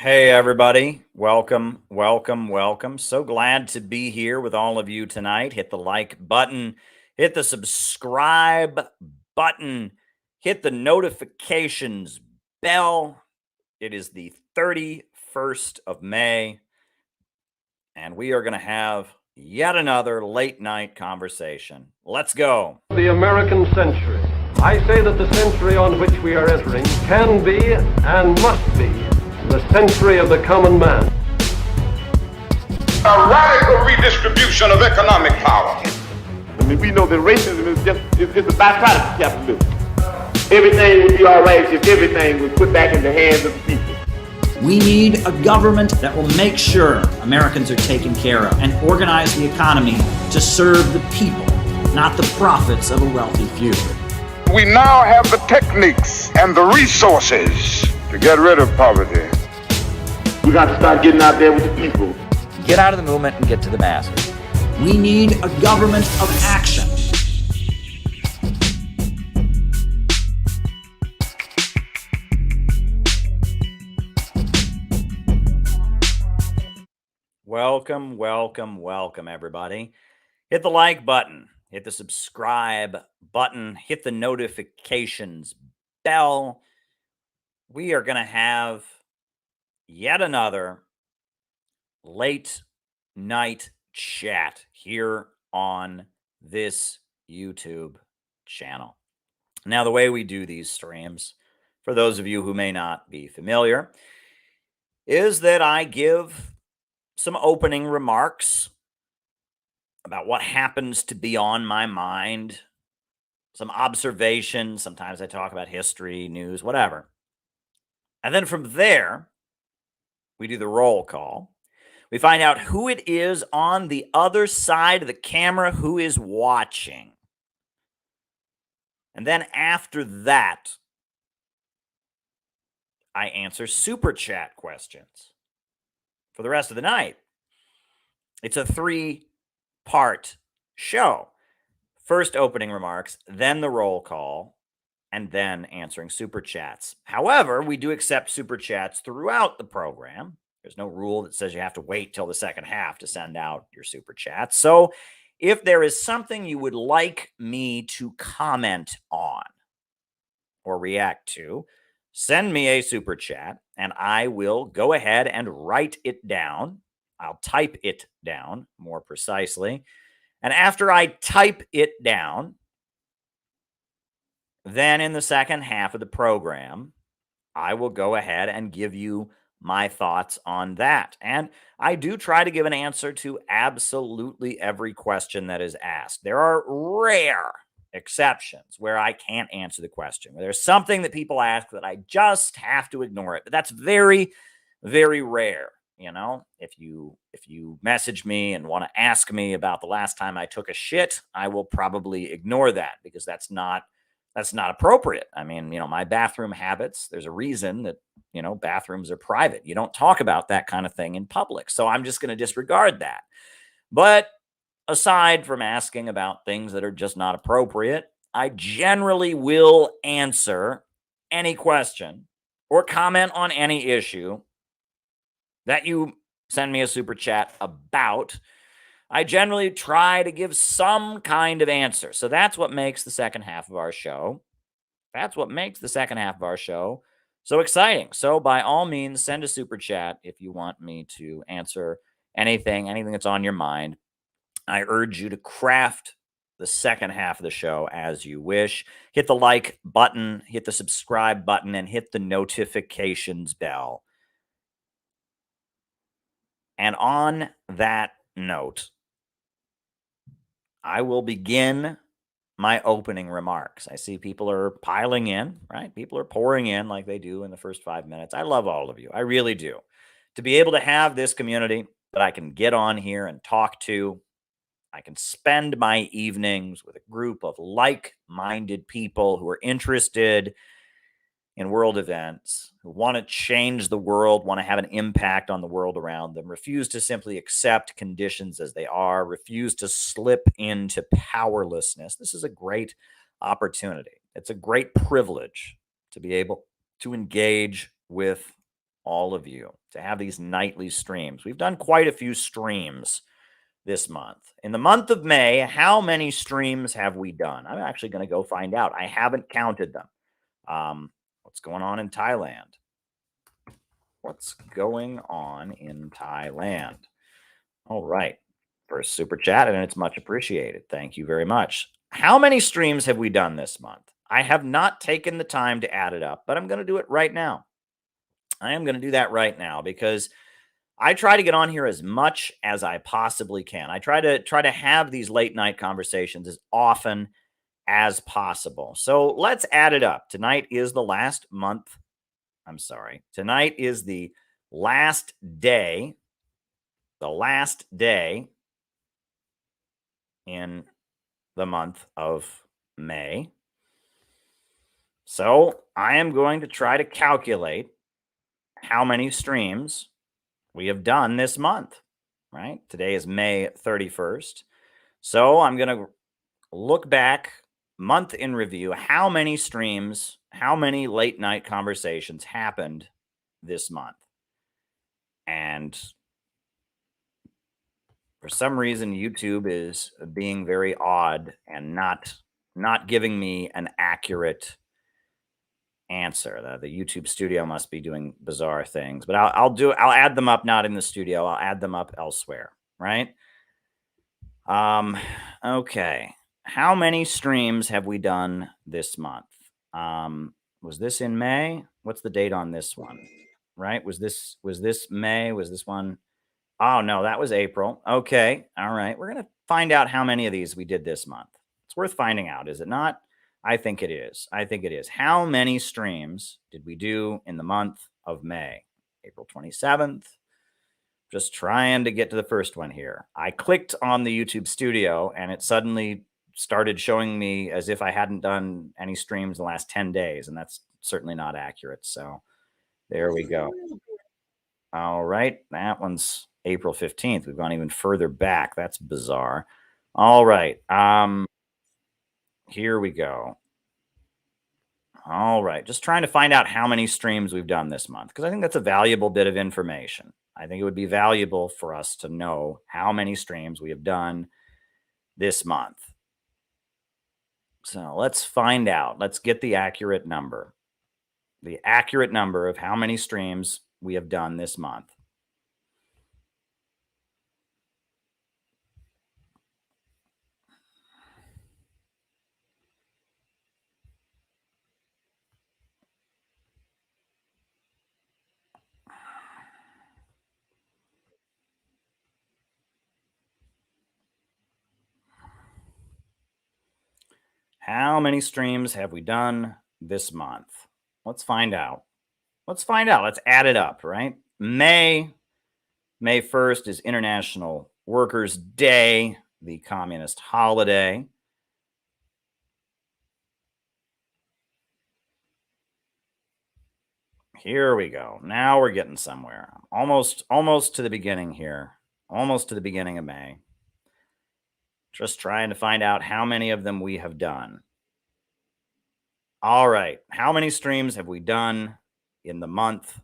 Hey, everybody. Welcome, welcome, welcome. So glad to be here with all of you tonight. Hit the like button, hit the subscribe button, hit the notifications bell. It is the 31st of May, and we are going to have yet another late night conversation. Let's go. The American century. I say that the century on which we are entering can be and must be the century of the common man. A radical redistribution of economic power. I mean, we know that racism is just a byproduct of capitalism. Everything would be all right if everything was put back in the hands of the people. We need a government that will make sure Americans are taken care of and organize the economy to serve the people, not the profits of a wealthy few. We now have the techniques and the resources to get rid of poverty. We got to start getting out there with the people. Get out of the movement and get to the masses. We need a government of action. Welcome, welcome, welcome, everybody. Hit the like button, hit the subscribe button, hit the notifications bell. We are going to have yet another late night chat here on this YouTube channel. Now, the way we do these streams, for those of you who may not be familiar, is that I give some opening remarks about what happens to be on my mind, some observations. Sometimes I talk about history, news, whatever. And then from there, we do the roll call. We find out who it is on the other side of the camera who is watching. And then after that, I answer super chat questions for the rest of the night. It's a 3-part show. First opening remarks, then the roll call, and then answering super chats. However, we do accept super chats throughout the program. There's no rule that says you have to wait till the second half to send out your super chats. So if there is something you would like me to comment on or react to, send me a super chat and I will go ahead and write it down. I'll type it down more precisely. And after I type it down, then in the second half of the program, I will go ahead and give you my thoughts on that. And I do try to give an answer to absolutely every question that is asked. There are rare exceptions where I can't answer the question, where there's something that people ask that I just have to ignore it. But that's very, very rare. You know, if you message me and want to ask me about the last time I took a shit, I will probably ignore that because that's not appropriate. I mean, my bathroom habits, there's a reason that, bathrooms are private. You don't talk about that kind of thing in public. So I'm just going to disregard that. But aside from asking about things that are just not appropriate, I generally will answer any question or comment on any issue that you send me a super chat about. I generally try to give some kind of answer. So that's what makes the second half of our show. So exciting. So by all means, send a super chat if you want me to answer anything that's on your mind. I urge you to craft the second half of the show as you wish. Hit the like button, hit the subscribe button, and hit the notifications bell. And on that note, I will begin my opening remarks. I see people are piling in, right? People are pouring in like they do in the first 5 minutes. I love all of you. I really do. To be able to have this community that I can get on here and talk to, I can spend my evenings with a group of like-minded people who are interested in world events, who want to change the world, want to have an impact on the world around them, refuse to simply accept conditions as they are, refuse to slip into powerlessness. This is a great opportunity. It's a great privilege to be able to engage with all of you, to have these nightly streams. We've done quite a few streams this month. In the month of May, how many streams have we done? I'm actually going to go find out. I haven't counted them. What's going on in Thailand? What's going on in Thailand? All right. First super chat, and it's much appreciated. Thank you very much. How many streams have we done this month? I have not taken the time to add it up, but I'm going to do it right now. I am going to do that right now because I try to get on here as much as I possibly can. I try to have these late night conversations as often as possible. So let's add it up. Tonight is the last month. I'm sorry. Tonight is the last day. The last day in the month of May. So I am going to try to calculate how many streams we have done this month, right? Today is May 31st. So I'm going to look back, month in review, how many streams, how many late night conversations happened this month. And for some reason, YouTube is being very odd and not giving me an accurate answer. The YouTube studio must be doing bizarre things, but I'll add them up, not in the studio. I'll add them up elsewhere, right? Okay. How many streams have we done this month? Was this in May? What's the date on this one? Right? Was this May? Was this one? Oh, no, that was April. Okay. All right. We're going to find out how many of these we did this month. It's worth finding out, is it not? I think it is. I think it is. How many streams did we do in the month of May? April 27th. Just trying to get to the first one here. I clicked on the YouTube studio and it suddenly started showing me as if I hadn't done any streams in the last 10 days. And that's certainly not accurate. So there we go. All right. That one's April 15th. We've gone even further back. That's bizarre. All right. Here we go. All right. Just trying to find out how many streams we've done this month, because I think that's a valuable bit of information. I think it would be valuable for us to know how many streams we have done this month. So let's find out. Let's get the accurate number. The accurate number of how many streams we have done this month. How many streams have we done this month? Let's find out. Let's find out. Let's add it up, right? May 1st is International Workers' Day, the communist holiday. Here we go. Now we're getting somewhere. Almost to the beginning here. Almost to the beginning of May. Just trying to find out how many of them we have done. All right. How many streams have we done in the month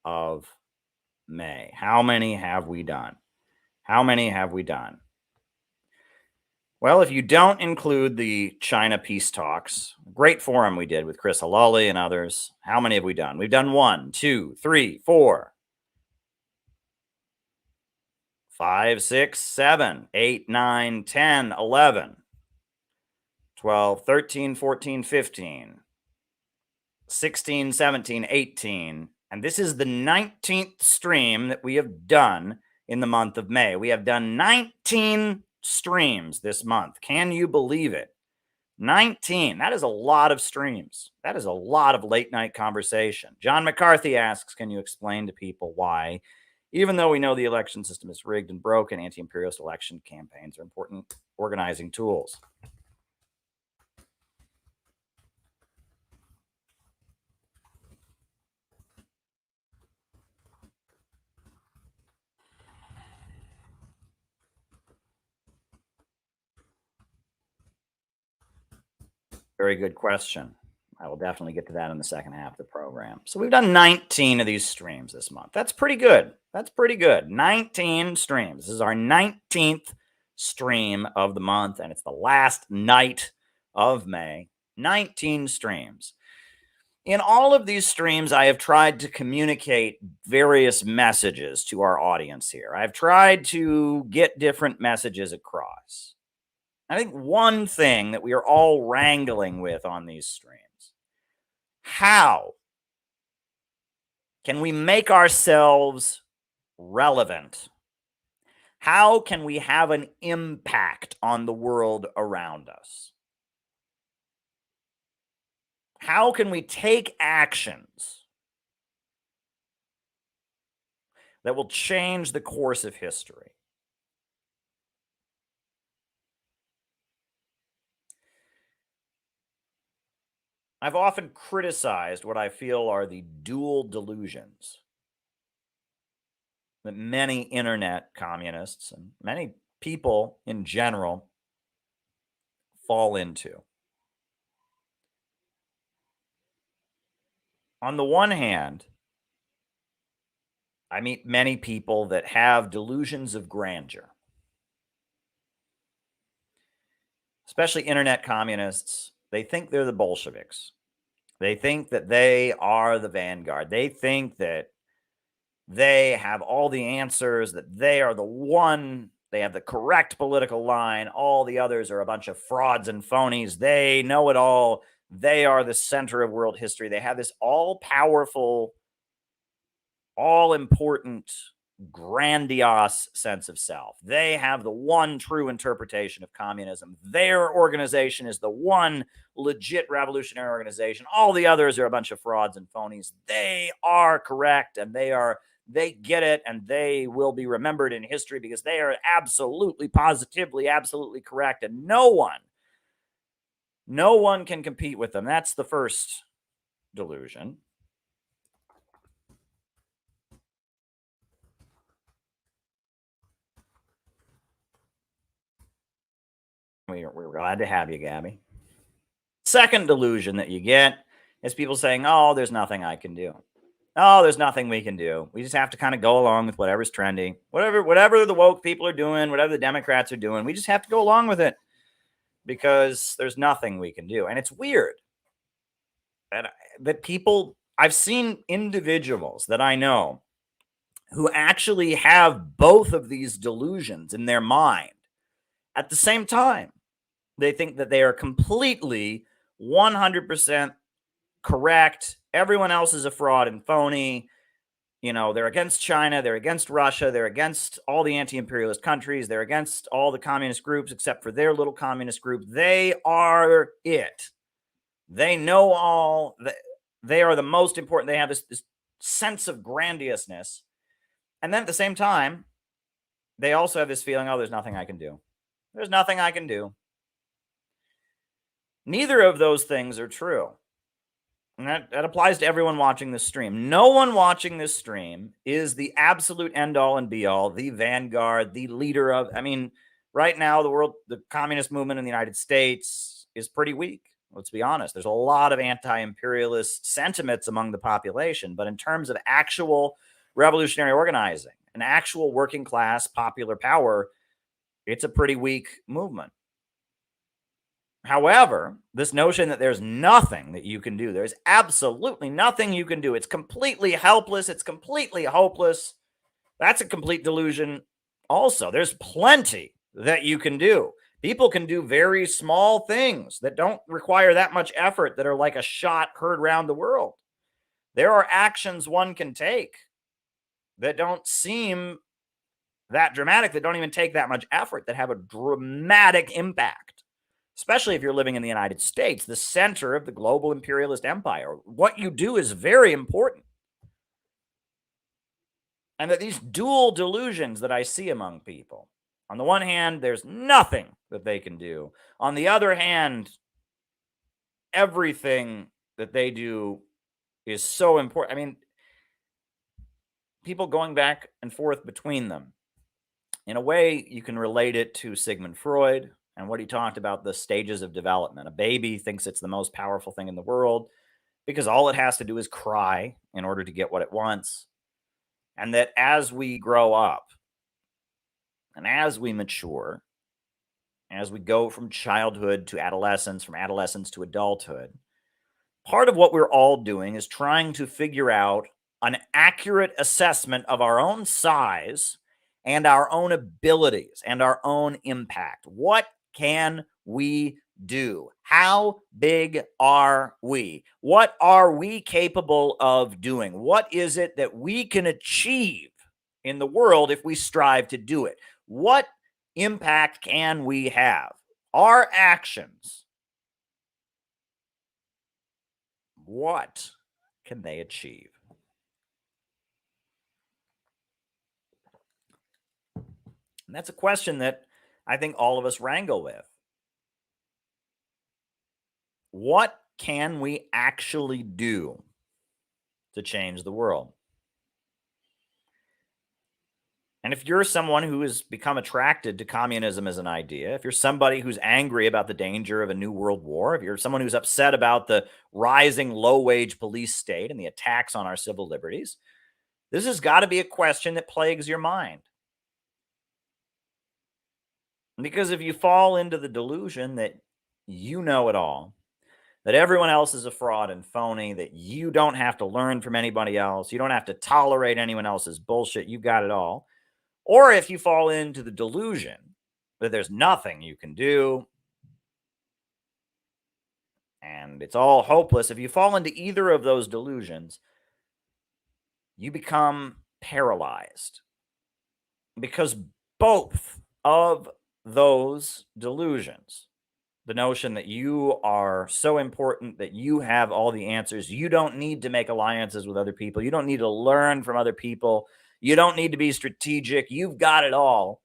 of May? How many have we done? How many have we done? Well, if you don't include the China peace talks, great forum we did with Chris Halali and others, how many have we done? We've done 1, 2, 3, 4, 5, 6, 7, 8, 9, 10, 11, 12, 13, 14, 15, 16, 17, 18. And this is the 19th stream that we have done in the month of May. We have done 19 streams this month. Can you believe it? 19. That is a lot of streams. That is a lot of late night conversation. John McCarthy asks, can you explain to people why, even though we know the election system is rigged and broken, anti-imperialist election campaigns are important organizing tools? Very good question. I will definitely get to that in the second half of the program. So we've done 19 of these streams this month. That's pretty good. That's pretty good. 19 streams. This is our 19th stream of the month, and it's the last night of May. 19 streams. In all of these streams, I have tried to communicate various messages to our audience here. I've tried to get different messages across. I think one thing that we are all wrangling with on these streams: how can we make ourselves relevant? How can we have an impact on the world around us? How can we take actions that will change the course of history? I've often criticized what I feel are the dual delusions that many internet communists and many people in general fall into. On the one hand, I meet many people that have delusions of grandeur, especially internet communists. They think they're the Bolsheviks. They think that they are the vanguard. They think that they have all the answers, that they are the one, they have the correct political line. All the others are a bunch of frauds and phonies. They know it all. They are the center of world history. They have this all-powerful, all-important, grandiose sense of self. They have the one true interpretation of communism. Their organization is the one legit revolutionary organization. All the others are a bunch of frauds and phonies. They are correct, and they get it, and they will be remembered in history because they are absolutely, positively, absolutely correct, and no one can compete with them. That's the first delusion. We're glad to have you, Gabby. Second delusion that you get is people saying, oh, there's nothing I can do. Oh, there's nothing we can do. We just have to kind of go along with whatever's trendy. Whatever the woke people are doing, whatever the Democrats are doing, we just have to go along with it because there's nothing we can do. And it's weird that people, I've seen individuals that I know who actually have both of these delusions in their mind at the same time. They think that they are completely 100% correct. Everyone else is a fraud and phony. You know, they're against China. They're against Russia. They're against all the anti-imperialist countries. They're against all the communist groups except for their little communist group. They are it. They know all. They are the most important. They have this sense of grandiousness. And then at the same time, they also have this feeling, oh, there's nothing I can do. There's nothing I can do. Neither of those things are true. And that applies to everyone watching this stream. No one watching this stream is the absolute end-all and be-all, the vanguard, the leader of... I mean, right now, the communist movement in the United States is pretty weak. Let's be honest. There's a lot of anti-imperialist sentiments among the population. But in terms of actual revolutionary organizing, an actual working-class popular power, it's a pretty weak movement. However, this notion that there's nothing that you can do, there's absolutely nothing you can do. It's completely helpless. It's completely hopeless. That's a complete delusion. Also, there's plenty that you can do. People can do very small things that don't require that much effort that are like a shot heard around the world. There are actions one can take that don't seem that dramatic, that don't even take that much effort, that have a dramatic impact, especially if you're living in the United States, the center of the global imperialist empire. What you do is very important. And that these dual delusions that I see among people, on the one hand, there's nothing that they can do. On the other hand, everything that they do is so important. I mean, people going back and forth between them. In a way, you can relate it to Sigmund Freud. and what he talked about the stages of development. A baby thinks it's the most powerful thing in the world because all it has to do is cry in order to get what it wants. And that as we grow up and as we mature, as we go from childhood to adolescence, from adolescence to adulthood, part of what we're all doing is trying to figure out an accurate assessment of our own size and our own abilities and our own impact. What can we do? How big are we? What are we capable of doing? What is it that we can achieve in the world if we strive to do it? What impact can we have? Our actions, what can they achieve? And that's a question that I think all of us wrangle with. What can we actually do to change the world? And if you're someone who has become attracted to communism as an idea, if you're somebody who's angry about the danger of a new world war, if you're someone who's upset about the rising low-wage police state and the attacks on our civil liberties, this has got to be a question that plagues your mind. Because if you fall into the delusion that you know it all, that everyone else is a fraud and phony, that you don't have to learn from anybody else, you don't have to tolerate anyone else's bullshit, you got it all. Or if you fall into the delusion that there's nothing you can do and it's all hopeless, if you fall into either of those delusions, you become paralyzed. Because both of those delusions, the notion that you are so important, that you have all the answers, you don't need to make alliances with other people, you don't need to learn from other people, you don't need to be strategic, you've got it all,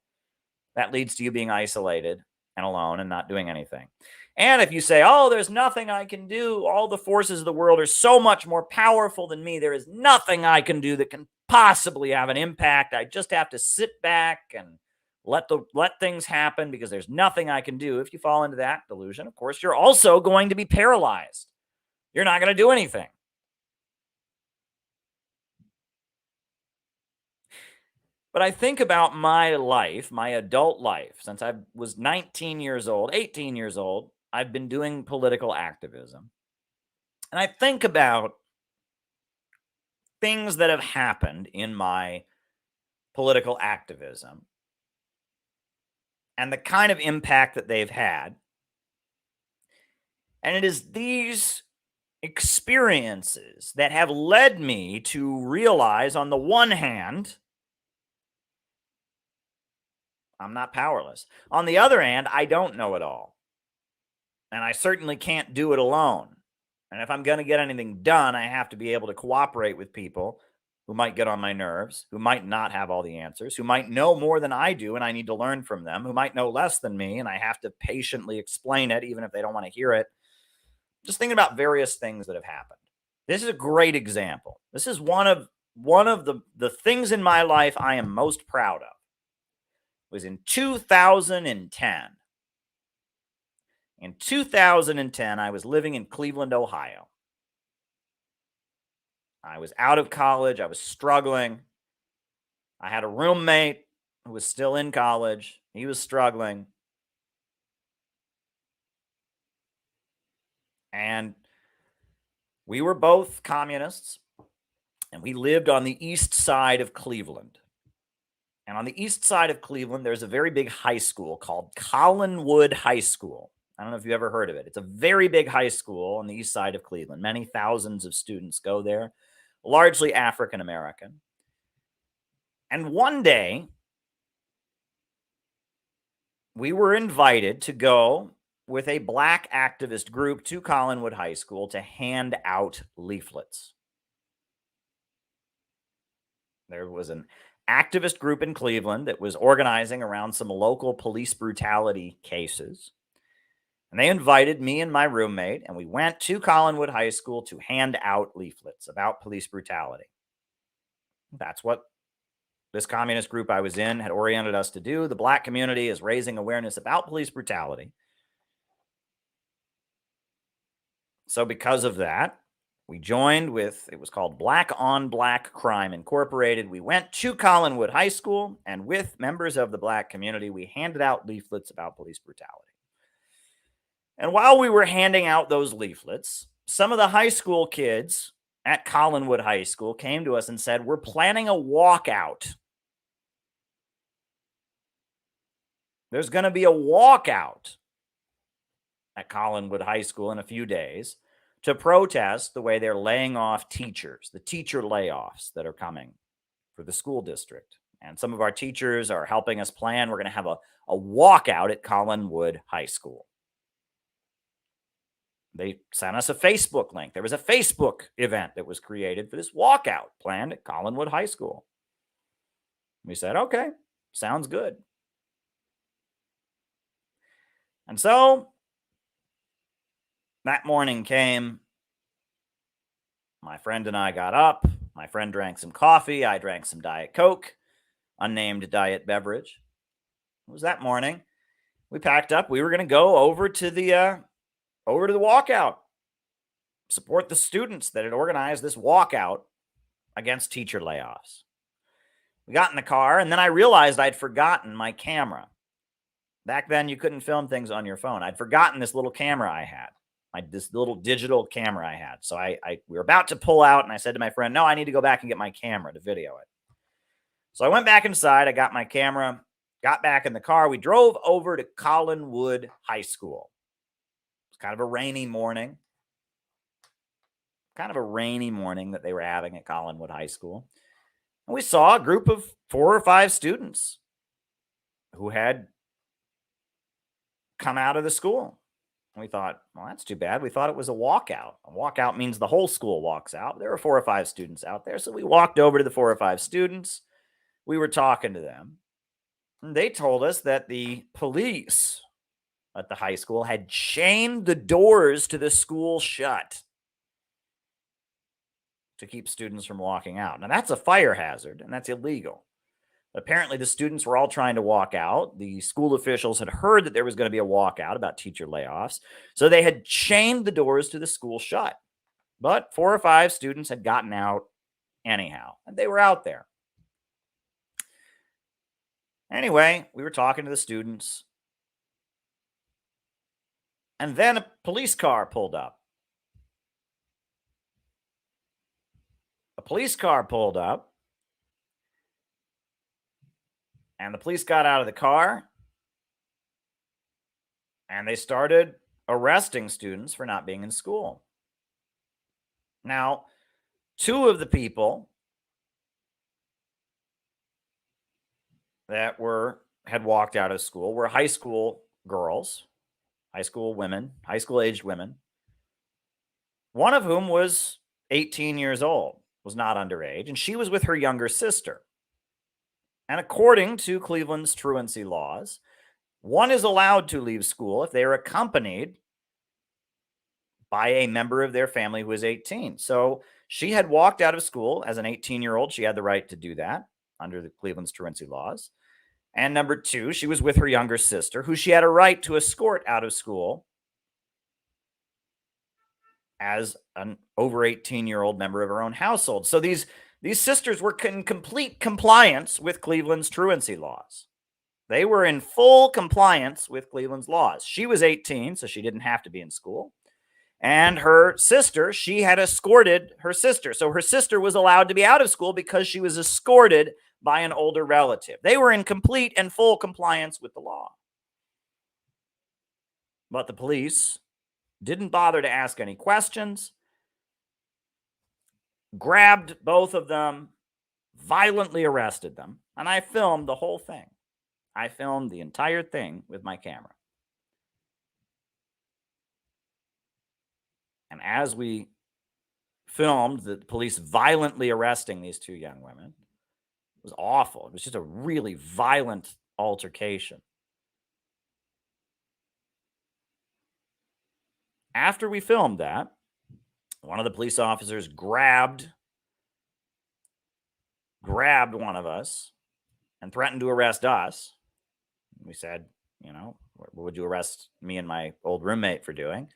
that leads to you being isolated and alone and not doing anything. And if you say, oh, there's nothing I can do, all the forces of the world are so much more powerful than me, there is nothing I can do that can possibly have an impact, I just have to sit back and let things happen because there's nothing I can do. If you fall into that delusion, of course, you're also going to be paralyzed. You're not going to do anything. But I think about my life, my adult life, since I was 19 years old, 18 years old, I've been doing political activism. And I think about things that have happened in my political activism and the kind of impact that they've had. And it is these experiences that have led me to realize, on the one hand, I'm not powerless. On the other hand, I don't know it all. And I certainly can't do it alone. And if I'm going to get anything done, I have to be able to cooperate with people who might get on my nerves, who might not have all the answers, who might know more than I do and I need to learn from them, who might know less than me and I have to patiently explain it even if they don't want to hear it. Just thinking about various things that have happened. This is a great example. This is one of the things in my life I am most proud of. It was in 2010. In 2010, I was living in Cleveland, Ohio. I was out of college. I was struggling. I had a roommate who was still in college. He was struggling. And we were both communists, and we lived on the east side of Cleveland. And on the east side of Cleveland, there's a very big high school called Collinwood High School. I don't know if you've ever heard of it. It's a very big high school on the east side of Cleveland. Many thousands of students go there, largely African American. And one day, we were invited to go with a black activist group to Collinwood High School to hand out leaflets. There was an activist group in Cleveland that was organizing around some local police brutality cases. And they invited me and my roommate, and we went to Collinwood High School to hand out leaflets about police brutality. That's what this communist group I was in had oriented us to do. The Black community is raising awareness about police brutality. So because of that, we joined with, it was called Black on Black Crime Incorporated. We went to Collinwood High School, and with members of the Black community, we handed out leaflets about police brutality. And while we were handing out those leaflets, some of the high school kids at Collinwood High School came to us and said, we're planning a walkout. There's going to be a walkout at Collinwood High School in a few days to protest the way they're laying off teachers, the teacher layoffs that are coming for the school district. And some of our teachers are helping us plan. We're going to have a walkout at Collinwood High School. They sent us a Facebook link. There was a Facebook event that was created for this walkout planned at Collinwood High School. We said, okay, sounds good. And so that morning came. My friend and I got up. My friend drank some coffee. I drank some Diet Coke, unnamed diet beverage. It was that morning. We packed up. We were going to go over to the walkout, support the students that had organized this walkout against teacher layoffs. We got in the car, and then I realized I'd forgotten my camera. Back then, you couldn't film things on your phone. I'd forgotten this little camera I had, this little digital camera I had. So we were about to pull out, and I said to my friend, no, I need to go back and get my camera to video it. So I went back inside. I got my camera, got back in the car. We drove over to Collinwood High School. It was kind of a rainy morning. That they were having at Collinwood High School. And we saw a group of 4 or 5 students who had come out of the school. And we thought, well, that's too bad. We thought it was a walkout. A walkout means the whole school walks out. There were 4 or 5 students out there. So we walked over to the 4 or 5 students. We were talking to them. And they told us that the police at the high school had chained the doors to the school shut to keep students from walking out. Now, that's a fire hazard, and that's illegal. Apparently, the students were all trying to walk out. The school officials had heard that there was going to be a walkout about teacher layoffs, so they had chained the doors to the school shut. But 4 or 5 students had gotten out anyhow, and they were out there. Anyway, we were talking to the students, and then a police car pulled up. A police car pulled up. And the police got out of the car, and they started arresting students for not being in school. Now, 2 of the people that had walked out of school were high school girls, high school women, high school aged women. One of whom was 18 years old, was not underage, and she was with her younger sister. And according to Cleveland's truancy laws, one is allowed to leave school if they are accompanied by a member of their family who is 18. So she had walked out of school as an 18-year-old. She had the right to do that under the Cleveland's truancy laws. And number 2, she was with her younger sister, who she had a right to escort out of school as an over 18-year-old member of her own household. So these sisters were in complete compliance with Cleveland's truancy laws. They were in full compliance with Cleveland's laws. She was 18, so she didn't have to be in school. And her sister, she had escorted her sister. So her sister was allowed to be out of school because she was escorted by an older relative. They were in complete and full compliance with the law. But the police didn't bother to ask any questions, grabbed both of them, violently arrested them, and I filmed the whole thing. I filmed the entire thing with my camera. And as we filmed the police violently arresting these 2 young women, it was awful. It was just a really violent altercation. After we filmed that, one of the police officers grabbed one of us and threatened to arrest us. We said, what would you arrest me and my old roommate for doing?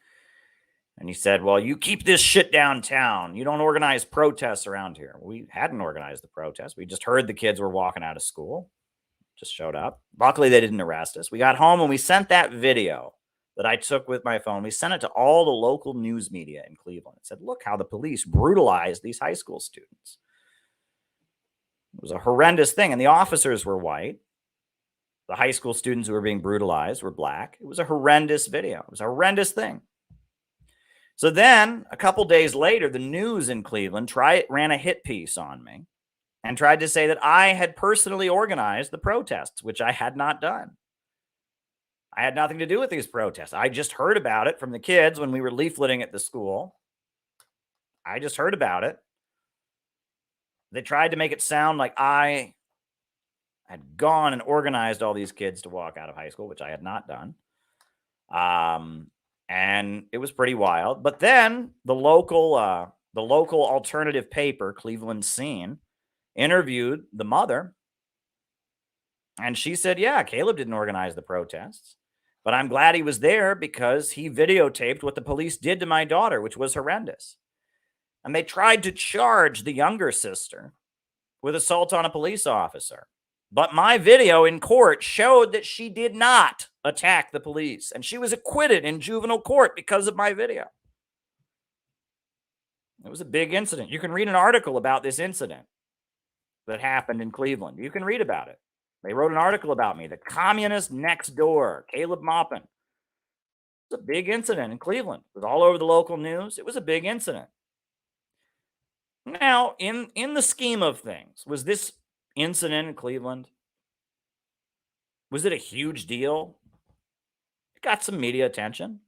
And he said, well, you keep this shit downtown. You don't organize protests around here. We hadn't organized the protest. We just heard the kids were walking out of school. Just showed up. Luckily, they didn't arrest us. We got home and we sent that video that I took with my phone. We sent it to all the local news media in Cleveland. It said, look how the police brutalized these high school students. It was a horrendous thing. And the officers were white. The high school students who were being brutalized were black. It was a horrendous video. It was a horrendous thing. So then, a couple days later, the news in Cleveland ran a hit piece on me and tried to say that I had personally organized the protests, which I had not done. I had nothing to do with these protests. I just heard about it from the kids when we were leafleting at the school. I just heard about it. They tried to make it sound like I had gone and organized all these kids to walk out of high school, which I had not done. And it was pretty wild. But then the local alternative paper, Cleveland Scene, interviewed the mother. And she said, yeah, Caleb didn't organize the protests, but I'm glad he was there because he videotaped what the police did to my daughter, which was horrendous. And they tried to charge the younger sister with assault on a police officer. But my video in court showed that she did not attack the police, and she was acquitted in juvenile court because of my video. It was a big incident. You can read an article about this incident that happened in Cleveland. You can read about it. They wrote an article about me, the communist next door, Caleb Maupin. It was a big incident in Cleveland. It was all over the local news. It was a big incident. Now, in the scheme of things, was this incident in Cleveland, was it a huge deal? It got some media attention.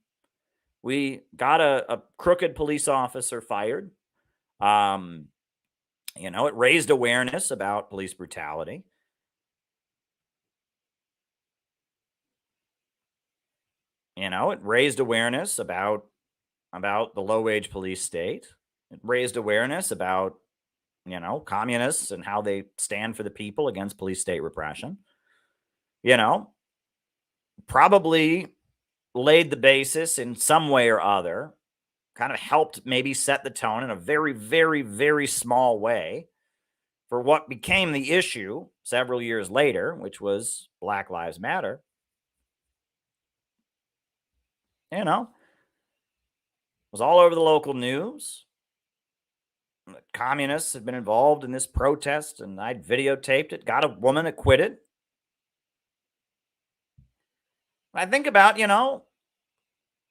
We got a crooked police officer fired. It raised awareness about police brutality. It raised awareness about the low-wage police state. It raised awareness about communists and how they stand for the people against police state repression. Probably laid the basis in some way or other, kind of helped maybe set the tone in a very, very, very small way for what became the issue several years later, which was Black Lives Matter. It was all over the local news. The communists had been involved in this protest, and I'd videotaped it, got a woman acquitted. I think about,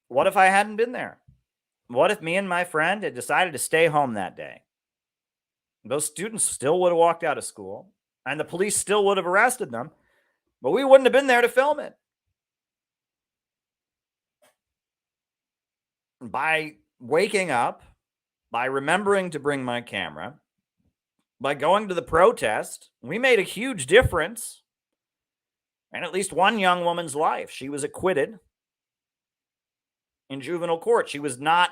what if I hadn't been there? What if me and my friend had decided to stay home that day? Those students still would have walked out of school, and the police still would have arrested them, but we wouldn't have been there to film it. By waking up, by remembering to bring my camera, by going to the protest, we made a huge difference in at least one young woman's life. She was acquitted in juvenile court. She was not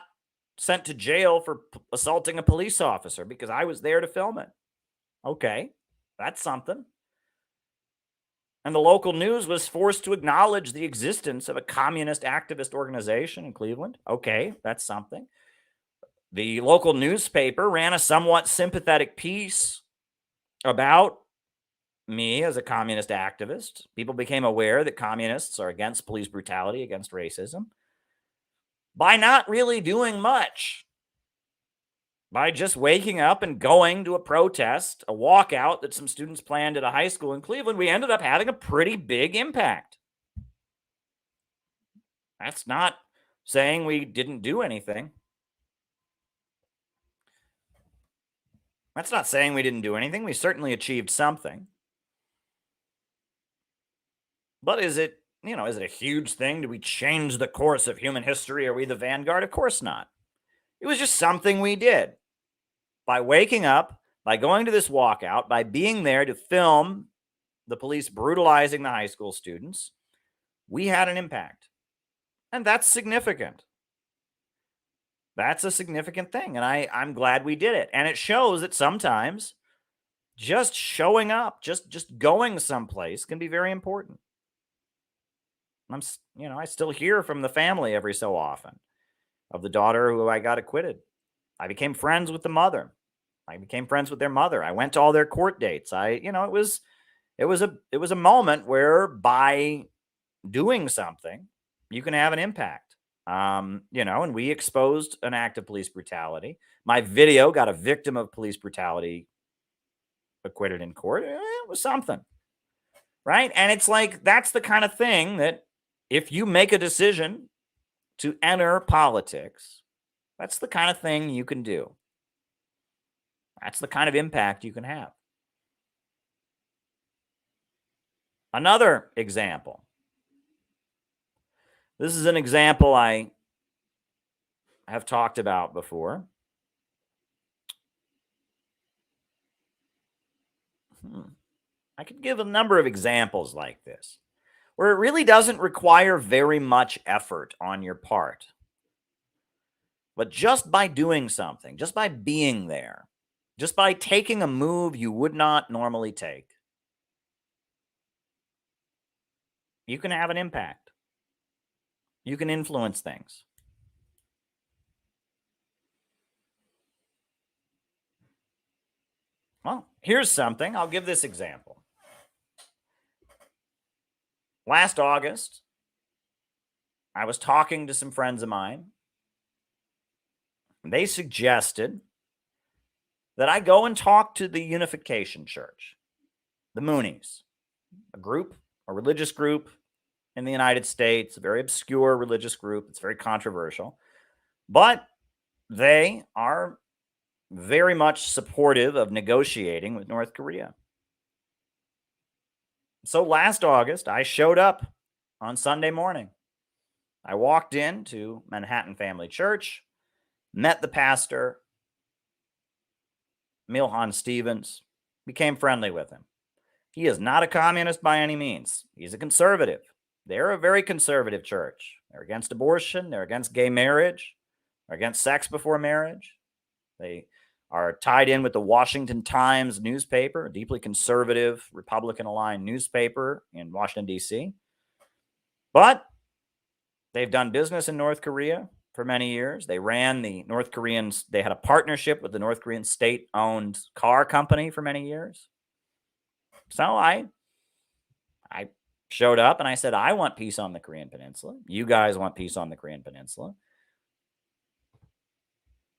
sent to jail for assaulting a police officer because I was there to film it. Okay, that's something. And the local news was forced to acknowledge the existence of a communist activist organization in Cleveland. Okay, that's something. The local newspaper ran a somewhat sympathetic piece about me as a communist activist. People became aware that communists are against police brutality, against racism, by not really doing much. By just waking up and going to a protest, a walkout that some students planned at a high school in Cleveland, we ended up having a pretty big impact. That's not saying we didn't do anything. That's not saying we didn't do anything. We certainly achieved something. But is it a huge thing? Do we change the course of human history? Are we the vanguard? Of course not. It was just something we did. By waking up, by going to this walkout, by being there to film the police brutalizing the high school students, we had an impact. And that's significant. That's a significant thing. And I'm glad we did it. And it shows that sometimes just showing up, just going someplace can be very important. I still hear from the family every so often of the daughter who I got acquitted. I became friends with the mother. I became friends with their mother. I went to all their court dates. It was a moment where by doing something, you can have an impact. And we exposed an act of police brutality. My video got a victim of police brutality acquitted in court. It was something, right? And it's like, that's the kind of thing that if you make a decision to enter politics, that's the kind of thing you can do. That's the kind of impact you can have. Another example. This is an example I have talked about before. I could give a number of examples like this, where it really doesn't require very much effort on your part. But just by doing something, just by being there, just by taking a move you would not normally take, you can have an impact. You can influence things. Well, here's something. I'll give this example. Last August, I was talking to some friends of mine. And they suggested that I go and talk to the Unification Church, the Moonies, a religious group in the United States, a very obscure religious group. It's very controversial, but they are very much supportive of negotiating with North Korea. So last August, I showed up on Sunday morning. I walked into Manhattan Family Church, met the pastor, Milhan Stevens, became friendly with him. He is not a communist by any means. He's a conservative. They're a very conservative church. They're against abortion. They're against gay marriage. They're against sex before marriage. They are tied in with the Washington Times newspaper, a deeply conservative, Republican-aligned newspaper in Washington, D.C. But they've done business in North Korea for many years. They ran the North Koreans. They had a partnership with the North Korean state-owned car company for many years. So I showed up and I said, I want peace on the Korean Peninsula. You guys want peace on the Korean Peninsula.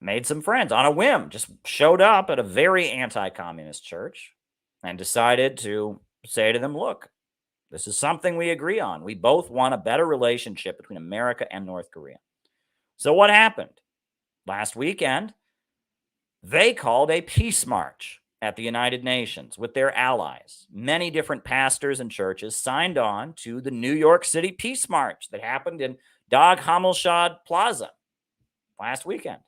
Made some friends on a whim, just showed up at a very anti-communist church and decided to say to them, look, this is something we agree on. We both want a better relationship between America and North Korea. So what happened? Last weekend, they called a peace march at the United Nations with their allies. Many different pastors and churches signed on to the New York City Peace March that happened in Dag Hammarskjöld Plaza last weekend.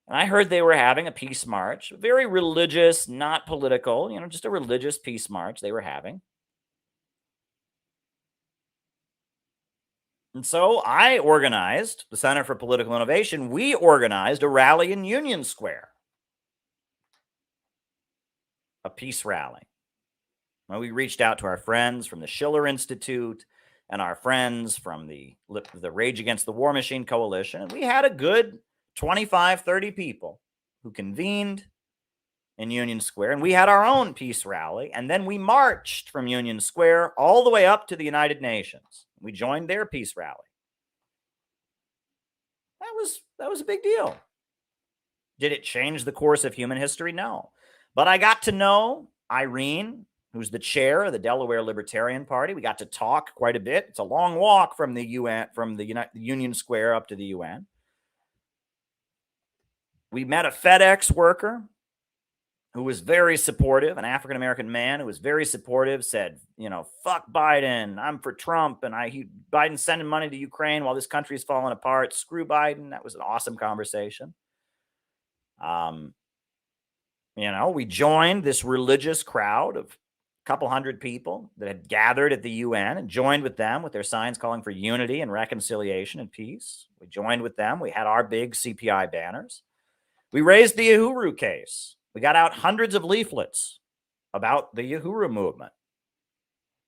And I heard they were having a peace march, very religious, not political, just a religious peace march they were having. And so I organized, the Center for Political Innovation, we organized a rally in Union Square, a peace rally. Well, we reached out to our friends from the Schiller Institute and our friends from the Rage Against the War Machine Coalition, and we had a good 25, 30 people who convened in Union Square, and we had our own peace rally, and then we marched from Union Square all the way up to the United Nations. We joined their peace rally. That was a big deal. Did it change the course of human history? No. But I got to know Irene, who's the chair of the Delaware Libertarian Party. We got to talk quite a bit. It's a long walk from the UN, from the Union Square up to the UN. We met a FedEx worker who was very supportive, an African-American man who was very supportive, said, fuck Biden, I'm for Trump, and Biden's sending money to Ukraine while this country is falling apart. Screw Biden. That was an awesome conversation. We joined this religious crowd of a couple hundred people that had gathered at the UN and joined with them with their signs calling for unity and reconciliation and peace. We joined with them. We had our big CPI banners. We raised the Uhuru case. We got out hundreds of leaflets about the Uhuru movement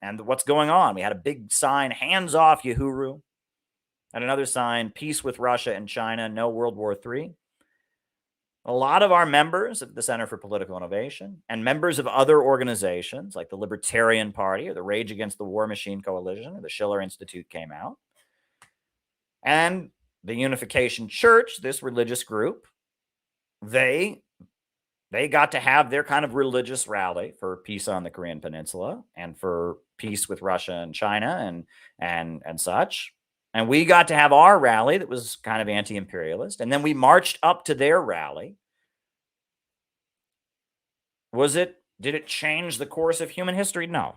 and what's going on. We had a big sign, hands off Uhuru, and another sign, peace with Russia and China, no World War III. A lot of our members of the Center for Political Innovation and members of other organizations like the Libertarian Party or the Rage Against the War Machine Coalition or the Schiller Institute came out. And the Unification Church, this religious group, they got to have their kind of religious rally for peace on the Korean Peninsula and for peace with Russia and China and such. And we got to have our rally that was kind of anti-imperialist. And then we marched up to their rally. Did it change the course of human history? No.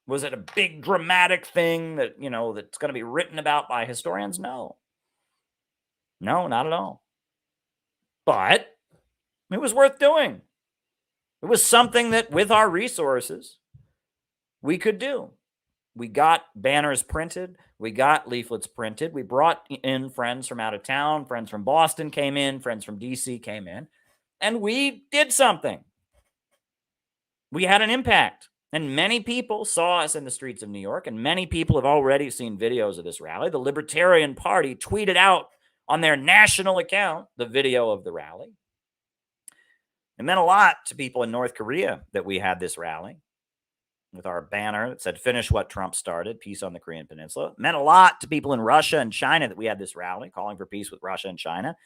Was it a big dramatic thing that, that's going to be written about by historians? No. No, not at all. But it was worth doing. It was something that with our resources, we could do. We got banners printed. We got leaflets printed. We brought in friends from out of town. Friends from Boston came in. Friends from DC came in. And we did something. We had an impact. And many people saw us in the streets of New York. And many people have already seen videos of this rally. The Libertarian Party tweeted out on their national account the video of the rally. It meant a lot to people in North Korea that we had this rally with our banner that said, finish what Trump started, peace on the Korean Peninsula. It meant a lot to people in Russia and China that we had this rally calling for peace with Russia and China.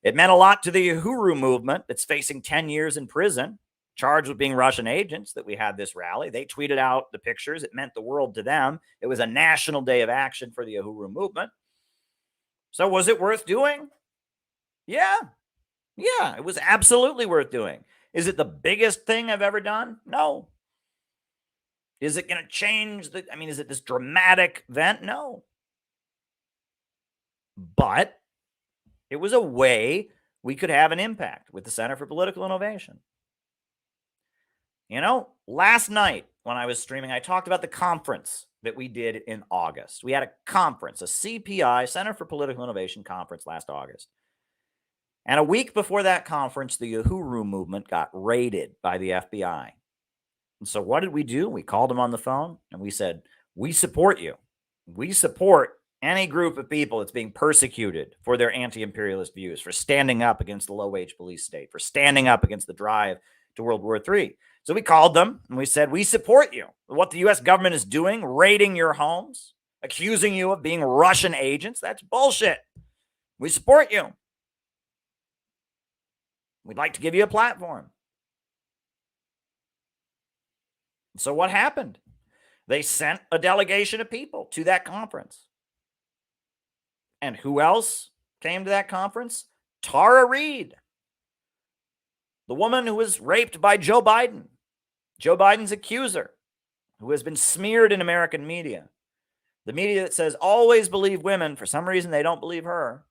It meant a lot to the Uhuru movement that's facing 10 years in prison, charged with being Russian agents, that we had this rally. They tweeted out the pictures. It meant the world to them. It was a national day of action for the Uhuru movement. So was it worth doing? Yeah. Yeah, it was absolutely worth doing. Is it the biggest thing I've ever done? No. Is it going to change is it this dramatic event? No. But it was a way we could have an impact with the Center for Political Innovation. Last night when I was streaming, I talked about the conference that we did in August. We had a conference, a CPI, Center for Political Innovation conference last August. And a week before that conference, the Uhuru movement got raided by the FBI. And so what did we do? We called them on the phone and we said, we support you. We support any group of people that's being persecuted for their anti-imperialist views, for standing up against the low-wage police state, for standing up against the drive to World War III. So we called them and we said, we support you. What the U.S. government is doing, raiding your homes, accusing you of being Russian agents, that's bullshit. We support you. We'd like to give you a platform. So what happened? They sent a delegation of people to that conference. And who else came to that conference? Tara Reade, the woman who was raped by Joe Biden, Joe Biden's accuser, who has been smeared in American media. The media that says always believe women, for some reason they don't believe her.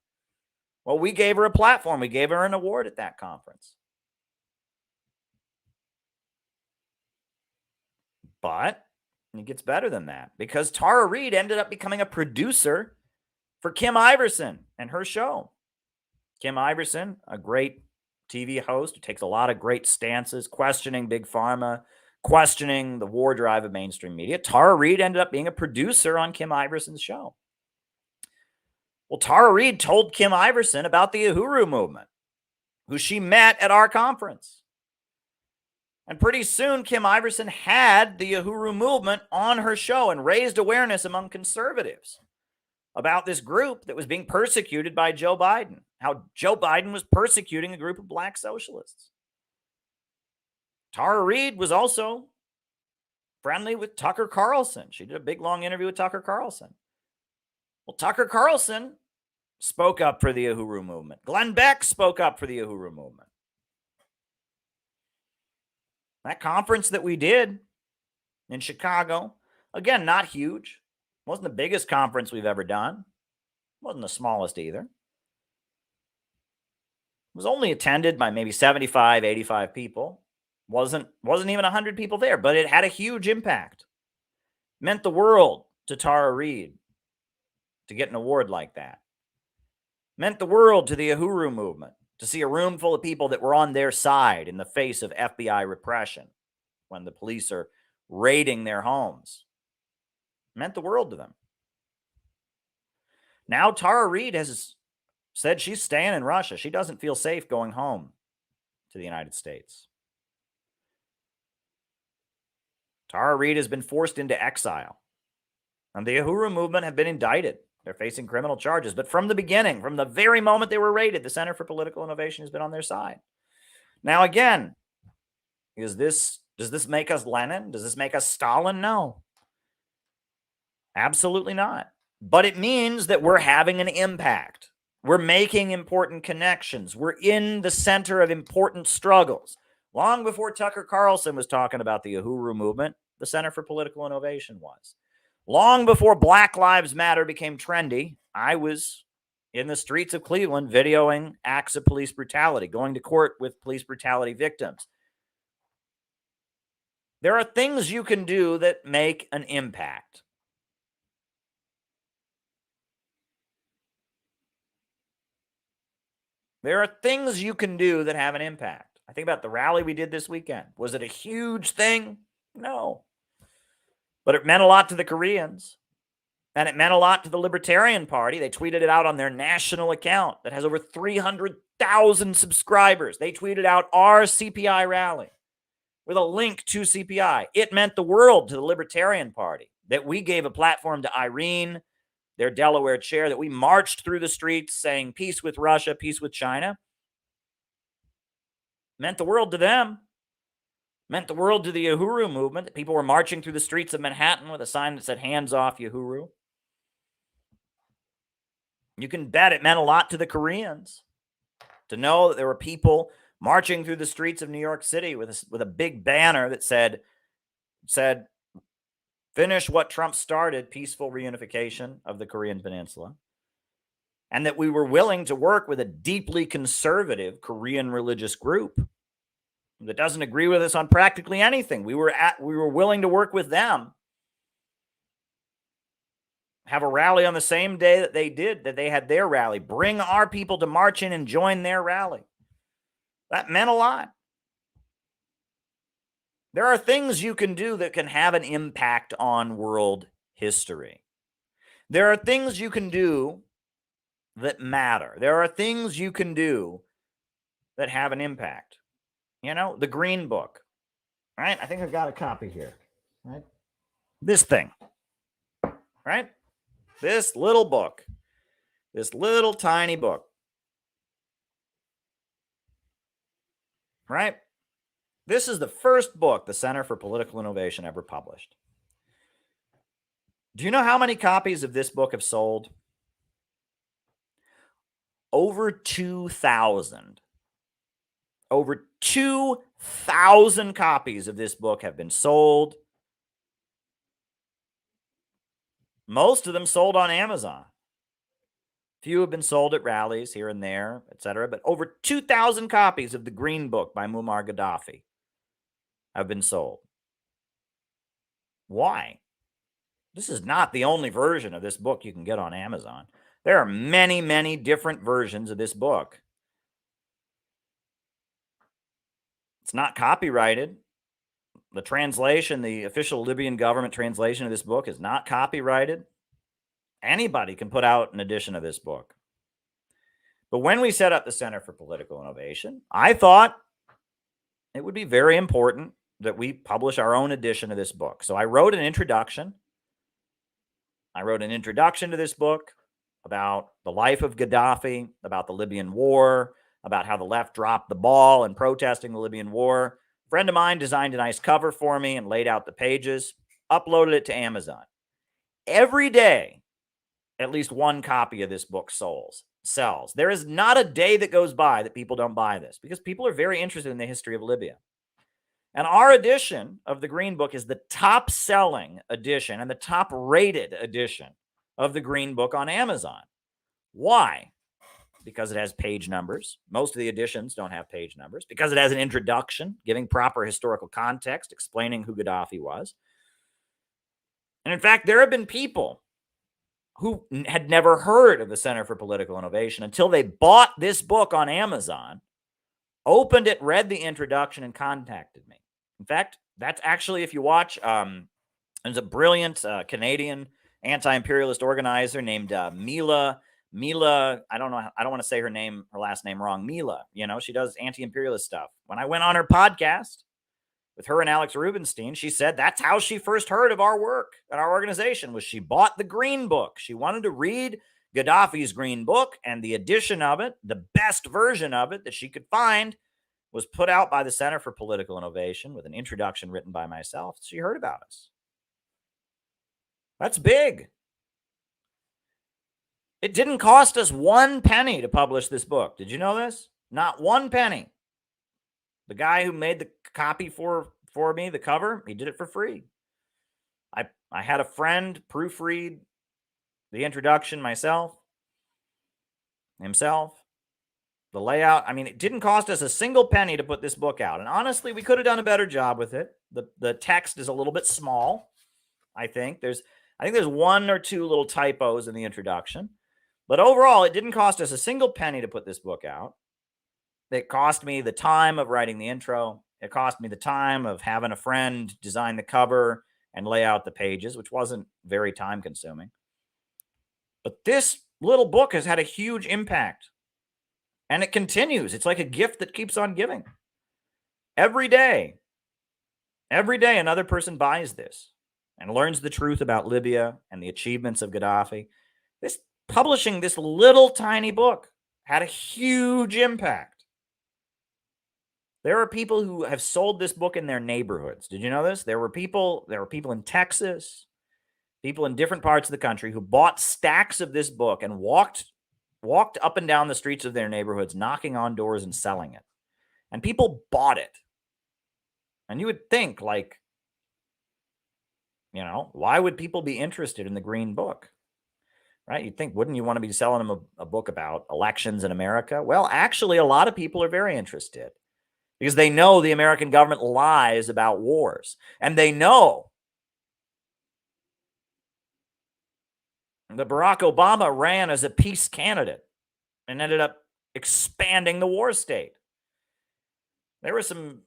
Well, we gave her a platform. We gave her an award at that conference. But it gets better than that, because Tara Reade ended up becoming a producer for Kim Iverson and her show. Kim Iverson, a great TV host who takes a lot of great stances, questioning Big Pharma, questioning the war drive of mainstream media. Tara Reade ended up being a producer on Kim Iverson's show. Well, Tara Reade told Kim Iverson about the Uhuru movement, who she met at our conference. And pretty soon, Kim Iverson had the Uhuru movement on her show and raised awareness among conservatives about this group that was being persecuted by Joe Biden, how Joe Biden was persecuting a group of black socialists. Tara Reade was also friendly with Tucker Carlson. She did a big, long interview with Tucker Carlson. Well, Tucker Carlson spoke up for the Uhuru movement. Glenn Beck spoke up for the Uhuru movement. That conference that we did in Chicago, again, not huge. Wasn't the biggest conference we've ever done. Wasn't the smallest either. It was only attended by maybe 75, 85 people. Wasn't even 100 people there, but it had a huge impact. Meant the world to Tara Reade to get an award like that. Meant the world to the Uhuru movement to see a room full of people that were on their side in the face of FBI repression when the police are raiding their homes. It meant the world to them. Now Tara Reade has said she's staying in Russia. She doesn't feel safe going home to the United States. Tara Reade has been forced into exile. And the Uhuru movement have been indicted. They're facing criminal charges. But from the beginning, from the very moment they were raided, the Center for Political Innovation has been on their side. Now, again, does this make us Lenin? Does this make us Stalin? No. Absolutely not. But it means that we're having an impact. We're making important connections. We're in the center of important struggles. Long before Tucker Carlson was talking about the Uhuru movement, the Center for Political Innovation was. Long before Black Lives Matter became trendy, I was in the streets of Cleveland videoing acts of police brutality, going to court with police brutality victims. There are things you can do that make an impact. There are things you can do that have an impact. I think about the rally we did this weekend. Was it a huge thing? No. But it meant a lot to the Koreans. And it meant a lot to the Libertarian Party. They tweeted it out on their national account that has over 300,000 subscribers. They tweeted out our CPI rally with a link to CPI. It meant the world to the Libertarian Party that we gave a platform to Irene, their Delaware chair, that we marched through the streets saying peace with Russia, peace with China. Meant the world to them. Meant the world to the Uhuru movement, that people were marching through the streets of Manhattan with a sign that said, hands off Uhuru. You can bet it meant a lot to the Koreans to know that there were people marching through the streets of New York City with a big banner that said, finish what Trump started, peaceful reunification of the Korean Peninsula. And that we were willing to work with a deeply conservative Korean religious group that doesn't agree with us on practically anything. We were willing to work with them. Have a rally on the same day that they had their rally. Bring our people to march in and join their rally. That meant a lot. There are things you can do that can have an impact on world history. There are things you can do that matter. There are things you can do that have an impact. You know, the Green Book, right? I think I've got a copy here, right? This thing, right? This little book, this little tiny book, right? This is the first book the Center for Political Innovation ever published. Do you know how many copies of this book have sold? Over 2,000. Over 2,000 copies of this book have been sold. Most of them sold on Amazon. Few have been sold at rallies here and there, etc. But over 2,000 copies of the Green Book by Muammar Gaddafi have been sold. Why? This is not the only version of this book you can get on Amazon. There are many, many different versions of this book. It's not copyrighted. The translation, the official Libyan government translation of this book is not copyrighted. Anybody can put out an edition of this book. But when we set up the Center for Political Innovation, I thought it would be very important that we publish our own edition of this book. So I wrote an introduction. I wrote an introduction to this book about the life of Gaddafi, about the Libyan war, about how the left dropped the ball in protesting the Libyan war. A friend of mine designed a nice cover for me and laid out the pages, uploaded it to Amazon. Every day, at least one copy of this book sells. There is not a day that goes by that people don't buy this, because people are very interested in the history of Libya. And our edition of the Green Book is the top-selling edition and the top-rated edition of the Green Book on Amazon. Why? Because it has page numbers. Most of the editions don't have page numbers. Because it has an introduction, giving proper historical context, explaining who Gaddafi was. And in fact, there have been people who had never heard of the Center for Political Innovation until they bought this book on Amazon, opened it, read the introduction, and contacted me. In fact, that's actually, if you watch, there's a brilliant Canadian anti-imperialist organizer named Mila. I don't know. I don't want to say her last name wrong. Mila, she does anti-imperialist stuff. When I went on her podcast with her and Alex Rubinstein, she said that's how she first heard of our work and our organization. Was she bought the Green Book. She wanted to read Gaddafi's Green Book, and the edition of it, the best version of it that she could find, was put out by the Center for Political Innovation with an introduction written by myself. She heard about us. That's big. It didn't cost us 1 penny to publish this book. Did you know this? Not 1 penny. The guy who made the copy for me, the cover, he did it for free. I had a friend proofread the introduction himself, the layout. I mean, it didn't cost us a single penny to put this book out. And honestly, we could have done a better job with it. The text is a little bit small, I think. There's 1 or 2 little typos in the introduction. But overall, it didn't cost us a single penny to put this book out. It cost me the time of writing the intro. It cost me the time of having a friend design the cover and lay out the pages, which wasn't very time consuming. But this little book has had a huge impact. And it continues. It's like a gift that keeps on giving. Every day, another person buys this and learns the truth about Libya and the achievements of Gaddafi. Publishing this little tiny book had a huge impact. There are people who have sold this book in their neighborhoods. Did you know this? There were people in Texas, people in different parts of the country who bought stacks of this book and walked up and down the streets of their neighborhoods, knocking on doors and selling it. And people bought it. And you would think, why would people be interested in the Green Book? Right? You'd think, wouldn't you want to be selling them a book about elections in America? Well, actually, a lot of people are very interested because they know the American government lies about wars. And they know that Barack Obama ran as a peace candidate and ended up expanding the war state. There were some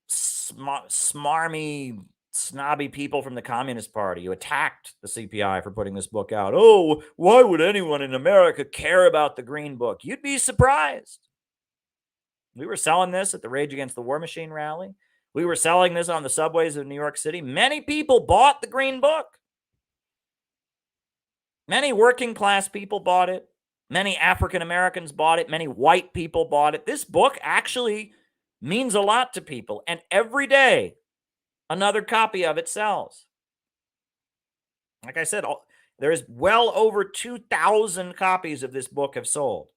smarmy, snobby people from the Communist Party who attacked the CPI for putting this book out. Oh, why would anyone in America care about the Green Book? You'd be surprised. We were selling this at the Rage Against the War Machine rally. We were selling this on the subways of New York City. Many people bought the Green Book. Many working class people bought it. Many African Americans bought it. Many white people bought it. This book actually means a lot to people. And every day, another copy of it sells. Like I said, there's well over 2,000 copies of this book have sold.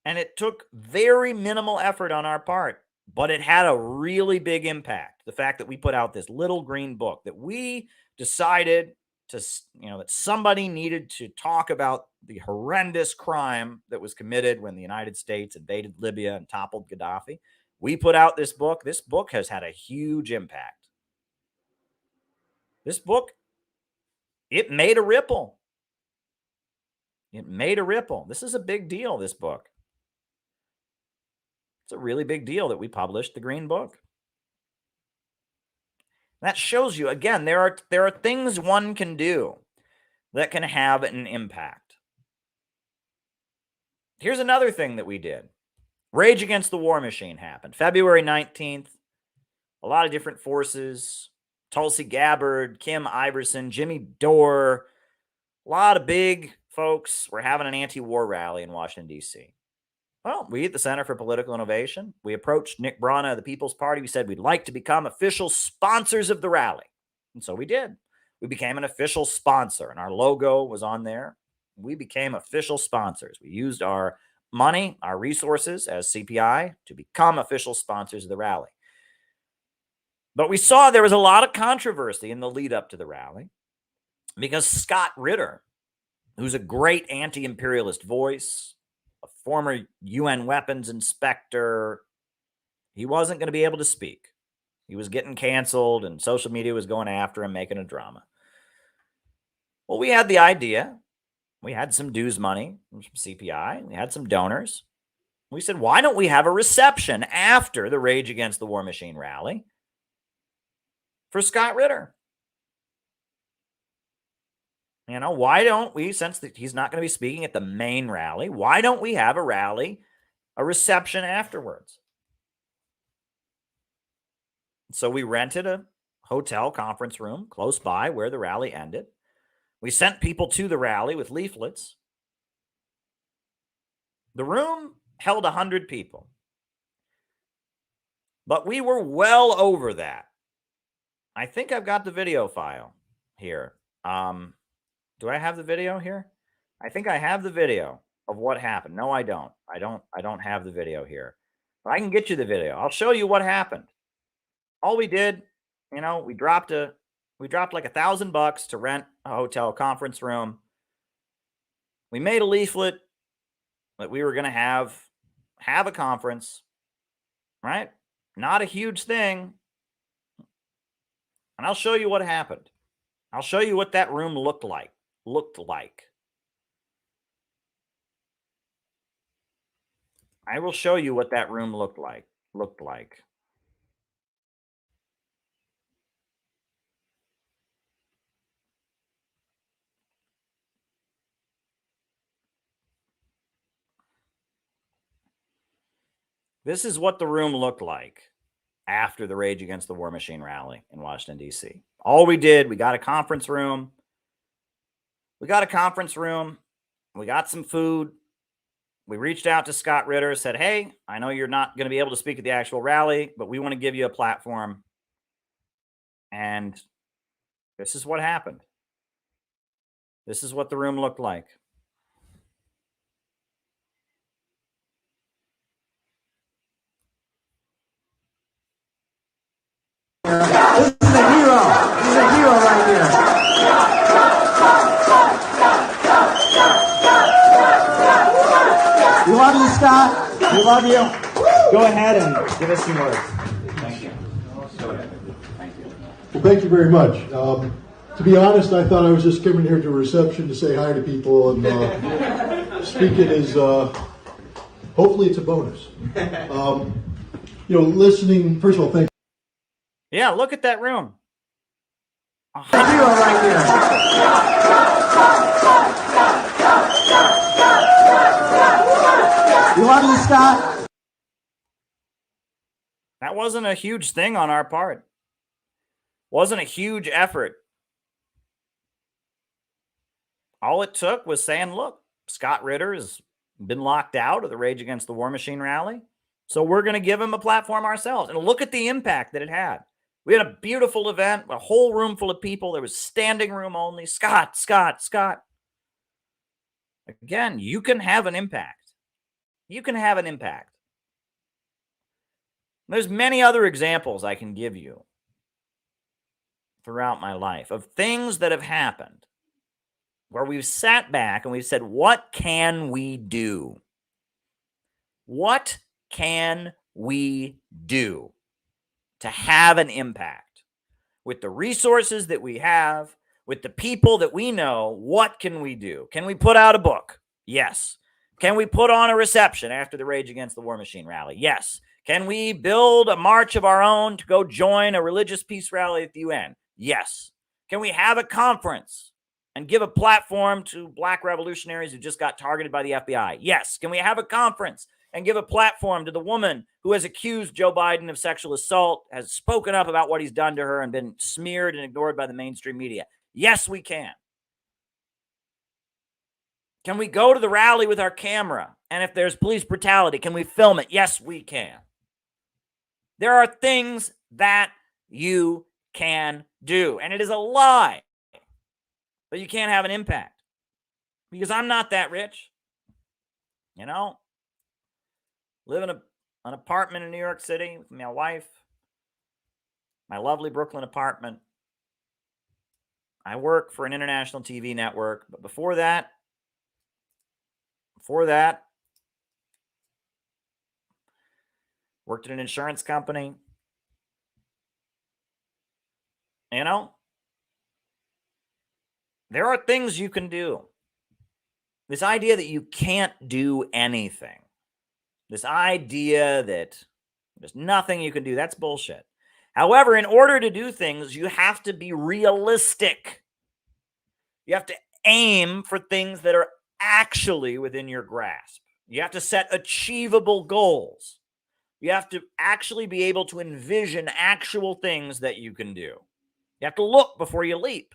And it took very minimal effort on our part, but it had a really big impact. The fact that we put out this little green book, that we decided that somebody needed to talk about the horrendous crime that was committed when the United States invaded Libya and toppled Gaddafi. We put out this book. This book has had a huge impact. This book, it made a ripple. It made a ripple. This is a big deal, this book. It's a really big deal that we published the Green Book. That shows you, again, there are things one can do that can have an impact. Here's another thing that we did. Rage Against the War Machine happened. February 19th, a lot of different forces, Tulsi Gabbard, Kim Iverson, Jimmy Dore, a lot of big folks were having an anti-war rally in Washington, D.C. Well, we at the Center for Political Innovation, we approached Nick Brana of the People's Party. We said we'd like to become official sponsors of the rally. And so we did. We became an official sponsor, and our logo was on there. We became official sponsors. We used our money, our resources as CPI to become official sponsors of the rally. But we saw there was a lot of controversy in the lead up to the rally because Scott Ritter, who's a great anti-imperialist voice, a former UN weapons inspector, he wasn't going to be able to speak. He was getting canceled and social media was going after him, making a drama. Well, we had the idea We had some dues money from CPI. We had some donors. We said, why don't we have a reception after the Rage Against the War Machine rally for Scott Ritter? Why don't we, since he's not going to be speaking at the main rally, why don't we have a rally, a reception afterwards? So we rented a hotel conference room close by where the rally ended. We sent people to the rally with leaflets. The room held 100 people, but we were well over that. I think I've got the video file here. Do I have the video here? I think I have the video of what happened. No, I don't. I don't have the video here. But I can get you the video. I'll show you what happened. All we did, we dropped like $1,000 to rent a hotel conference room. We made a leaflet that we were going to have a conference, right? Not a huge thing. And I'll show you what happened. I'll show you what that room looked like. I will show you what that room looked like. This is what the room looked like after the Rage Against the War Machine rally in Washington, D.C. All we did, we got a conference room. We got some food. We reached out to Scott Ritter, said, hey, I know you're not going to be able to speak at the actual rally, but we want to give you a platform. And this is what happened. This is what the room looked like. This is a hero. This is a hero right here. We love you, Scott. We love you. Go ahead and give us some words. Thank you. Well, thank you very much. To be honest, I thought I was just coming here to a reception to say hi to people, and speaking is hopefully it's a bonus. Listening. First of all, thank you. Yeah, look at that room. A hero right here. We love you, Scott. That wasn't a huge thing on our part. Wasn't a huge effort. All it took was saying, look, Scott Ritter has been locked out of the Rage Against the War Machine rally, so we're going to give him a platform ourselves. And look at the impact that it had. We had a beautiful event, a whole room full of people. There was standing room only. Scott. Again, you can have an impact. There's many other examples I can give you throughout my life of things that have happened where we've sat back and we've said, what can we do? What can we do to have an impact with the resources that we have, with the people that we know? What can we do? Can we put out a book? Yes. Can we put on a reception after the Rage Against the War Machine rally? Yes. Can we build a march of our own to go join a religious peace rally at the UN? Yes. Can we have a conference and give a platform to Black revolutionaries who just got targeted by the FBI? Yes. Can we have a conference and give a platform to the woman who has accused Joe Biden of sexual assault, has spoken up about what he's done to her and been smeared and ignored by the mainstream media? Yes, we can. Can we go to the rally with our camera? And if there's police brutality, can we film it? Yes, we can. There are things that you can do. And it is a lie that you can't have an impact. Because I'm not that rich. Live in an apartment in New York City with my wife, my lovely Brooklyn apartment. I work for an international TV network. But before that, worked at an insurance company. There are things you can do. This idea that you can't do anything, this idea that there's nothing you can do, that's bullshit. However, in order to do things, you have to be realistic. You have to aim for things that are actually within your grasp. You have to set achievable goals. You have to actually be able to envision actual things that you can do. You have to look before you leap.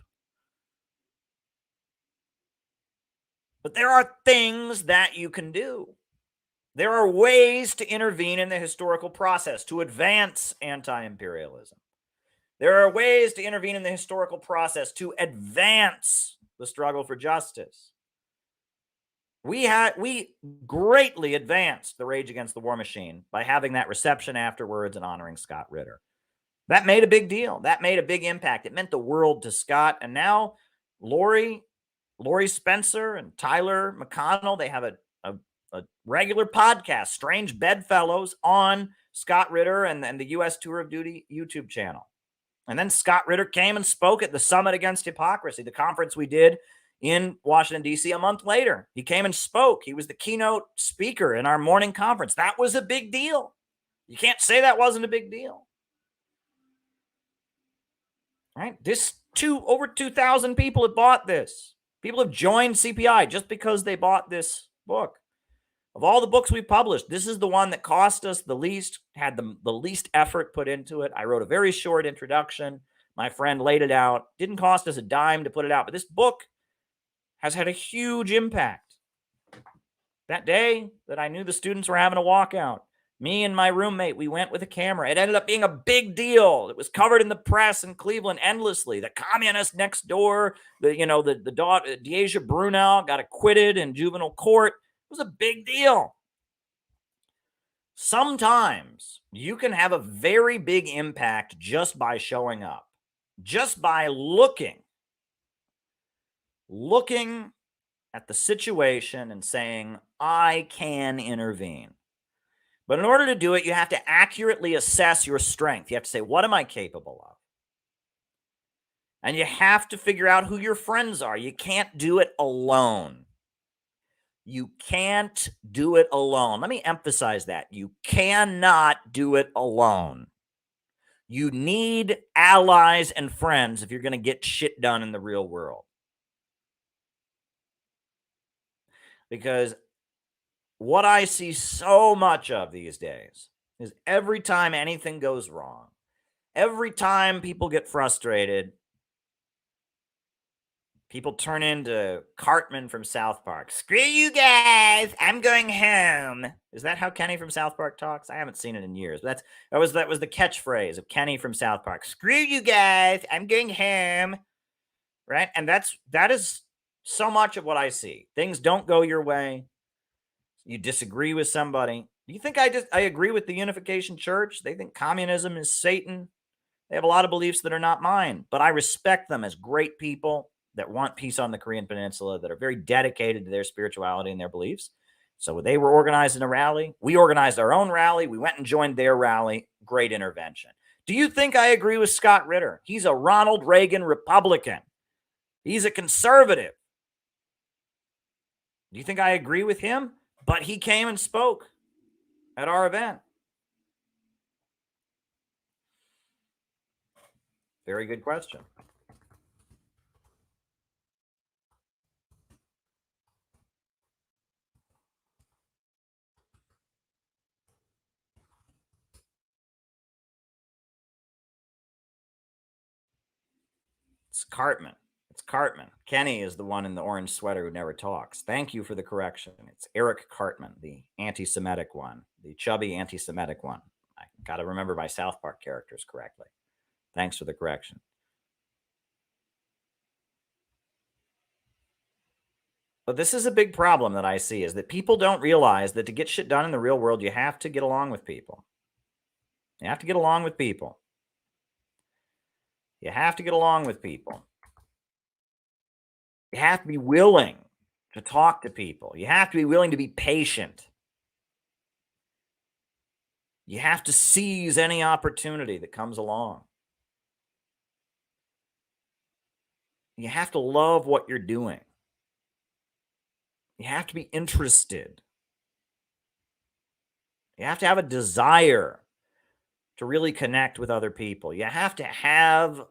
But there are things that you can do. There are ways to intervene in the historical process to advance anti-imperialism. There are ways to intervene in the historical process to advance the struggle for justice. We greatly advanced the Rage Against the War Machine by having that reception afterwards and honoring Scott Ritter. That made a big deal. That made a big impact. It meant the world to Scott. And now Lori Spencer and Tyler McConnell, they have a regular podcast, Strange Bedfellows, on Scott Ritter and the U.S. Tour of Duty YouTube channel. And then Scott Ritter came and spoke at the Summit Against Hypocrisy, the conference we did in Washington, D.C. a month later. He came and spoke. He was the keynote speaker in our morning conference. That was a big deal. You can't say that wasn't a big deal. Right? Over 2,000 people have bought this. People have joined CPI just because they bought this book. Of all the books we published, this is the one that cost us the least, had the least effort put into it. I wrote a very short introduction. My friend laid it out. Didn't cost us a dime to put it out, but this book has had a huge impact. That day that I knew the students were having a walkout, me and my roommate, we went with a camera. It ended up being a big deal. It was covered in the press in Cleveland endlessly. The communist next door, the daughter, Deja Brunel, got acquitted in juvenile court. It was a big deal. Sometimes you can have a very big impact just by showing up, just by looking at the situation and saying, I can intervene. But in order to do it, you have to accurately assess your strength. You have to say, what am I capable of? And you have to figure out who your friends are. You can't do it alone. You can't do it alone. Let me emphasize that. You cannot do it alone. You need allies and friends if you're going to get shit done in the real world. Because what I see so much of these days is every time anything goes wrong, every time people get frustrated, people turn into Cartman from South Park. Screw you guys, I'm going home. Is that how Kenny from South Park talks? I haven't seen it in years. But that was the catchphrase of Kenny from South Park. Screw you guys, I'm going home. Right? And that is so much of what I see. Things don't go your way. You disagree with somebody. Do you think I agree with the Unification Church? They think communism is Satan. They have a lot of beliefs that are not mine, but I respect them as great people that want peace on the Korean Peninsula, that are very dedicated to their spirituality and their beliefs. So they were organized in a rally. We organized our own rally. We went and joined their rally. Great intervention. Do you think I agree with Scott Ritter? He's a Ronald Reagan Republican. He's a conservative. Do you think I agree with him? But he came and spoke at our event. Very good question. It's Cartman. It's Cartman. Kenny is the one in the orange sweater who never talks. Thank you for the correction. It's Eric Cartman, the anti-Semitic one, the chubby anti-Semitic one. I got to remember my South Park characters correctly. Thanks for the correction. But this is a big problem that I see, is that people don't realize that to get shit done in the real world, you have to get along with people. You have to get along with people. You have to get along with people. You have to be willing to talk to people. You have to be willing to be patient. You have to seize any opportunity that comes along. You have to love what you're doing. You have to be interested. You have to have a desire to really connect with other people. You have to have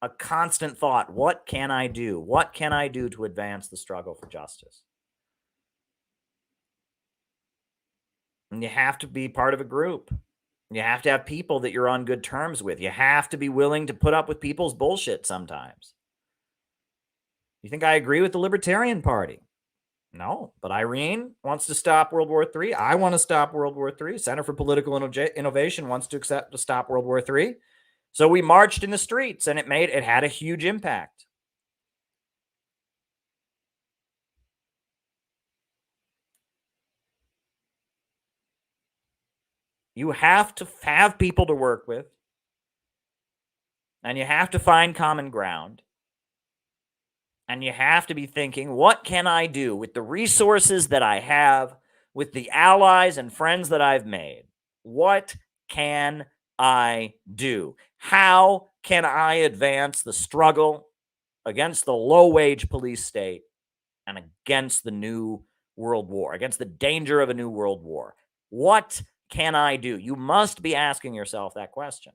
a constant thought. What can I do? What can I do to advance the struggle for justice? And you have to be part of a group. You have to have people that you're on good terms with. You have to be willing to put up with people's bullshit sometimes. You think I agree with the Libertarian Party? No, but Irene wants to stop World War III. I want to stop World War III. Center for Political Innovation wants to stop World War III. So we marched in the streets, and it had a huge impact. You have to have people to work with, and you have to find common ground. And you have to be thinking, what can I do with the resources that I have, with the allies and friends that I've made? What can I do? How can I advance the struggle against the low-wage police state and against the new world war, against the danger of a new world war? What can I do? You must be asking yourself that question.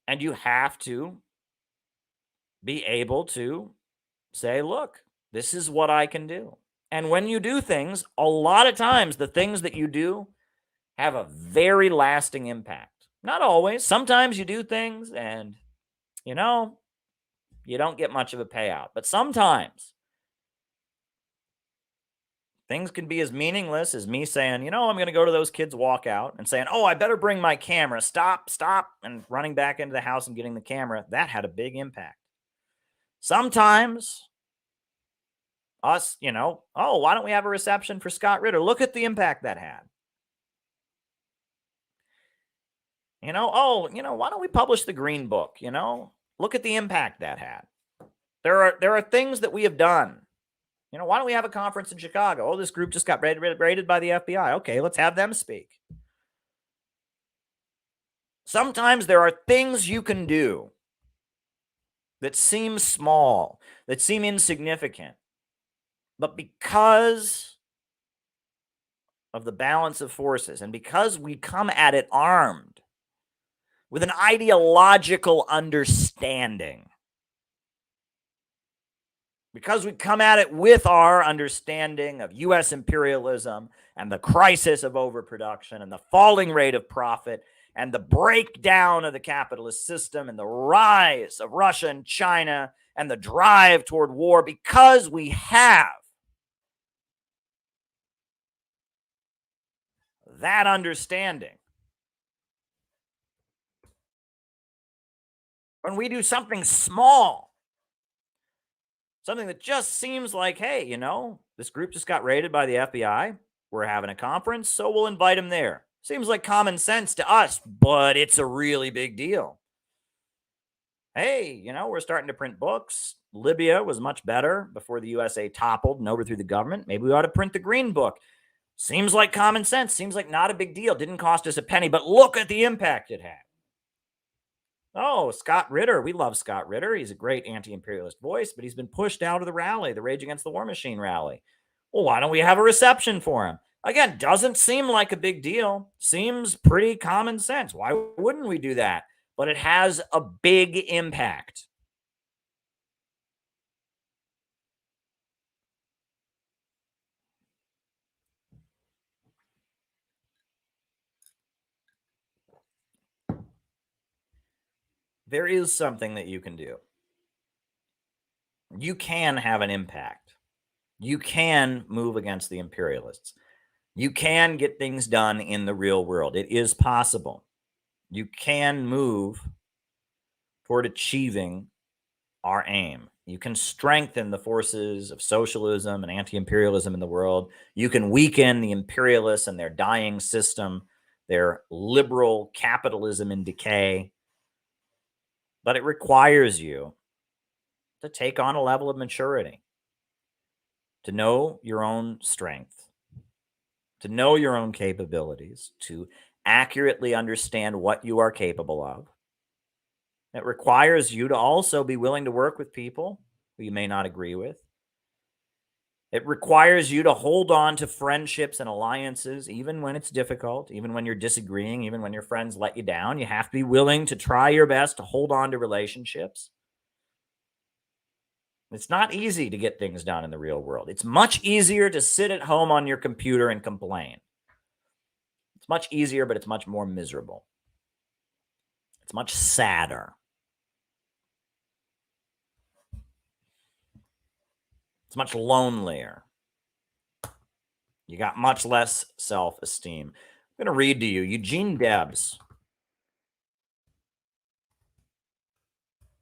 And you have to be able to say, look, this is what I can do. And when you do things, a lot of times the things that you do have a very lasting impact. Not always. Sometimes you do things and, you don't get much of a payout. But sometimes things can be as meaningless as me saying, I'm going to go to those kids' walkout and saying, I better bring my camera. Stop, and running back into the house and getting the camera. That had a big impact. Sometimes us, why don't we have a reception for Scott Ritter? Look at the impact that had. Why don't we publish the Green Book? Look at the impact that had. There are things that we have done. Why don't we have a conference in Chicago? This group just got raided by the FBI. Okay, let's have them speak. Sometimes there are things you can do that seem small, that seem insignificant. But because of the balance of forces and because we come at it armed with an ideological understanding, because we come at it with our understanding of U.S. imperialism and the crisis of overproduction and the falling rate of profit and the breakdown of the capitalist system and the rise of Russia and China and the drive toward war, because we have that understanding, when we do something small, something that just seems like, hey, this group just got raided by the FBI. We're having a conference, so we'll invite them there. Seems like common sense to us, but it's a really big deal. Hey, we're starting to print books. Libya was much better before the USA toppled and overthrew the government. Maybe we ought to print the Green Book. Seems like common sense. Seems like not a big deal. Didn't cost us a penny, but look at the impact it had. Scott Ritter. We love Scott Ritter. He's a great anti-imperialist voice, but he's been pushed out of the rally, the Rage Against the War Machine rally. Well, why don't we have a reception for him? Again, doesn't seem like a big deal. Seems pretty common sense. Why wouldn't we do that? But it has a big impact. There is something that you can do. You can have an impact. You can move against the imperialists. You can get things done in the real world. It is possible. You can move toward achieving our aim. You can strengthen the forces of socialism and anti-imperialism in the world. You can weaken the imperialists and their dying system, their liberal capitalism in decay. But it requires you to take on a level of maturity, to know your own strength, to know your own capabilities, to accurately understand what you are capable of. It requires you to also be willing to work with people who you may not agree with. It requires you to hold on to friendships and alliances, even when it's difficult, even when you're disagreeing, even when your friends let you down. You have to be willing to try your best to hold on to relationships. It's not easy to get things done in the real world. It's much easier to sit at home on your computer and complain. It's much easier, but it's much more miserable. It's much sadder. It's much lonelier. You got much less self-esteem. I'm going to read to you. Eugene Debs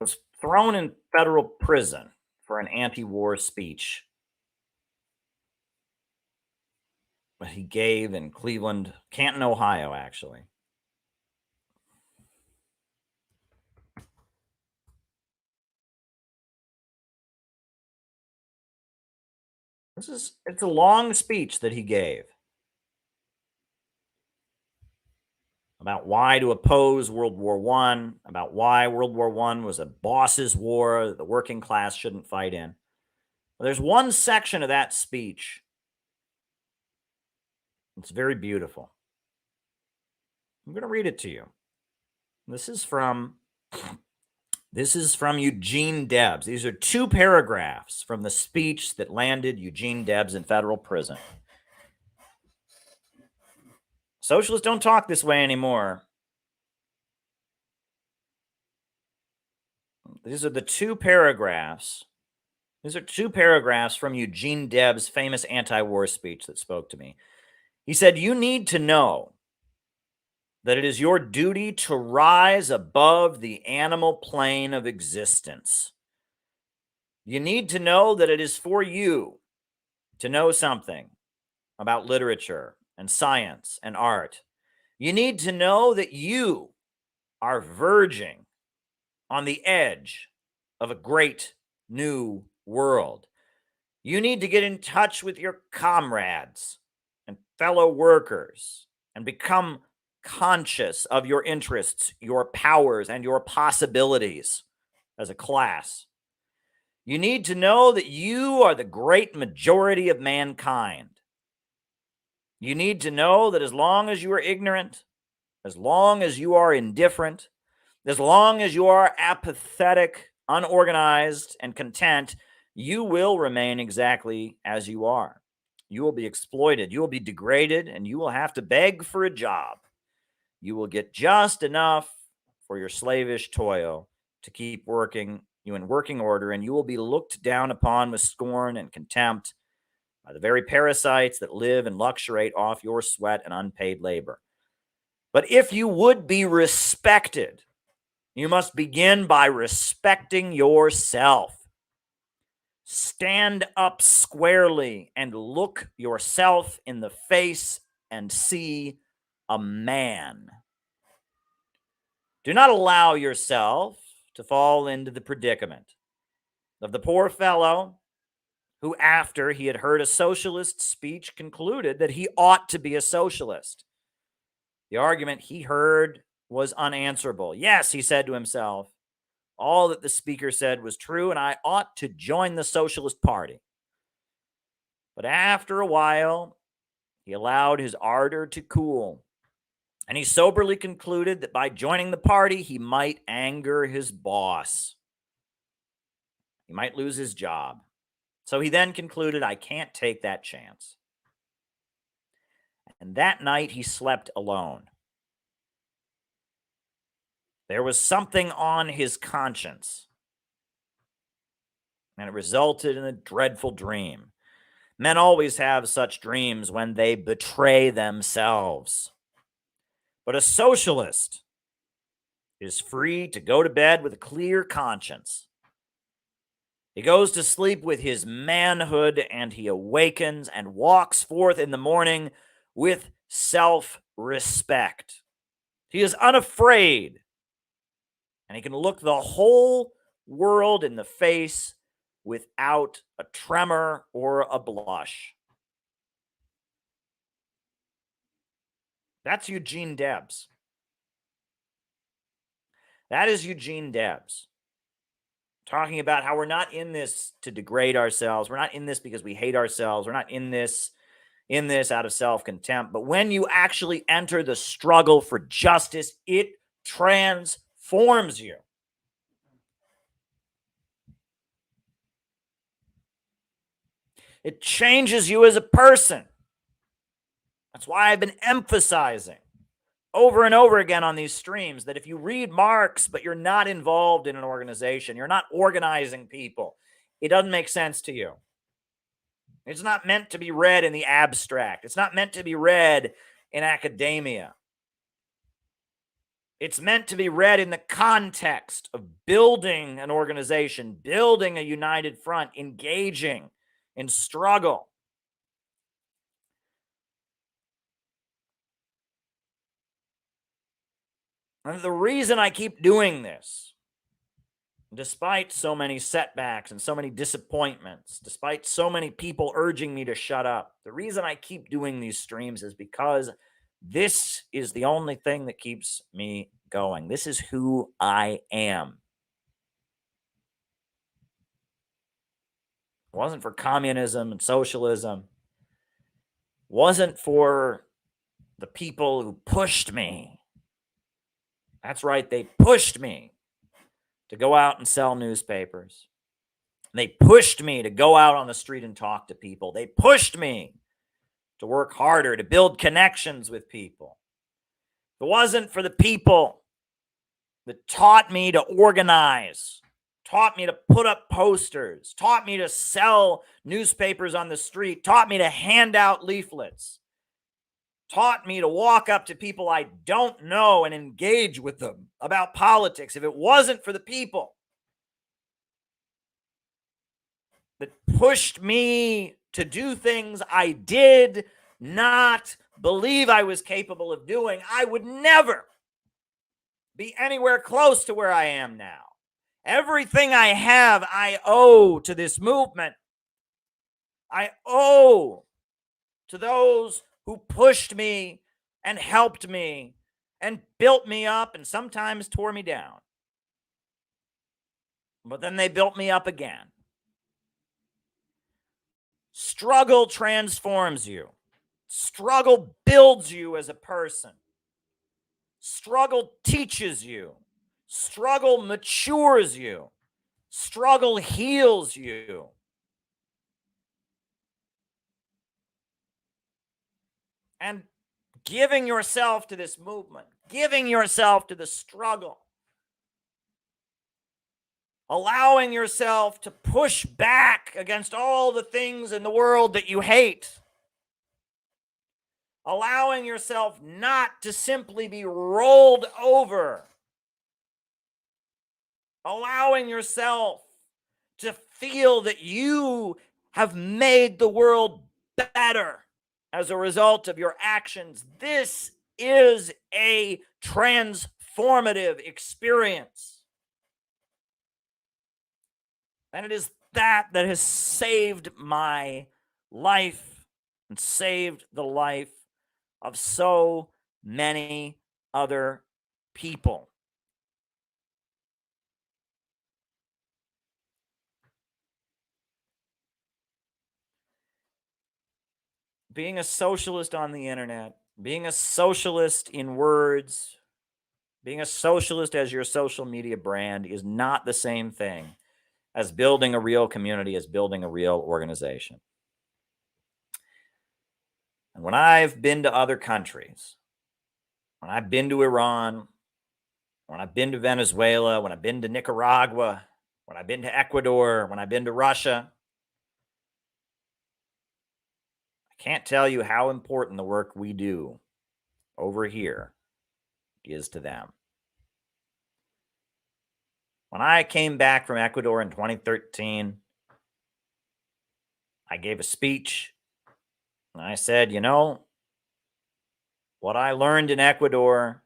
was thrown in federal prison for an anti-war speech that he gave in Cleveland, Canton, Ohio, actually. It's a long speech that he gave about why to oppose World War I, about why World War I was a boss's war that the working class shouldn't fight in. Well, there's one section of that speech. It's very beautiful. I'm going to read it to you. This is from Eugene Debs. These are 2 paragraphs from the speech that landed Eugene Debs in federal prison. Socialists don't talk this way anymore. These are the 2 paragraphs. These are 2 paragraphs from Eugene Debs' famous anti-war speech that spoke to me. He said, "You need to know that it is your duty to rise above the animal plane of existence. You need to know that it is for you to know something about literature and science and art. You need to know that you are verging on the edge of a great new world. You need to get in touch with your comrades and fellow workers and become conscious of your interests, your powers, and your possibilities as a class. You need to know that you are the great majority of mankind. You need to know that as long as you are ignorant, as long as you are indifferent, as long as you are apathetic, unorganized, and content, you will remain exactly as you are. You will be exploited, you will be degraded, and you will have to beg for a job. You will get just enough for your slavish toil to keep working you in working order, and you will be looked down upon with scorn and contempt by the very parasites that live and luxuriate off your sweat and unpaid labor. But if you would be respected, you must begin by respecting yourself. Stand up squarely and look yourself in the face and see a man. Do not allow yourself to fall into the predicament of the poor fellow who, after he had heard a socialist speech, concluded that he ought to be a socialist. The argument he heard was unanswerable. Yes, he said to himself, all that the speaker said was true, and I ought to join the Socialist Party. But after a while, he allowed his ardor to cool, and he soberly concluded that by joining the party, he might anger his boss. He might lose his job. So he then concluded, I can't take that chance. And that night he slept alone. There was something on his conscience, and it resulted in a dreadful dream. Men always have such dreams when they betray themselves. But a socialist is free to go to bed with a clear conscience. He goes to sleep with his manhood, and he awakens and walks forth in the morning with self-respect. He is unafraid, and he can look the whole world in the face without a tremor or a blush. That's Eugene Debs. That is Eugene Debs talking about how we're not in this to degrade ourselves. We're not in this because we hate ourselves. We're not in this out of self-contempt. But when you actually enter the struggle for justice, it transforms you. It changes you as a person. That's why I've been emphasizing over and over again on these streams that if you read Marx, but you're not involved in an organization, you're not organizing people, it doesn't make sense to you. It's not meant to be read in the abstract. It's not meant to be read in academia. It's meant to be read in the context of building an organization, building a united front, engaging in struggle. And the reason I keep doing this, despite so many setbacks and so many disappointments, despite so many people urging me to shut up, the reason I keep doing these streams is because this is the only thing that keeps me going. This is who I am. It wasn't for communism and socialism. It wasn't for the people who pushed me. That's right, they pushed me to go out and sell newspapers. They pushed me to go out on the street and talk to people. They pushed me to work harder, to build connections with people. If it wasn't for the people that taught me to organize, taught me to put up posters, taught me to sell newspapers on the street, taught me to hand out leaflets, taught me to walk up to people I don't know and engage with them about politics. If it wasn't for the people that pushed me to do things I did not believe I was capable of doing, I would never be anywhere close to where I am now. Everything I have, I owe to this movement. I owe to those who pushed me and helped me and built me up and sometimes tore me down. But then they built me up again. Struggle transforms you. Struggle builds you as a person. Struggle teaches you. Struggle matures you. Struggle heals you. And giving yourself to this movement, giving yourself to the struggle, allowing yourself to push back against all the things in the world that you hate, allowing yourself not to simply be rolled over, allowing yourself to feel that you have made the world better as a result of your actions. This is a transformative experience. And it is that has saved my life and saved the life of so many other people. Being a socialist on the internet, being a socialist in words, being a socialist as your social media brand is not the same thing as building a real community, as building a real organization. And when I've been to other countries, when I've been to Iran, when I've been to Venezuela, when I've been to Nicaragua, when I've been to Ecuador, when I've been to Russia, I can't tell you how important the work we do over here is to them. When I came back from Ecuador in 2013, I gave a speech and I said, you know, what I learned in Ecuador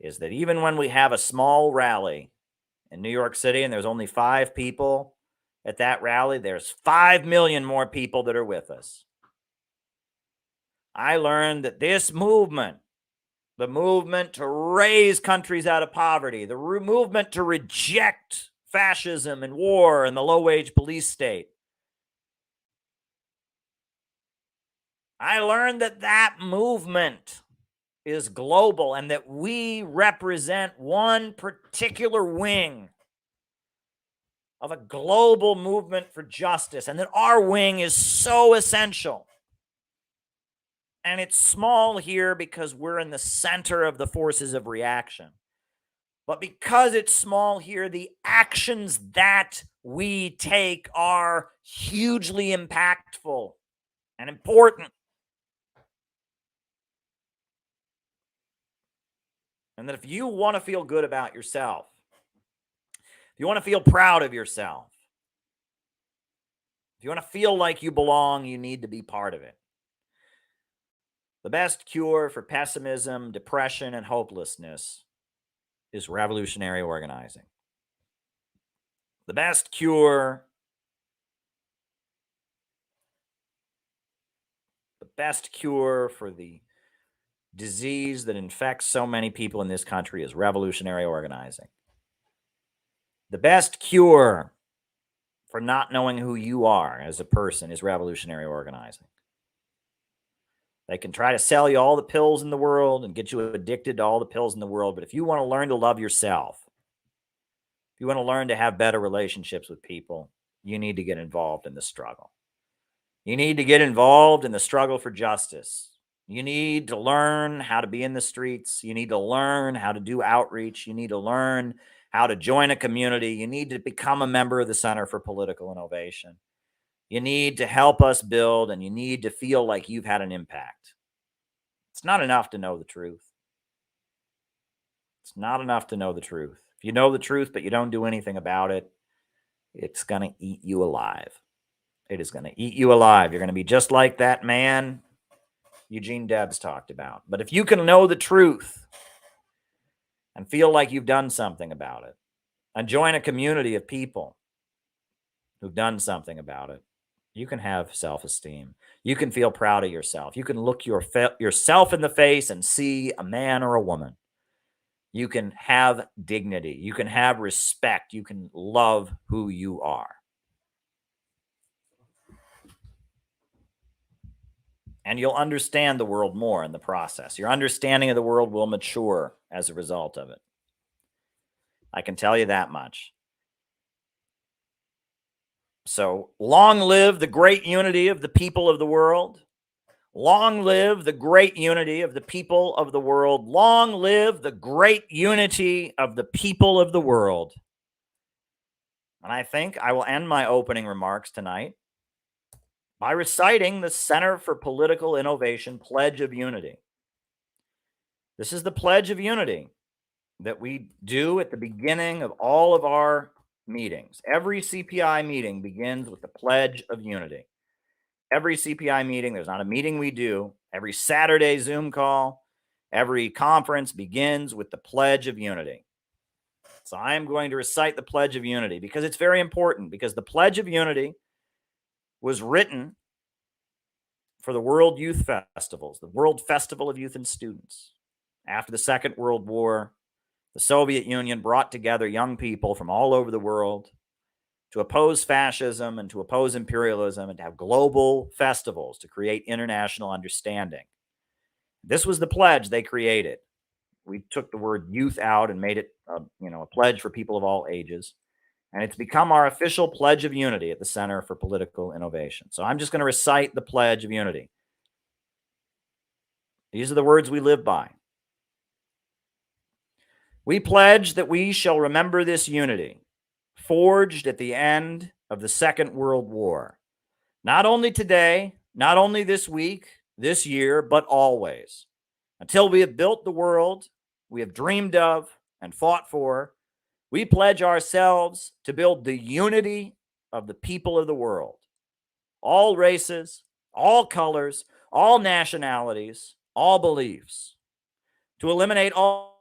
is that even when we have a small rally in New York City and there's only 5 people at that rally, there's 5 million more people that are with us. I learned that this movement, the movement to raise countries out of poverty, the movement to reject fascism and war and the low-wage police state. I learned that that movement is global and that we represent one particular wing of a global movement for justice, and that our wing is so essential. And it's small here because we're in the center of the forces of reaction. But because it's small here, the actions that we take are hugely impactful and important. And that if you want to feel good about yourself, if you want to feel proud of yourself, if you want to feel like you belong, you need to be part of it. The best cure for pessimism, depression, and hopelessness is revolutionary organizing. The best cure for the disease that infects so many people in this country is revolutionary organizing. The best cure for not knowing who you are as a person is revolutionary organizing. They can try to sell you all the pills in the world and get you addicted to all the pills in the world, but if you want to learn to love yourself, if you want to learn to have better relationships with people, you need to get involved in the struggle. You need to get involved in the struggle for justice. You need to learn how to be in the streets. You need to learn how to do outreach. You need to learn how to join a community. You need to become a member of the Center for Political Innovation. You need to help us build, and you need to feel like you've had an impact. It's not enough to know the truth. It's not enough to know the truth. If you know the truth, but you don't do anything about it, it's going to eat you alive. It is going to eat you alive. You're going to be just like that man Eugene Debs talked about. But if you can know the truth and feel like you've done something about it, and join a community of people who've done something about it, you can have self-esteem. You can feel proud of yourself. You can look yourself in the face and see a man or a woman. You can have dignity. You can have respect. You can love who you are. And you'll understand the world more in the process. Your understanding of the world will mature as a result of it. I can tell you that much. So, long live the great unity of the people of the world. Long live the great unity of the people of the world. Long live the great unity of the people of the world. And I think I will end my opening remarks tonight by reciting the Center for Political Innovation Pledge of Unity. This is the Pledge of Unity that we do at the beginning of all of our meetings. Every CPI meeting begins with the Pledge of Unity. Every CPI meeting, there's not a meeting we do. Every Saturday Zoom call, every conference begins with the Pledge of Unity. So I am going to recite the Pledge of Unity because it's very important, because the Pledge of Unity was written for the World Youth Festivals, the World Festival of Youth and Students. After the Second World War, the Soviet Union brought together young people from all over the world to oppose fascism and to oppose imperialism and to have global festivals to create international understanding. This was the pledge they created. We took the word youth out and made it a pledge for people of all ages. And it's become our official Pledge of Unity at the Center for Political Innovation. So I'm just going to recite the Pledge of Unity. These are the words we live by. We pledge that we shall remember this unity, forged at the end of the Second World War, not only today, not only this week, this year, but always, until we have built the world we have dreamed of and fought for. We pledge ourselves to build the unity of the people of the world, all races, all colors, all nationalities, all beliefs, to eliminate all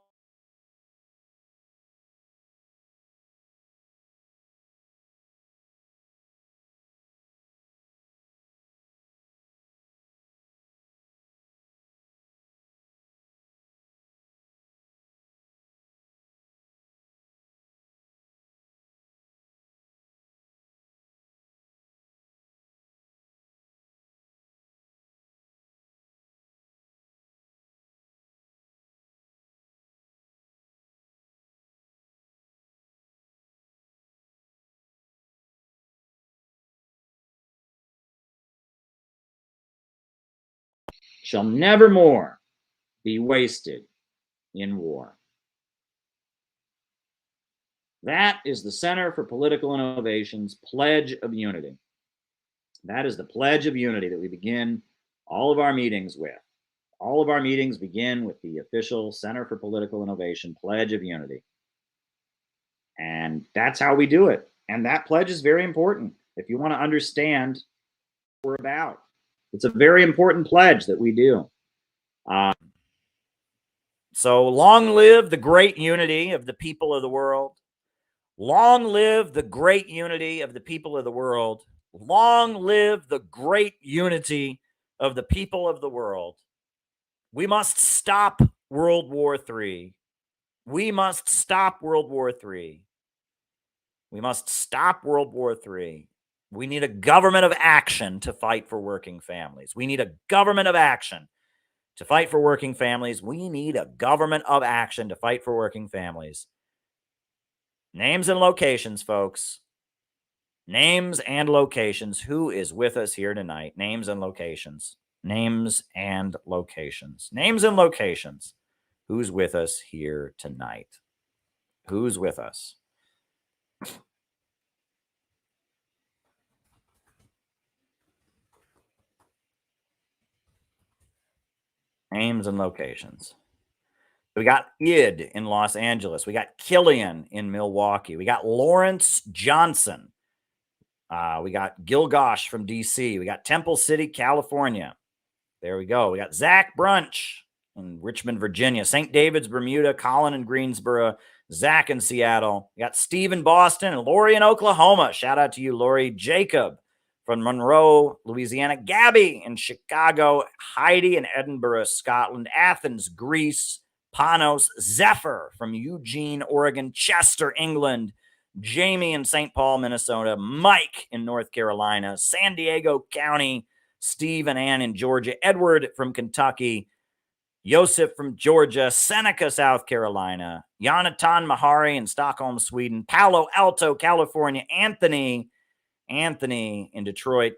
shall nevermore be wasted in war. That is the Center for Political Innovation's Pledge of Unity. That is the Pledge of Unity that we begin all of our meetings with. All of our meetings begin with the official Center for Political Innovation Pledge of Unity. And that's how we do it. And that pledge is very important if you want to understand what we're about. It's a very important pledge that we do. So long live the great unity of the people of the world. Long live the great unity of the people of the world. Long live the great unity of the people of the world. We must stop World War III. We must stop World War III. We must stop World War III. We need a government of action to fight for working families. We need a government of action to fight for working families. We need a government of action to fight for working families. Names and locations, folks. Names and locations. Who is with us here tonight? Names and locations. Names and locations. Names and locations. Who's with us here tonight? Who's with us? Names and locations. We got Id in Los Angeles. We got Killian in Milwaukee. We got Lawrence Johnson. We got Gilgosh from DC. We got Temple City, California. There we go. We got Zach Brunch in Richmond, Virginia. St. David's, Bermuda. Colin in Greensboro. Zach in Seattle. We got Steve in Boston and Lori in Oklahoma. Shout out to you, Lori. Jacob from Monroe, Louisiana. Gabby in Chicago. Heidi in Edinburgh, Scotland. Athens, Greece. Panos. Zephyr from Eugene, Oregon. Chester, England. Jamie in St. Paul, Minnesota. Mike in North Carolina. San Diego County. Steve and Ann in Georgia. Edward from Kentucky. Joseph from Georgia. Seneca, South Carolina. Jonathan Mahari in Stockholm, Sweden. Palo Alto, California. Anthony in Detroit.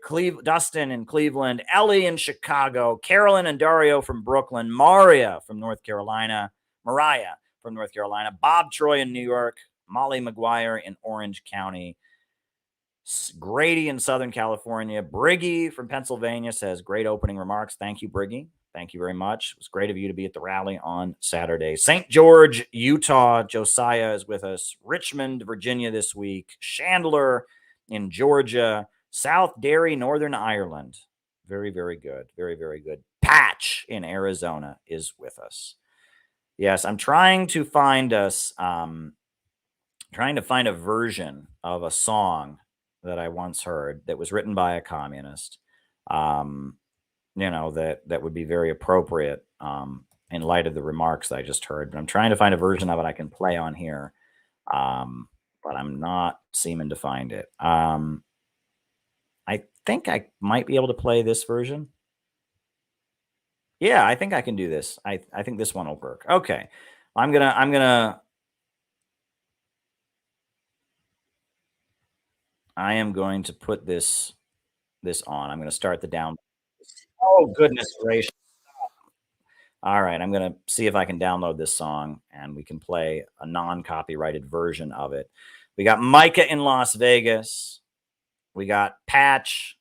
Dustin in Cleveland. Ellie in Chicago. Carolyn and Dario from Brooklyn. Mariah from North Carolina. Bob Troy in New York. Molly McGuire in Orange County. Grady in Southern California. Briggy from Pennsylvania says, great opening remarks. Thank you, Briggy. Thank you very much. It was great of you to be at the rally on Saturday. St. George, Utah. Josiah is with us. Richmond, Virginia this week. Chandler in Georgia. South Derry, Northern Ireland. Very, very good. Very, very good. Patch in Arizona is with us. Yes, I'm trying to find us, trying to find a version of a song that I once heard that was written by a communist, that would be very appropriate in light of the remarks that I just heard. But I'm trying to find a version of it I can play on here, but I'm not seeming to find it. I think I might be able to play this version. Yeah, I think I can do this. I think this one will work. Okay. I am going to put this on. I'm going to start the down. Oh, goodness gracious. All right. I'm going to see if I can download this song and we can play a non-copyrighted version of it. We got Micah in Las Vegas. We got Patch.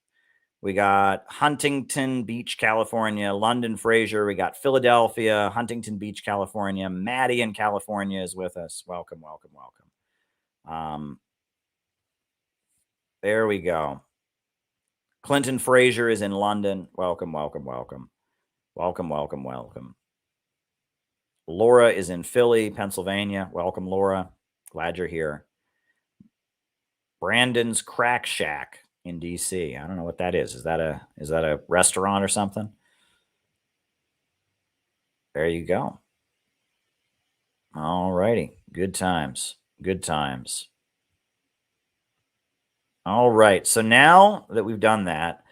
We got Huntington Beach, California. London Fraser. We got Philadelphia, Huntington Beach, California. Maddie in California is with us. Welcome, welcome, welcome. There we go. Clinton Fraser is in London. Welcome, welcome, welcome. Welcome, welcome, welcome. Laura is in Philly, Pennsylvania. Welcome, Laura. Glad you're here. Brandon's Crack Shack in DC. I don't know what that is. Is that a restaurant or something? There you go. All righty. Good times. Good times. All right. So now that we've done that,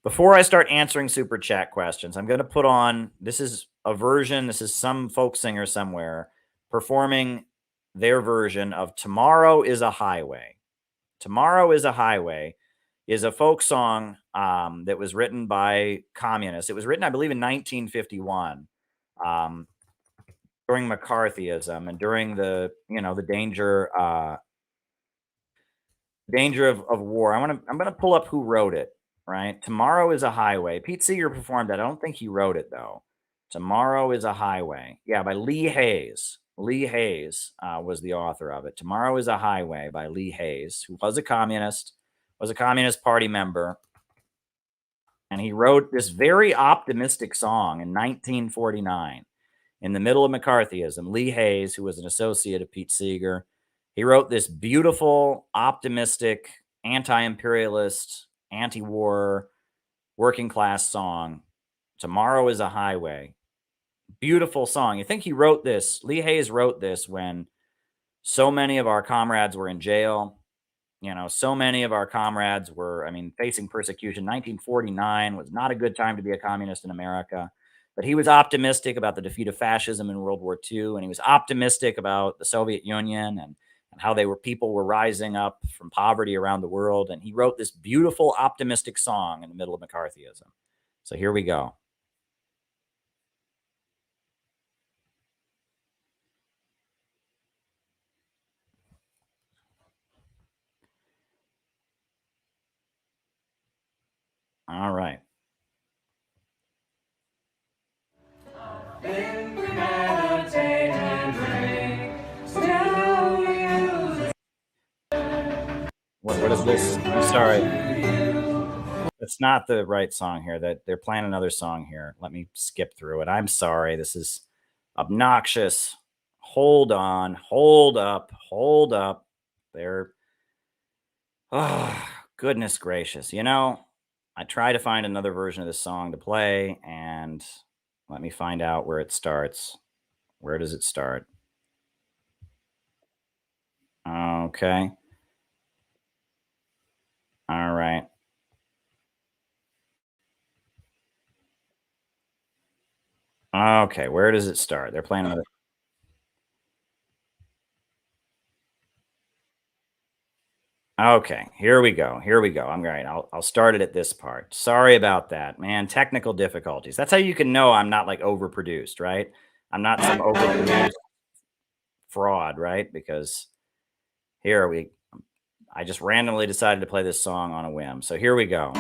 before I start answering super chat questions, I'm going to put on, this is a version, this is some folk singer somewhere performing their version of Tomorrow is a Highway. Tomorrow is a Highway. is a folk song that was written by communists. It was written, I believe, in 1951 during McCarthyism and during the danger of war. I'm gonna pull up who wrote it. Right, Tomorrow is a Highway. Pete Seeger performed that. I don't think he wrote it though. Tomorrow is a Highway. Yeah, by Lee Hayes. Lee Hayes was the author of it. Tomorrow is a Highway by Lee Hayes, who was a communist Party member. And he wrote this very optimistic song in 1949 in the middle of McCarthyism. Lee Hayes, who was an associate of Pete Seeger, he wrote this beautiful, optimistic, anti-imperialist, anti-war, working class song. Tomorrow is a Highway. Beautiful song. You think he wrote this? Lee Hayes wrote this when so many of our comrades were in jail. So many of our comrades were, facing persecution. 1949 was not a good time to be a communist in America. But he was optimistic about the defeat of fascism in World War II, and he was optimistic about the Soviet Union and how people were rising up from poverty around the world. And he wrote this beautiful, optimistic song in the middle of McCarthyism. So here we go. All right. What is this? I'm sorry. It's not the right song here. That they're playing another song here. Let me skip through it. I'm sorry. This is obnoxious. Hold on. Hold up. They're... Oh, goodness gracious. I try to find another version of this song to play, and let me find out where it starts. Where does it start? Okay. All right. Okay, where does it start? They're playing another... Okay, here we go. I'm great. I'll start it at this part. Sorry about that, man. Technical difficulties. That's how you can know I'm not like overproduced, right? I'm not some overproduced fraud, right? Because I just randomly decided to play this song on a whim. So here we go.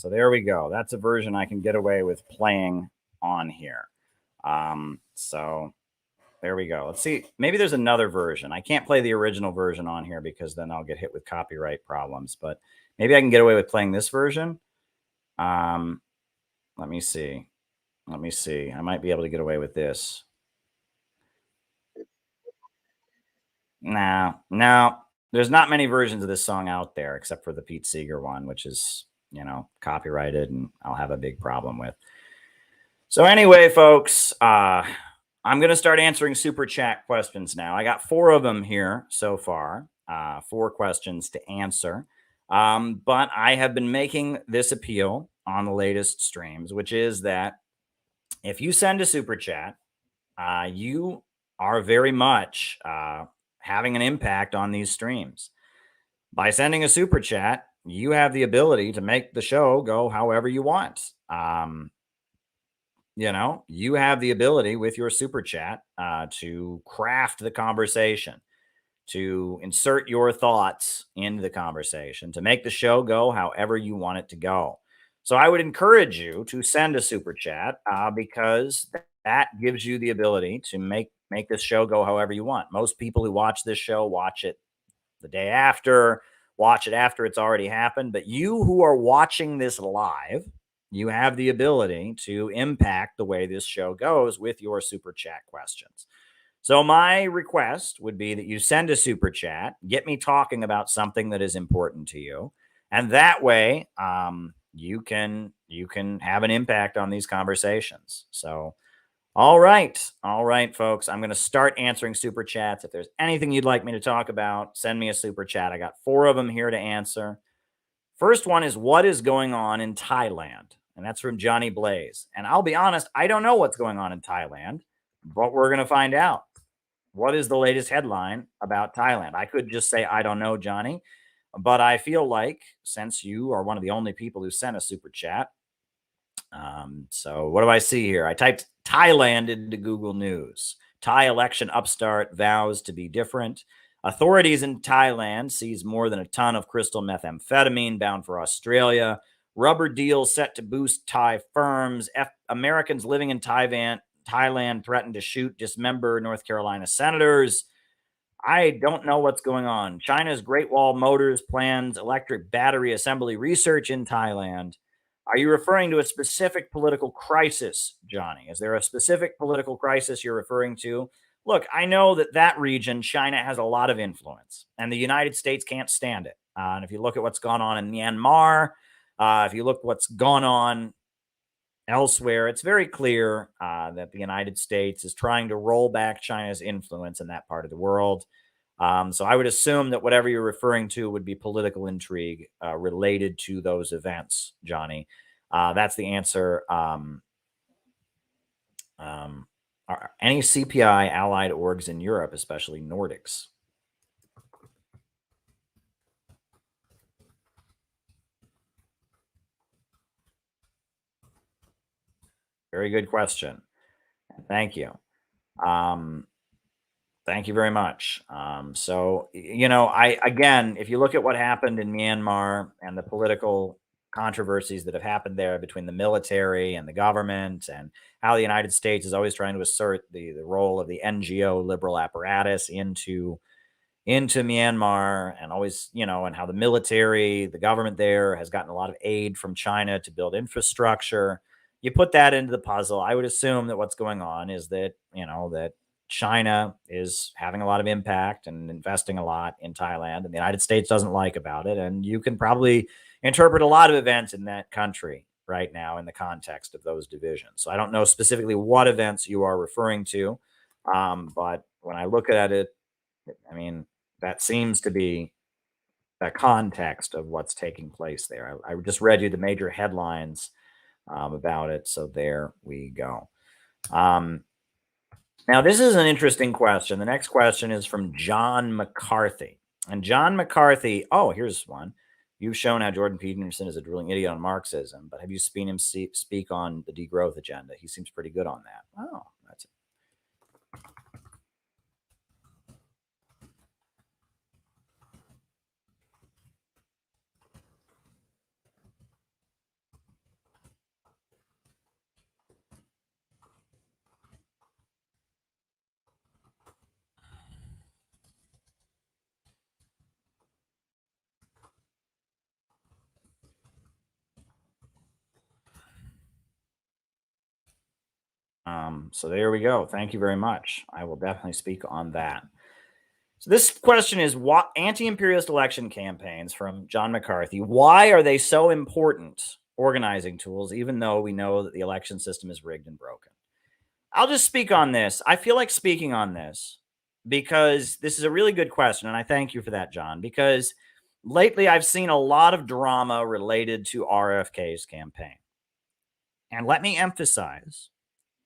So there we go. That's a version I can get away with playing on here. So there we go. Let's see. Maybe there's another version. I can't play the original version on here because then I'll get hit with copyright problems. But maybe I can get away with playing this version. Let me see. Let me see. I might be able to get away with this. No. There's not many versions of this song out there except for the Pete Seeger one, which is, copyrighted and I'll have a big problem with. So anyway, folks, I'm going to start answering super chat questions now. I got 4 of them here so far, 4 questions to answer. But I have been making this appeal on the latest streams, which is that if you send a super chat, you are very much having an impact on these streams. By sending a super chat, you have the ability to make the show go however you want. You have the ability with your super chat to craft the conversation, to insert your thoughts into the conversation, to make the show go however you want it to go. So I would encourage you to send a super chat because that gives you the ability to make this show go however you want. Most people who watch this show watch it the day after, watch it after it's already happened. But you who are watching this live, you have the ability to impact the way this show goes with your super chat questions. So my request would be that you send a super chat, get me talking about something that is important to you. And that way, you can have an impact on these conversations. So, all right, folks, I'm going to start answering super chats. If there's anything you'd like me to talk about, send me a super chat. I got 4 of them here to answer. First one is, what is going on in Thailand? And that's from Johnny Blaze. And I'll be honest, I don't know what's going on in Thailand, but we're going to find out. What is the latest headline about Thailand? I could just say, I don't know, Johnny. But I feel like, since you are one of the only people who sent a super chat, so what do I see here? I typed Thailand into Google News. Thai election upstart vows to be different. Authorities in Thailand seize more than a ton of crystal methamphetamine bound for Australia. Rubber deal set to boost Thai firms. Americans living in Thailand threaten to shoot dismember North Carolina senators. I don't know what's going on. China's Great Wall Motors plans electric battery assembly research in Thailand. Are you referring to a specific political crisis, Johnny? Is there a specific political crisis you're referring to? Look, I know that region, China has a lot of influence, and the United States can't stand it. And if you look at what's gone on in Myanmar, if you look what's gone on elsewhere, it's very clear that the United States is trying to roll back China's influence in that part of the world. So I would assume that whatever you're referring to would be political intrigue related to those events, Johnny. That's the answer. Are any CPI allied orgs in Europe, especially Nordics? Very good question. Thank you. Thank you very much. So, if you look at what happened in Myanmar and the political controversies that have happened there between the military and the government, and how the United States is always trying to assert the role of the NGO liberal apparatus into Myanmar, and always, and how the military, the government there has gotten a lot of aid from China to build infrastructure. You put that into the puzzle, I would assume that what's going on is that, that China is having a lot of impact and investing a lot in Thailand, and the United States doesn't like about it. And you can probably interpret a lot of events in that country right now in the context of those divisions. So I don't know specifically what events you are referring to, but when I look at it, I mean, that seems to be the context of what's taking place there. I just read you the major headlines about it, so there we go. Now, this is an interesting question. The next question is from John McCarthy. And John McCarthy, here's one. You've shown how Jordan Peterson is a drooling idiot on Marxism, but have you seen him speak on the degrowth agenda? He seems pretty good on that. Oh, that's it. So there we go. Thank you very much. I will definitely speak on that. So this question is, what anti-imperialist election campaigns from John McCarthy, why are they so important organizing tools, even though we know that the election system is rigged and broken? I'll just speak on this. I feel like speaking on this because this is a really good question. And I thank you for that, John, because lately I've seen a lot of drama related to RFK's campaign. And let me emphasize,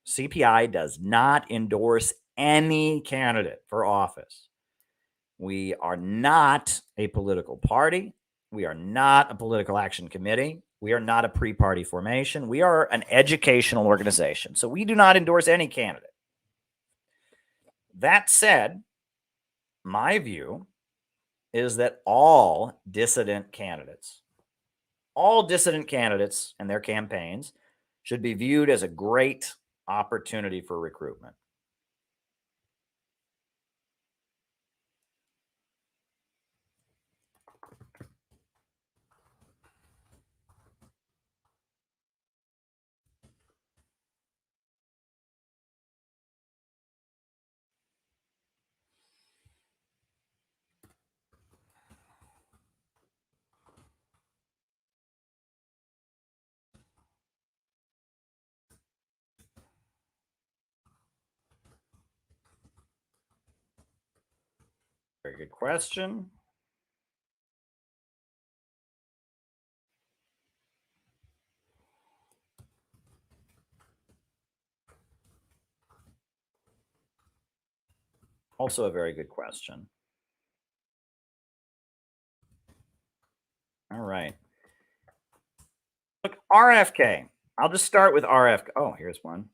CPI does not endorse any candidate for office. We are not a political party. We are not a political action committee. We are not a pre-party formation. We are an educational organization. So we do not endorse any candidate. That said, my view is that all dissident candidates and their campaigns should be viewed as a great opportunity for recruitment. Very good question. Also a very good question. All right. Look, RFK. I'll just start with RFK. Oh, here's one.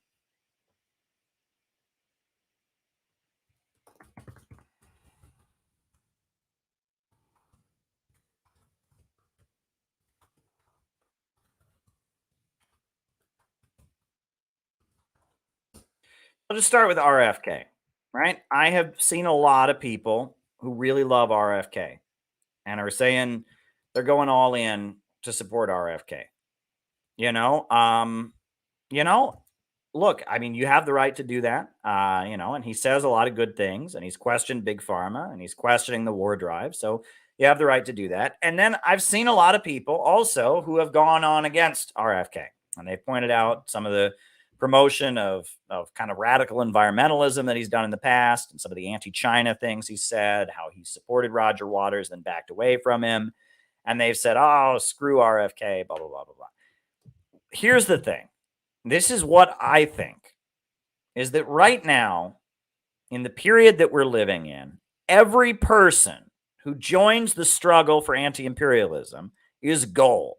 I'll just start with RFK, right? I have seen a lot of people who really love RFK and are saying they're going all in to support RFK. You know, look, I mean, you have the right to do that, and he says a lot of good things, and he's questioned Big Pharma, and he's questioning the war drive. So you have the right to do that. And then I've seen a lot of people also who have gone on against RFK, and they pointed out some of the promotion of kind of radical environmentalism that he's done in the past, and some of the anti-China things he said, how he supported Roger Waters, then backed away from him. And they've said, oh, screw RFK, blah, blah, blah, blah, blah. Here's the thing. This is what I think is that right now, in the period that we're living in, every person who joins the struggle for anti-imperialism is gold.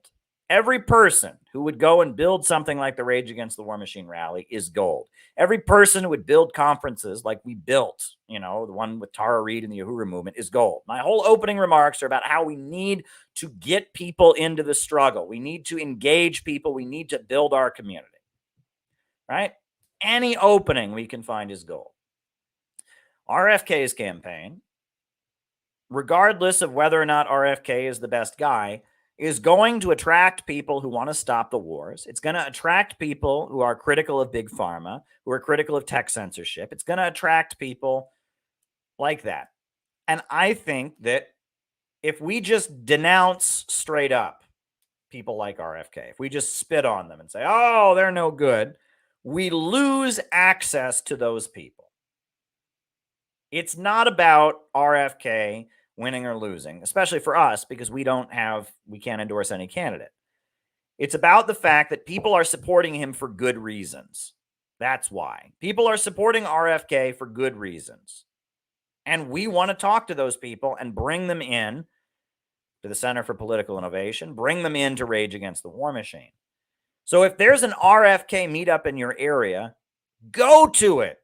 Every person who would go and build something like the Rage Against the War Machine rally is gold. Every person who would build conferences like we built, the one with Tara Reid and the Uhuru movement, is gold. My whole opening remarks are about how we need to get people into the struggle. We need to engage people. We need to build our community. Right? Any opening we can find is gold. RFK's campaign, regardless of whether or not RFK is the best guy, is going to attract people who want to stop the wars. It's going to attract people who are critical of Big Pharma, who are critical of tech censorship. It's going to attract people like that. And I think that if we just denounce straight up people like RFK, if we just spit on them and say, oh, they're no good, we lose access to those people. It's not about RFK winning or losing, especially for us, because we can't endorse any candidate. It's about the fact that people are supporting him for good reasons. That's why. People are supporting RFK for good reasons. And we want to talk to those people and bring them in to the Center for Political Innovation, bring them in to Rage Against the War Machine. So if there's an RFK meetup in your area, go to it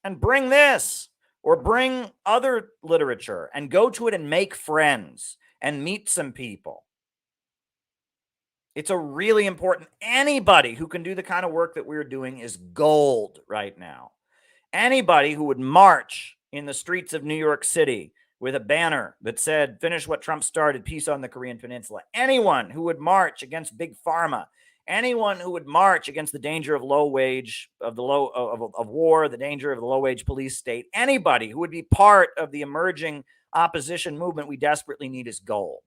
and bring this or bring other literature and go to it and make friends and meet some people. It's a really important, anybody who can do the kind of work that we're doing is gold right now. Anybody who would march in the streets of New York City with a banner that said, finish what Trump started, peace on the Korean Peninsula. Anyone who would march against Big Pharma. anyone who would march against the danger of war, the danger of the low wage police state, anybody who would be part of the emerging opposition movement we desperately need is gold.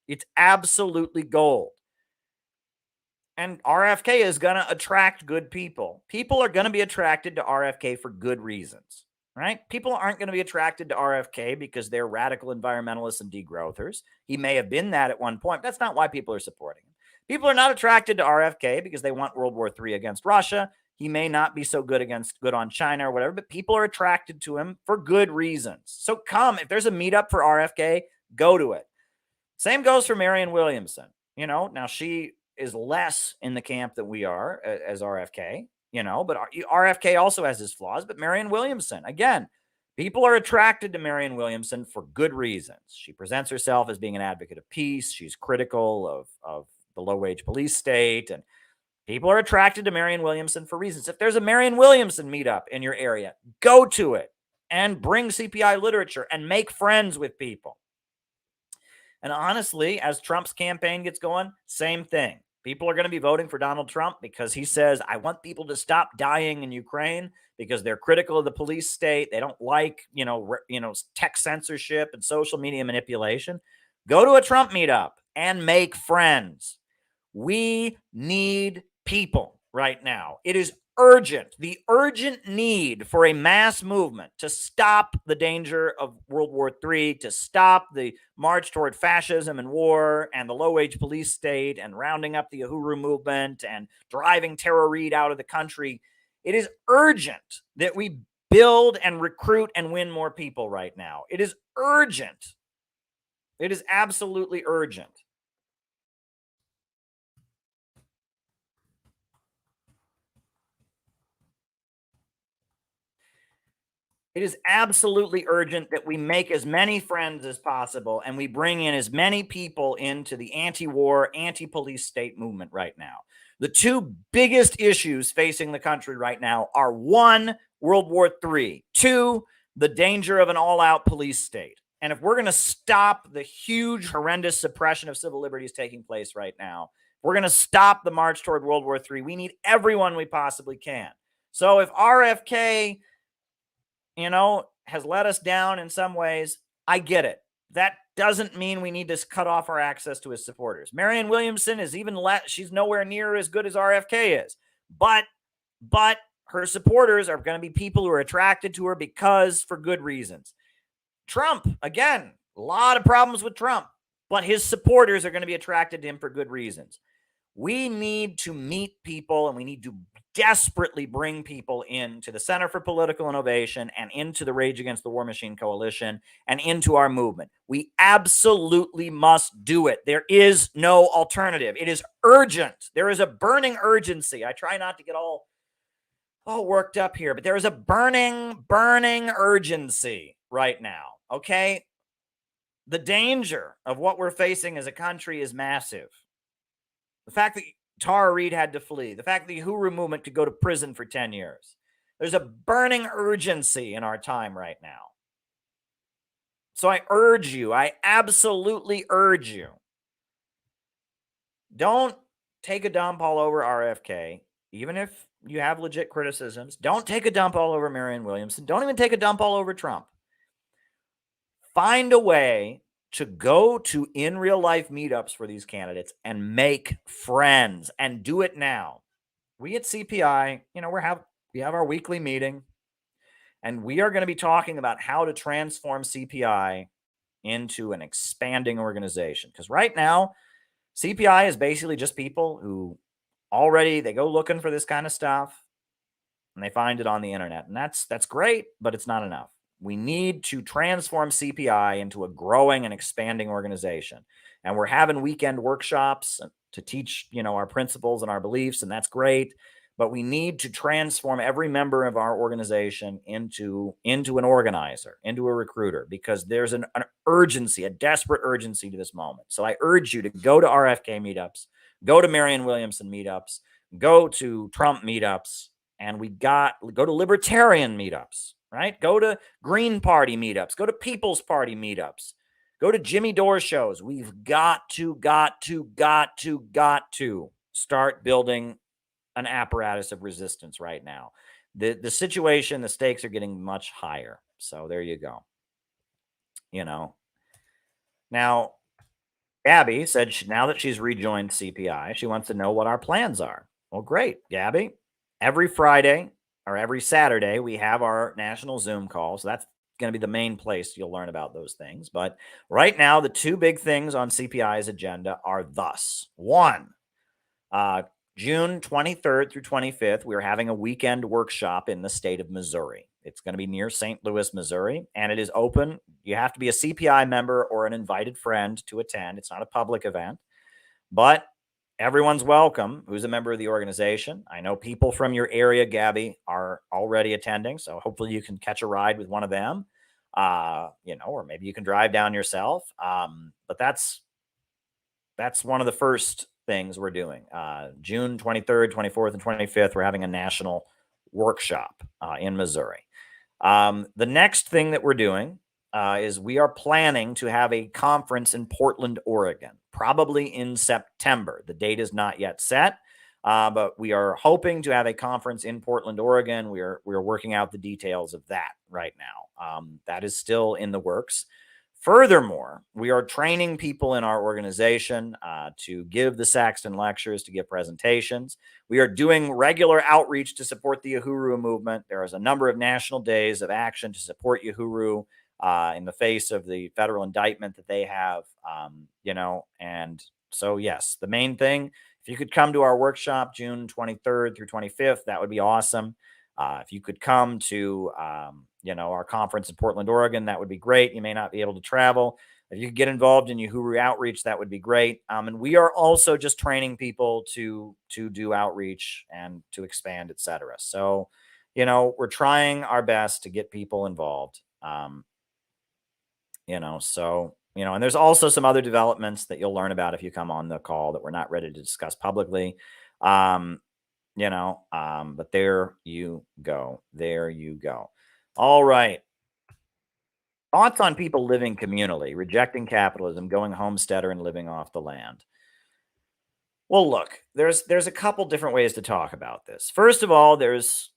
It's absolutely gold. And RFK is going to attract good people. People are going to be attracted to RFK for good reasons, right? People aren't going to be attracted to RFK because they're radical environmentalists and degrowthers. He may have been that at one point. That's not why people are supporting him. People are not attracted to RFK because they want World War III against Russia. He may not be so good on China or whatever, but people are attracted to him for good reasons. So come, if there's a meetup for RFK, go to it. Same goes for Marianne Williamson. Now she is less in the camp that we are as RFK, but RFK also has his flaws. But Marianne Williamson, again, people are attracted to Marianne Williamson for good reasons. She presents herself as being an advocate of peace. She's critical of the low-wage police state, and people are attracted to Marianne Williamson for reasons. If there's a Marianne Williamson meetup in your area, go to it and bring CPI literature and make friends with people. And honestly, as Trump's campaign gets going, same thing. People are going to be voting for Donald Trump because he says, I want people to stop dying in Ukraine because they're critical of the police state. They don't like, tech censorship and social media manipulation. Go to a Trump meetup and make friends. We need people right now. It is urgent, the urgent need for a mass movement to stop the danger of World War III, to stop the march toward fascism and war and the low-wage police state and rounding up the Uhuru movement and driving Tara Reade out of the country. It is urgent that we build and recruit and win more people right now. It is urgent. It is absolutely urgent. It is absolutely urgent that we make as many friends as possible and we bring in as many people into the anti-war, anti-police state movement right now. The two biggest issues facing the country right now are 1, World War III, 2, the danger of an all-out police state. And if we're going to stop the huge, horrendous suppression of civil liberties taking place right now, we're going to stop the march toward World War III, we need everyone we possibly can. So if RFK has let us down in some ways, I get it. That doesn't mean we need to cut off our access to his supporters. Marianne Williamson is she's nowhere near as good as RFK is. But her supporters are going to be people who are attracted to her for good reasons. Trump, again, a lot of problems with Trump, but his supporters are going to be attracted to him for good reasons. We need to meet people and we need to desperately bring people into the Center for Political Innovation and into the Rage Against the War Machine Coalition and into our movement. We absolutely must do it. There is no alternative. It is urgent. There is a burning urgency. I try not to get all worked up here, but there is a burning urgency right now, okay? The danger of what we're facing as a country is massive. The fact that Tara Reade had to flee, the fact that the Uhuru movement could go to prison for 10 years. There's a burning urgency in our time right now. So I absolutely urge you, don't take a dump all over RFK, even if you have legit criticisms. Don't take a dump all over Marianne Williamson. Don't even take a dump all over Trump. Find a way to go to in real life meetups for these candidates and make friends, and do it now. We at CPI, we have our weekly meeting, and we are going to be talking about how to transform CPI into an expanding organization. Because right now, CPI is basically just people who they go looking for this kind of stuff and they find it on the internet. And that's great, but it's not enough. We need to transform CPI into a growing and expanding organization. And we're having weekend workshops to teach, our principles and our beliefs, and that's great. But we need to transform every member of our organization into an organizer, into a recruiter, because there's an urgency, a desperate urgency to this moment. So I urge you to go to RFK meetups, go to Marianne Williamson meetups, go to Trump meetups, and go to libertarian meetups. Right? Go to Green Party meetups. Go to People's Party meetups. Go to Jimmy Dore shows. We've got to start building an apparatus of resistance right now. The situation, the stakes are getting much higher. So there you go. Now, Gabby said now that she's rejoined CPI, she wants to know what our plans are. Well, great, Gabby. Every Friday or every Saturday, we have our national Zoom call. So that's going to be the main place you'll learn about those things. But right now, the two big things on CPI's agenda are thus. One, June 23rd through 25th, we're having a weekend workshop in the state of Missouri. It's going to be near St. Louis, Missouri, and it is open. You have to be a CPI member or an invited friend to attend. It's not a public event, but everyone's welcome who's a member of the organization. I know people from your area, Gabby, are already attending, so hopefully you can catch a ride with one of them, or maybe you can drive down yourself. But that's one of the first things we're doing. June 23rd, 24th, and 25th, we're having a national workshop in Missouri. The next thing that we're doing is we are planning to have a conference in Portland, Oregon, probably in September. The date is not yet set, but we are hoping to have a conference in Portland, Oregon. We are working out the details of that right now. That is still in the works. Furthermore, we are training people in our organization to give the Saxton lectures, to give presentations. We are doing regular outreach to support the Uhuru movement. There is a number of national days of action to support Uhuru in the face of the federal indictment that they have, and so, yes, the main thing, if you could come to our workshop June 23rd through 25th, that would be awesome. If you could come to, our conference in Portland, Oregon, that would be great. You may not be able to travel. If you could get involved in Uhuru outreach, that would be great. And we are also just training people to do outreach and to expand, etc. So, we're trying our best to get people involved. And there's also some other developments that you'll learn about if you come on the call that we're not ready to discuss publicly. But there you go. All right. Thoughts on people living communally, rejecting capitalism, going homesteader, and living off the land. Well, look, there's a couple different ways to talk about this. First of all, there's,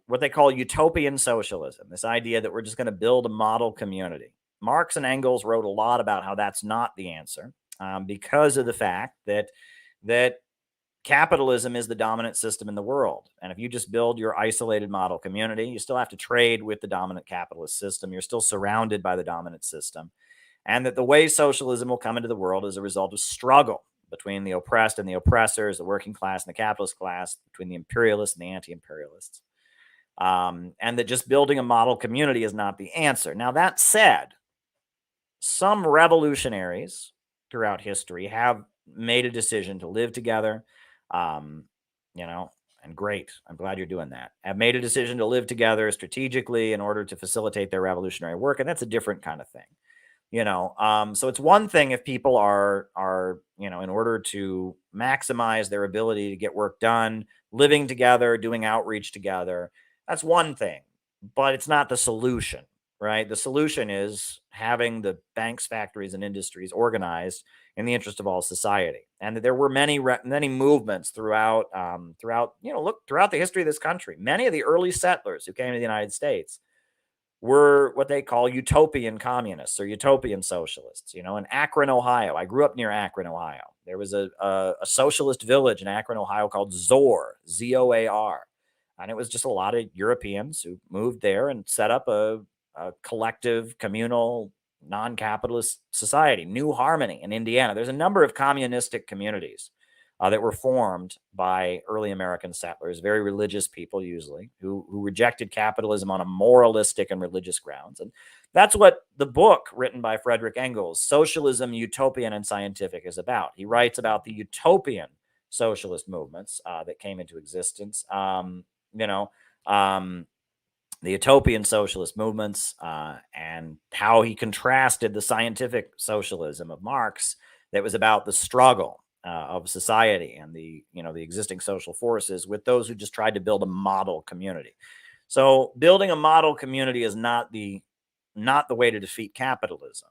what they call utopian socialism, this idea that we're just going to build a model community. Marx and Engels wrote a lot about how that's not the answer because of the fact that capitalism is the dominant system in the world. And if you just build your isolated model community, you still have to trade with the dominant capitalist system. You're still surrounded by the dominant system. And that the way socialism will come into the world is a result of struggle between the oppressed and the oppressors, the working class and the capitalist class, between the imperialists and the anti-imperialists. And that just building a model community is not the answer. Now, that said, some revolutionaries throughout history have made a decision to live together. And great. I'm glad you're doing that. Have made a decision to live together strategically in order to facilitate their revolutionary work. And that's a different kind of thing, so it's one thing if people are, in order to maximize their ability to get work done, living together, doing outreach together. That's one thing, but it's not the solution, right? The solution is having the banks, factories, and industries organized in the interest of all society. And there were many movements throughout the history of this country. Many of the early settlers who came to the United States were what they call utopian communists or utopian socialists. In Akron, Ohio, I grew up near Akron, Ohio. There was a socialist village in Akron, Ohio called Zoar, Z-O-A-R. And it was just a lot of Europeans who moved there and set up a collective, communal, non-capitalist society. New Harmony in Indiana. There's a number of communistic communities that were formed by early American settlers, very religious people usually, who rejected capitalism on a moralistic and religious grounds. And that's what the book written by Frederick Engels, Socialism, Utopian and Scientific, is about. He writes about the utopian socialist movements that came into existence, the utopian socialist movements, and how he contrasted the scientific socialism of Marx that was about the struggle of society and the existing social forces with those who just tried to build a model community. So building a model community is not the way to defeat capitalism,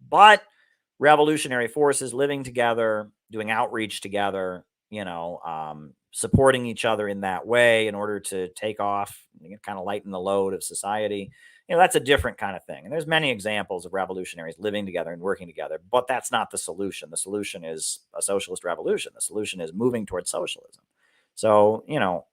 but revolutionary forces living together, doing outreach together, supporting each other in that way in order to take off, kind of lighten the load of society. That's a different kind of thing. And there's many examples of revolutionaries living together and working together, but that's not the solution. The solution is a socialist revolution. The solution is moving towards socialism. So,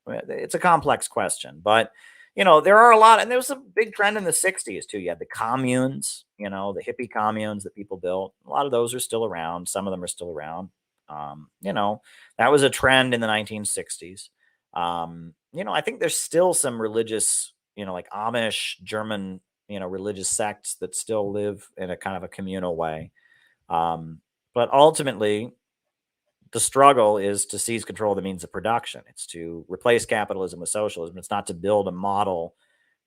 it's a complex question, but there are a lot, and there was a big trend in the 60s too. You had the communes, the hippie communes that people built. A lot of those are still around. Some of them are still around. That was a trend in the 1960s. I think there's still some religious, like Amish, German, religious sects that still live in a kind of a communal way. But ultimately, the struggle is to seize control of the means of production. It's to replace capitalism with socialism. It's not to build a model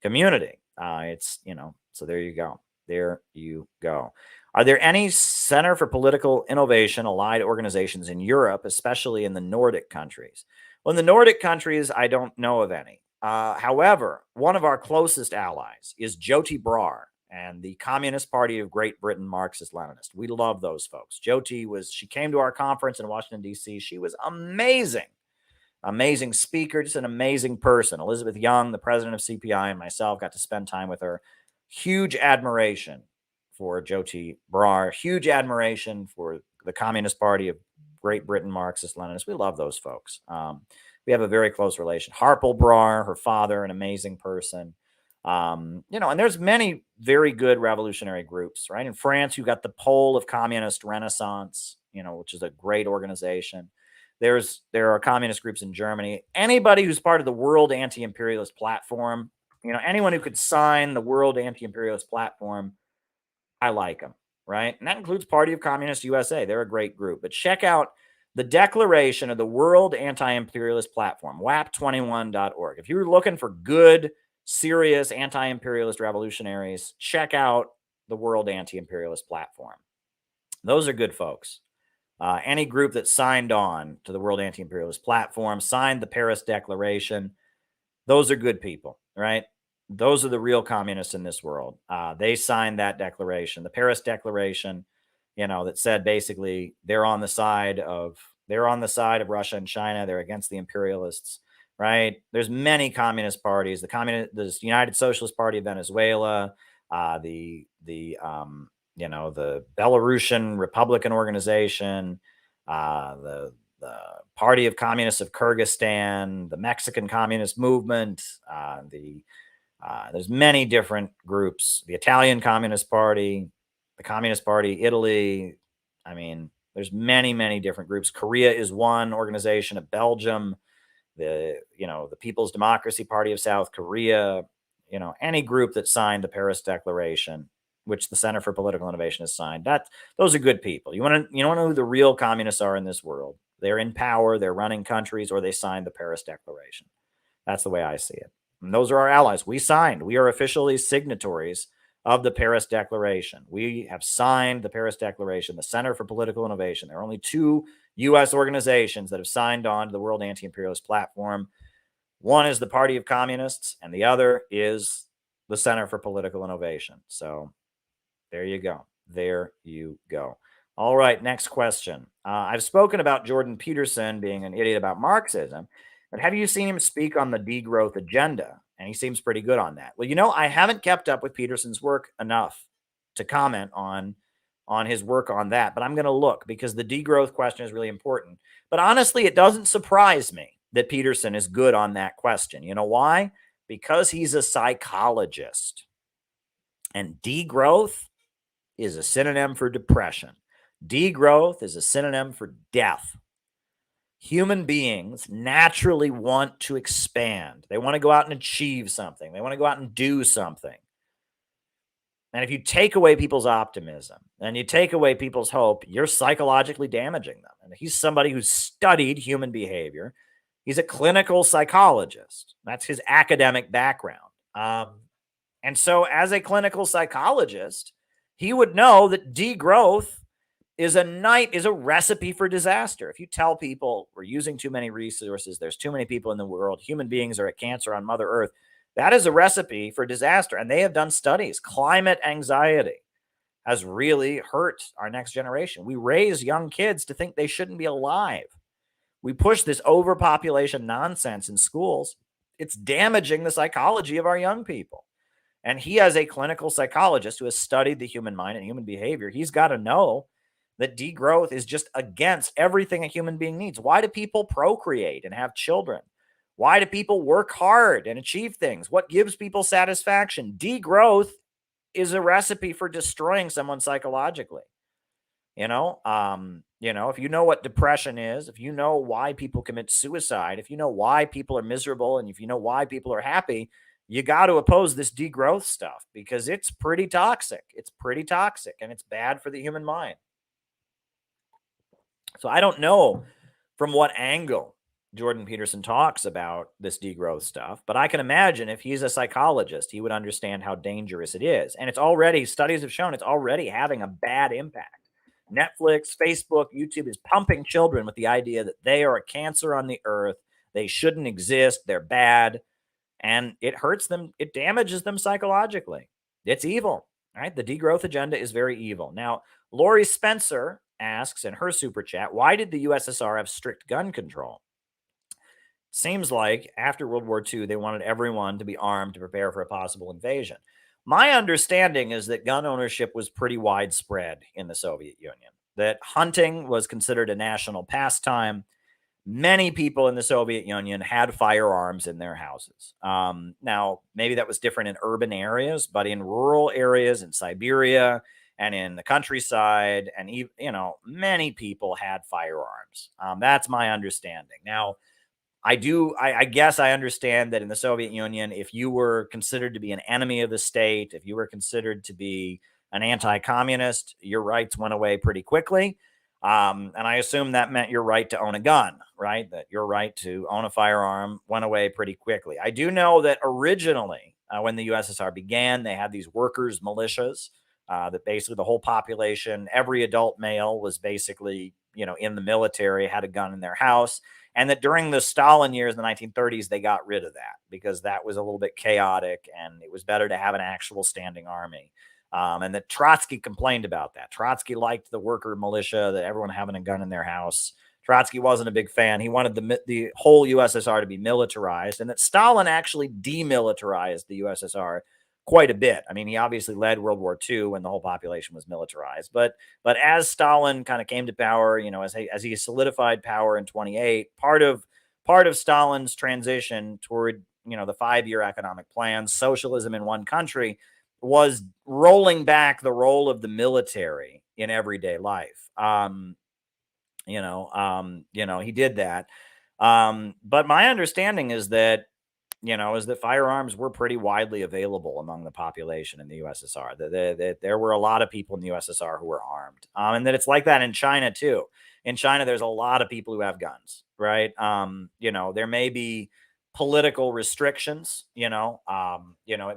community. So there you go. There you go. Are there any Center for Political Innovation allied organizations in Europe, especially in the Nordic countries? Well, in the Nordic countries, I don't know of any. However, one of our closest allies is Jyoti Brar and the Communist Party of Great Britain, Marxist-Leninist. We love those folks. Jyoti she came to our conference in Washington, D.C. She was amazing. Amazing speaker, just an amazing person. Elizabeth Young, the president of CPI, and myself got to spend time with her. Huge admiration for Jyoti Brar, huge admiration for the Communist Party of Great Britain, Marxist-Leninists. We love those folks. We have a very close relation. Harpal Brar, her father, an amazing person. And there's many very good revolutionary groups, right? In France, you got the Pole of Communist Renaissance, which is a great organization. There are communist groups in Germany. Anybody who's part of the World Anti-Imperialist Platform, anyone who could sign the World Anti-Imperialist Platform, I like them, right? And that includes Party of Communist USA. They're a great group. But check out the declaration of the World Anti-Imperialist Platform, WAP21.org. If you're looking for good, serious anti-imperialist revolutionaries, check out the World Anti-Imperialist Platform. Those are good folks. Any group that signed on to the World Anti-Imperialist Platform, signed the Paris Declaration, those are good people, right? Those are the real communists in this world. They signed that declaration, the Paris Declaration, that said basically they're on the side of Russia and China. They're against the imperialists. Right? There's many communist parties. The United Socialist Party of Venezuela, the Belarusian Republican Organization, the Party of Communists of Kyrgyzstan, the Mexican Communist Movement. There's many different groups. The Italian Communist Party, the Communist Party, Italy. I mean, there's many different groups. Korea is one organization. Of Belgium. The People's Democracy Party of South Korea, any group that signed the Paris Declaration, which the Center for Political Innovation has signed, those are good people. You want to know who the real communists are in this world? They're in power, they're running countries, or they signed the Paris Declaration. That's the way I see it. And those are our allies. We are officially signatories of the Paris Declaration. We have signed the Paris Declaration, the Center for Political Innovation. There are only two U.S. organizations that have signed on to the World Anti-Imperialist Platform. One is the Party of Communists, and the other is the Center for Political Innovation. So there you go. There you go. All right, next question. I've spoken about Jordan Peterson being an idiot about Marxism, but have you seen him speak on the degrowth agenda? And he seems pretty good on that. Well, I haven't kept up with Peterson's work enough to comment on his work on that, but I'm going to look because the degrowth question is really important. But honestly, it doesn't surprise me that Peterson is good on that question. You know why? Because he's a psychologist. And degrowth is a synonym for depression. Degrowth is a synonym for death. Human beings naturally want to expand. They want to go out and achieve something. They want to go out and do something. And if you take away people's optimism and you take away people's hope, you're psychologically damaging them. And he's somebody who's studied human behavior. He's a clinical psychologist. That's his academic background. And so as a clinical psychologist, he would know that degrowth is a recipe for disaster. If you tell people we're using too many resources, there's too many people in the world, human beings are a cancer on Mother Earth, that is a recipe for disaster. And they have done studies. Climate anxiety has really hurt our next generation. We raise young kids to think they shouldn't be alive. we push this overpopulation nonsense in schools, it's damaging the psychology of our young people. And he, as a clinical psychologist who has studied the human mind and human behavior, he's got to know that degrowth is just against everything a human being needs. Why do people procreate and have children? Why do people work hard and achieve things? What gives people satisfaction? Degrowth is a recipe for destroying someone psychologically. If you know what depression is, if you know why people commit suicide, if you know why people are miserable, and if you know why people are happy, you got to oppose this degrowth stuff because it's pretty toxic. It's pretty toxic, and it's bad for the human mind. So I don't know from what angle Jordan Peterson talks about this degrowth stuff, but I can imagine if he's a psychologist, he would understand how dangerous it is. And it's already, studies have shown it's already having a bad impact. Netflix, Facebook, YouTube is pumping children with the idea that they are a cancer on the earth. They shouldn't exist. They're bad. And it hurts them. It damages them psychologically. It's evil, right? The degrowth agenda is very evil. Now, Lori Spencer asks in her super chat, why did the USSR have strict gun control? Seems like after World War II, they wanted everyone to be armed to prepare for a possible invasion. My understanding is that gun ownership was pretty widespread in the Soviet Union, that hunting was considered a national pastime. Many people in the Soviet Union had firearms in their houses. Now, maybe that was different in urban areas, but in rural areas in Siberia and in the countryside, and many people had firearms. That's my understanding. Now, I guess I understand that in the Soviet Union, if you were considered to be an enemy of the state, if you were considered to be an anti-communist, your rights went away pretty quickly. And I assume that meant your right to own a gun, right? That your right to own a firearm went away pretty quickly. I do know that originally, when the USSR began, they had these workers' militias that basically the whole population, every adult male was basically, in the military, had a gun in their house. And that during the Stalin years in the 1930s, they got rid of that because that was a little bit chaotic and it was better to have an actual standing army. And that Trotsky complained about that. Trotsky liked the worker militia, that everyone having a gun in their house. Trotsky wasn't a big fan. He wanted the whole USSR to be militarized, and that Stalin actually demilitarized the USSR quite a bit. I mean, he obviously led World War II when the whole population was militarized. But as Stalin kind of came to power, as he solidified power in 28, part of Stalin's transition toward, the 5-year economic plan, socialism in one country, was rolling back the role of the military in everyday life. He did that. But my understanding is that, firearms were pretty widely available among the population in the USSR. That there were a lot of people in the USSR who were armed, and that it's like that in China too. In China, there's a lot of people who have guns, right? There may be political restrictions. It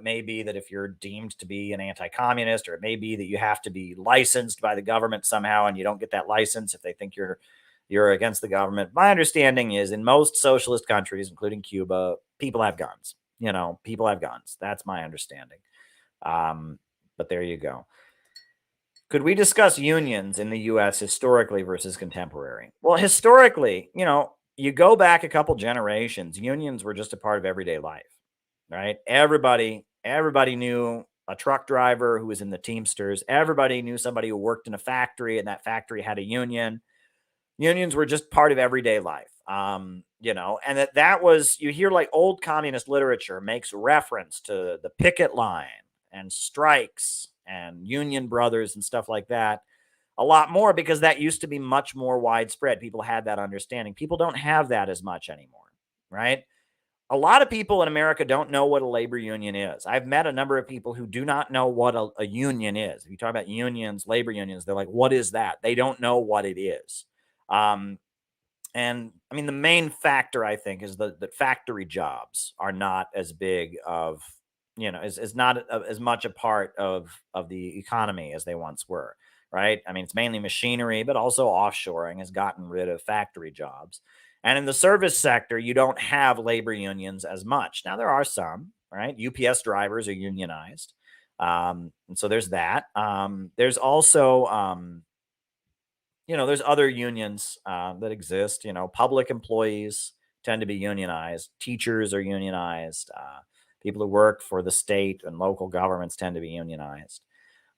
may be that if you're deemed to be an anti-communist, or it may be that you have to be licensed by the government somehow, and you don't get that license if they think you're against the government. My understanding is in most socialist countries, including Cuba, people have guns. People have guns. That's my understanding. But there you go. Could we discuss unions in the U.S. historically versus contemporary? Well, historically, you go back a couple generations, unions were just a part of everyday life, right? Everybody knew a truck driver who was in the Teamsters. Everybody knew somebody who worked in a factory, and that factory had a union. Unions were just part of everyday life, and that was, you hear like old communist literature makes reference to the picket line and strikes and union brothers and stuff like that a lot more, because that used to be much more widespread. People had that understanding. People don't have that as much anymore, right? A lot of people in America don't know what a labor union is. I've met a number of people who do not know what a union is. If you talk about unions, labor unions, they're like, what is that? They don't know what it is. And I mean, the main factor, I think, is that factory jobs are not as big of, is not as much a part of the economy as they once were. Right? I mean, it's mainly machinery, but also offshoring has gotten rid of factory jobs. And in the service sector, you don't have labor unions as much. Now, there are some, right? UPS drivers are unionized. And so there's that. There's also, there's other unions that exist. Public employees tend to be unionized. Teachers are unionized. People who work for the state and local governments tend to be unionized.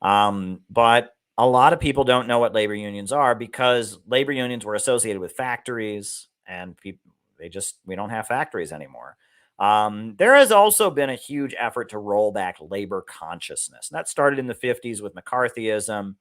But a lot of people don't know what labor unions are because labor unions were associated with factories, and we don't have factories anymore. There has also been a huge effort to roll back labor consciousness. And that started in the 50s with McCarthyism.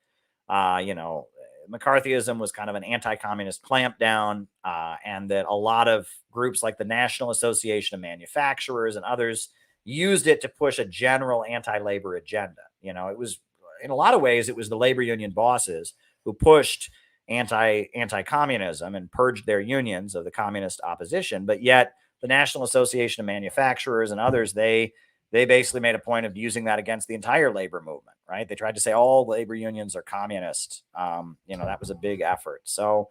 McCarthyism was kind of an anti-communist clampdown, and that a lot of groups like the National Association of Manufacturers and others used it to push a general anti-labor agenda. It was, in a lot of ways, it was the labor union bosses who pushed anti-communism and purged their unions of the communist opposition. But yet the National Association of Manufacturers and others, they basically made a point of using that against the entire labor movement, right? They tried to say all labor unions are communist. That was a big effort. So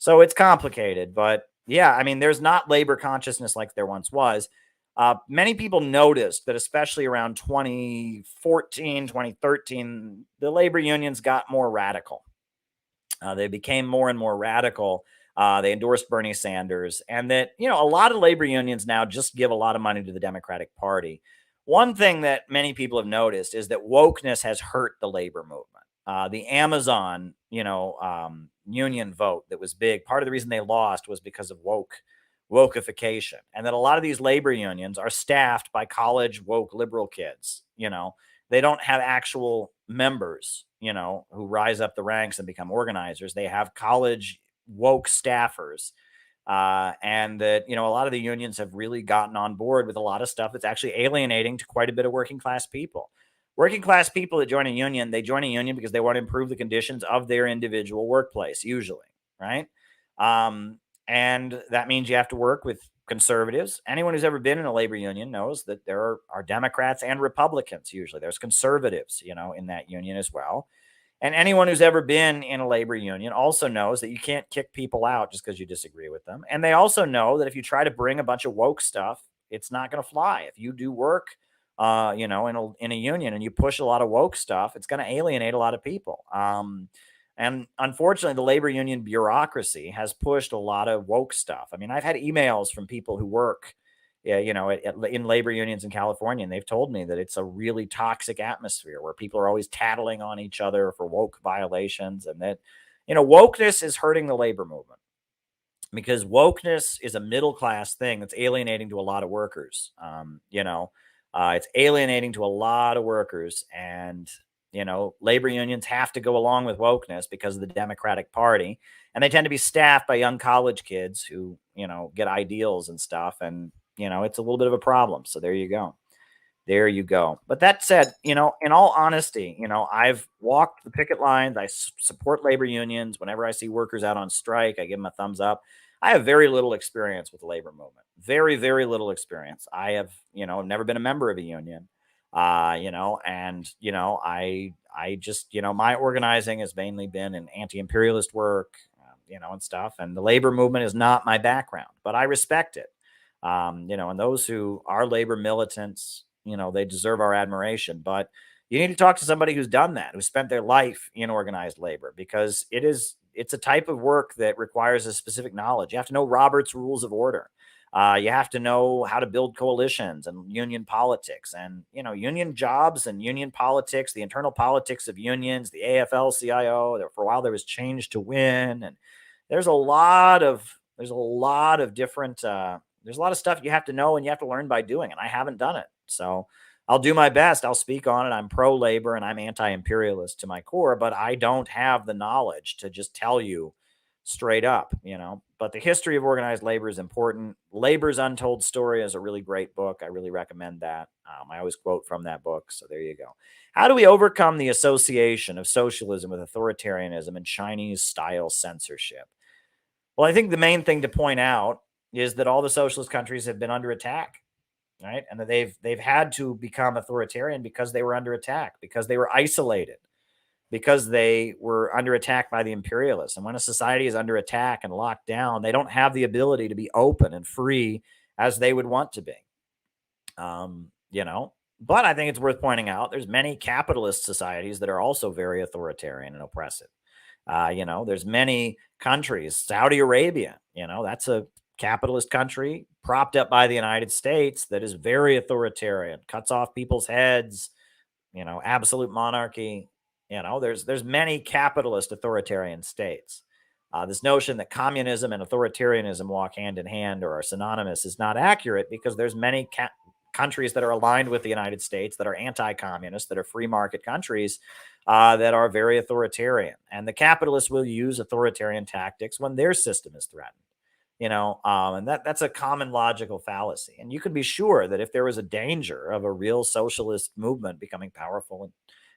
it's complicated, but yeah, I mean, there's not labor consciousness like there once was. Many people noticed that, especially around 2014, 2013, the labor unions got more radical. They became more and more radical. They endorsed Bernie Sanders, and that, a lot of labor unions now just give a lot of money to the Democratic Party. One thing that many people have noticed is that wokeness has hurt the labor movement. The Amazon, union vote that was big, part of the reason they lost was because of wokeification, and that a lot of these labor unions are staffed by college woke liberal kids. They don't have actual members, who rise up the ranks and become organizers. They have college woke staffers. And that, a lot of the unions have really gotten on board with a lot of stuff that's actually alienating to quite a bit of working class people. Working class people that join a union, they join a union because they want to improve the conditions of their individual workplace, usually, right? And that means you have to work with conservatives. Anyone who's ever been in a labor union knows that there are Democrats and Republicans. Usually there's conservatives, in that union as well. And anyone who's ever been in a labor union also knows that you can't kick people out just because you disagree with them. And they also know that if you try to bring a bunch of woke stuff, it's not going to fly. If you do work, in a union and you push a lot of woke stuff, it's going to alienate a lot of people. And unfortunately, the labor union bureaucracy has pushed a lot of woke stuff. I mean, I've had emails from people who work, in labor unions in California, and they've told me that it's a really toxic atmosphere where people are always tattling on each other for woke violations, and that, wokeness is hurting the labor movement because wokeness is a middle class thing that's alienating to a lot of workers. It's alienating to a lot of workers, and labor unions have to go along with wokeness because of the Democratic Party. And they tend to be staffed by young college kids who, get ideals and stuff. And, it's a little bit of a problem. So there you go. There you go. But that said, in all honesty, I've walked the picket lines. I support labor unions. Whenever I see workers out on strike, I give them a thumbs up. I have very little experience with the labor movement. Very, very little experience. I have, never been a member of a union. I just, my organizing has mainly been in anti-imperialist work, and stuff. And the labor movement is not my background, but I respect it. And those who are labor militants, they deserve our admiration. But you need to talk to somebody who's done that, who spent their life in organized labor, because it's a type of work that requires a specific knowledge. You have to know Robert's Rules of Order. You have to know how to build coalitions and union politics, and, union jobs and union politics, the internal politics of unions, the AFL-CIO. For a while there was Change to Win. And there's a lot of different, there's a lot of stuff you have to know and you have to learn by doing. And I haven't done it. So I'll do my best. I'll speak on it. I'm pro-labor and I'm anti-imperialist to my core, but I don't have the knowledge to just tell you straight up, but the history of organized labor is important. Labor's Untold Story is a really great book. I really recommend that. I always quote from that book. So there you go. How do we overcome the association of socialism with authoritarianism and Chinese style censorship? Well, I think the main thing to point out is that all the socialist countries have been under attack, right? And that they've had to become authoritarian because they were under attack, because they were isolated, because they were under attack by the imperialists. And when a society is under attack and locked down, they don't have the ability to be open and free as they would want to be. But I think it's worth pointing out there's many capitalist societies that are also very authoritarian and oppressive. There's many countries, Saudi Arabia, that's a capitalist country propped up by the United States that is very authoritarian, cuts off people's heads, absolute monarchy. There's many capitalist authoritarian states. This notion that communism and authoritarianism walk hand in hand or are synonymous is not accurate, because there's many countries that are aligned with the United States that are anti-communist, that are free market countries, that are very authoritarian. And the capitalists will use authoritarian tactics when their system is threatened. And that's a common logical fallacy. And you can be sure that if there was a danger of a real socialist movement becoming powerful and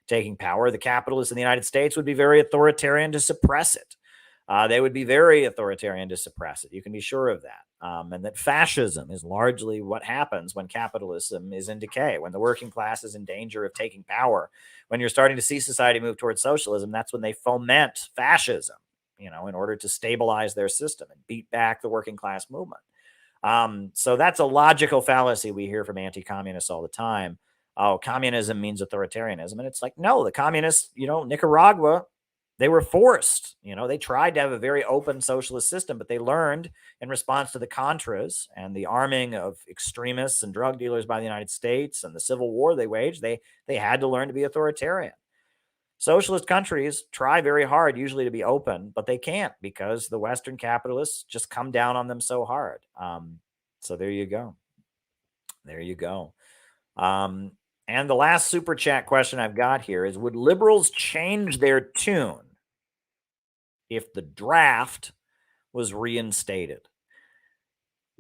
taking power, the capitalists in the United States would be very authoritarian to suppress it. They would be very authoritarian to suppress it. You can be sure of that. And that fascism is largely what happens when capitalism is in decay, when the working class is in danger of taking power. When you're starting to see society move towards socialism, that's when they foment fascism, in order to stabilize their system and beat back the working class movement. So that's a logical fallacy we hear from anti-communists all the time. Oh, communism means authoritarianism. And it's like, no, the communists, Nicaragua, they were forced. They tried to have a very open socialist system, but they learned in response to the Contras and the arming of extremists and drug dealers by the United States and the civil war they waged, they had to learn to be authoritarian. Socialist countries try very hard usually to be open, but they can't, because the Western capitalists just come down on them so hard. So there you go. There you go. And the last super chat question I've got here is, would liberals change their tune if the draft was reinstated?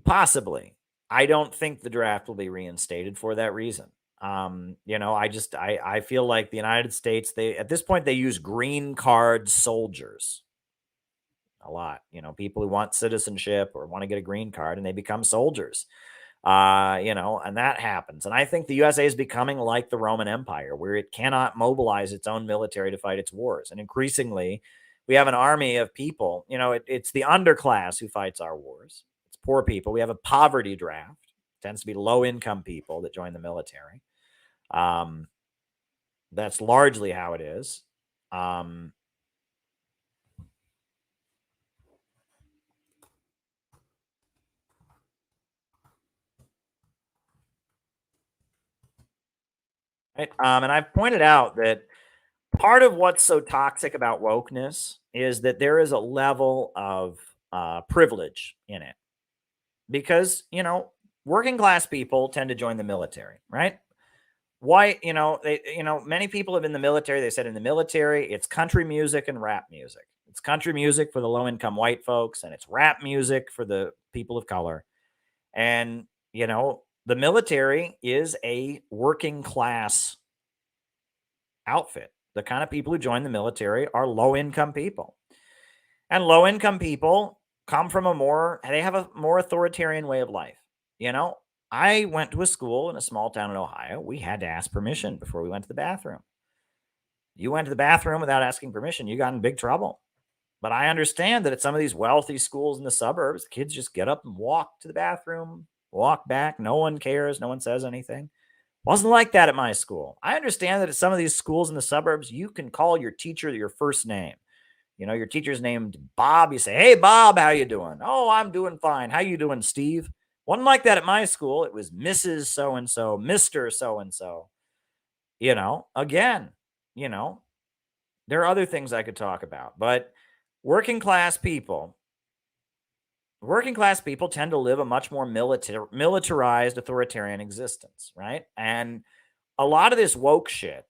Possibly. I don't think the draft will be reinstated for that reason. I feel like the United States, at this point, they use green card soldiers a lot. People who want citizenship or want to get a green card, and they become soldiers. And that happens. And I think the USA is becoming like the Roman Empire, where it cannot mobilize its own military to fight its wars. And increasingly, we have an army of people. It's the underclass who fights our wars. It's poor people. We have a poverty draft. It tends to be low-income people that join the military. That's largely how it is. Right? And I've pointed out that part of what's so toxic about wokeness is that there is a level of privilege in it, because working class people tend to join the military, right? Why? Many people have been in the military. They said in the military, it's country music and rap music. It's country music for the low income white folks, and it's rap music for the people of color. And the military is a working class outfit. The kind of people who join the military are low income people, and low income people come from they have a more authoritarian way of life. I went to a school in a small town in Ohio. We had to ask permission before we went to the bathroom. You went to the bathroom without asking permission, you got in big trouble. But I understand that at some of these wealthy schools in the suburbs, the kids just get up and walk to the bathroom, walk back. No one cares. No one says anything. Wasn't like that at my school. I understand that at some of these schools in the suburbs, you can call your teacher your first name. Your teacher's named Bob. You say, "Hey, Bob, how you doing?" "Oh, I'm doing fine. How you doing, Steve?" Wasn't like that at my school. It was Mrs. So-and-so, Mr. So-and-so. Again, there are other things I could talk about, but working class people tend to live a much more militarized authoritarian existence, right? And a lot of this woke shit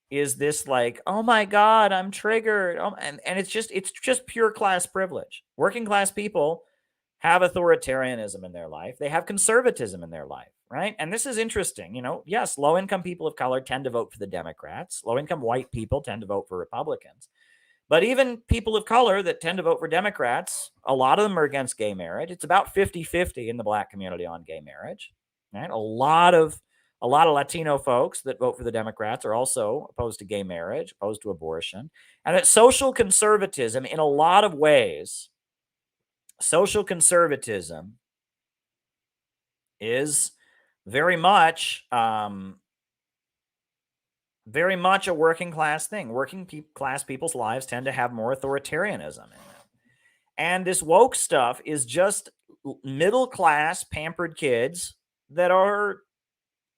is this like, oh my God, I'm triggered. And it's just pure class privilege. Working class people have authoritarianism in their life. They have conservatism in their life, right? And this is interesting. Yes, low-income people of color tend to vote for the Democrats. Low-income white people tend to vote for Republicans. But even people of color that tend to vote for Democrats, a lot of them are against gay marriage. It's about 50-50 in the Black community on gay marriage, right? A lot of Latino folks that vote for the Democrats are also opposed to gay marriage, opposed to abortion. And that social conservatism, in a lot of ways, social conservatism is very much very much a working class thing. Class people's lives tend to have more authoritarianism in them. And this woke stuff is just middle class pampered kids that are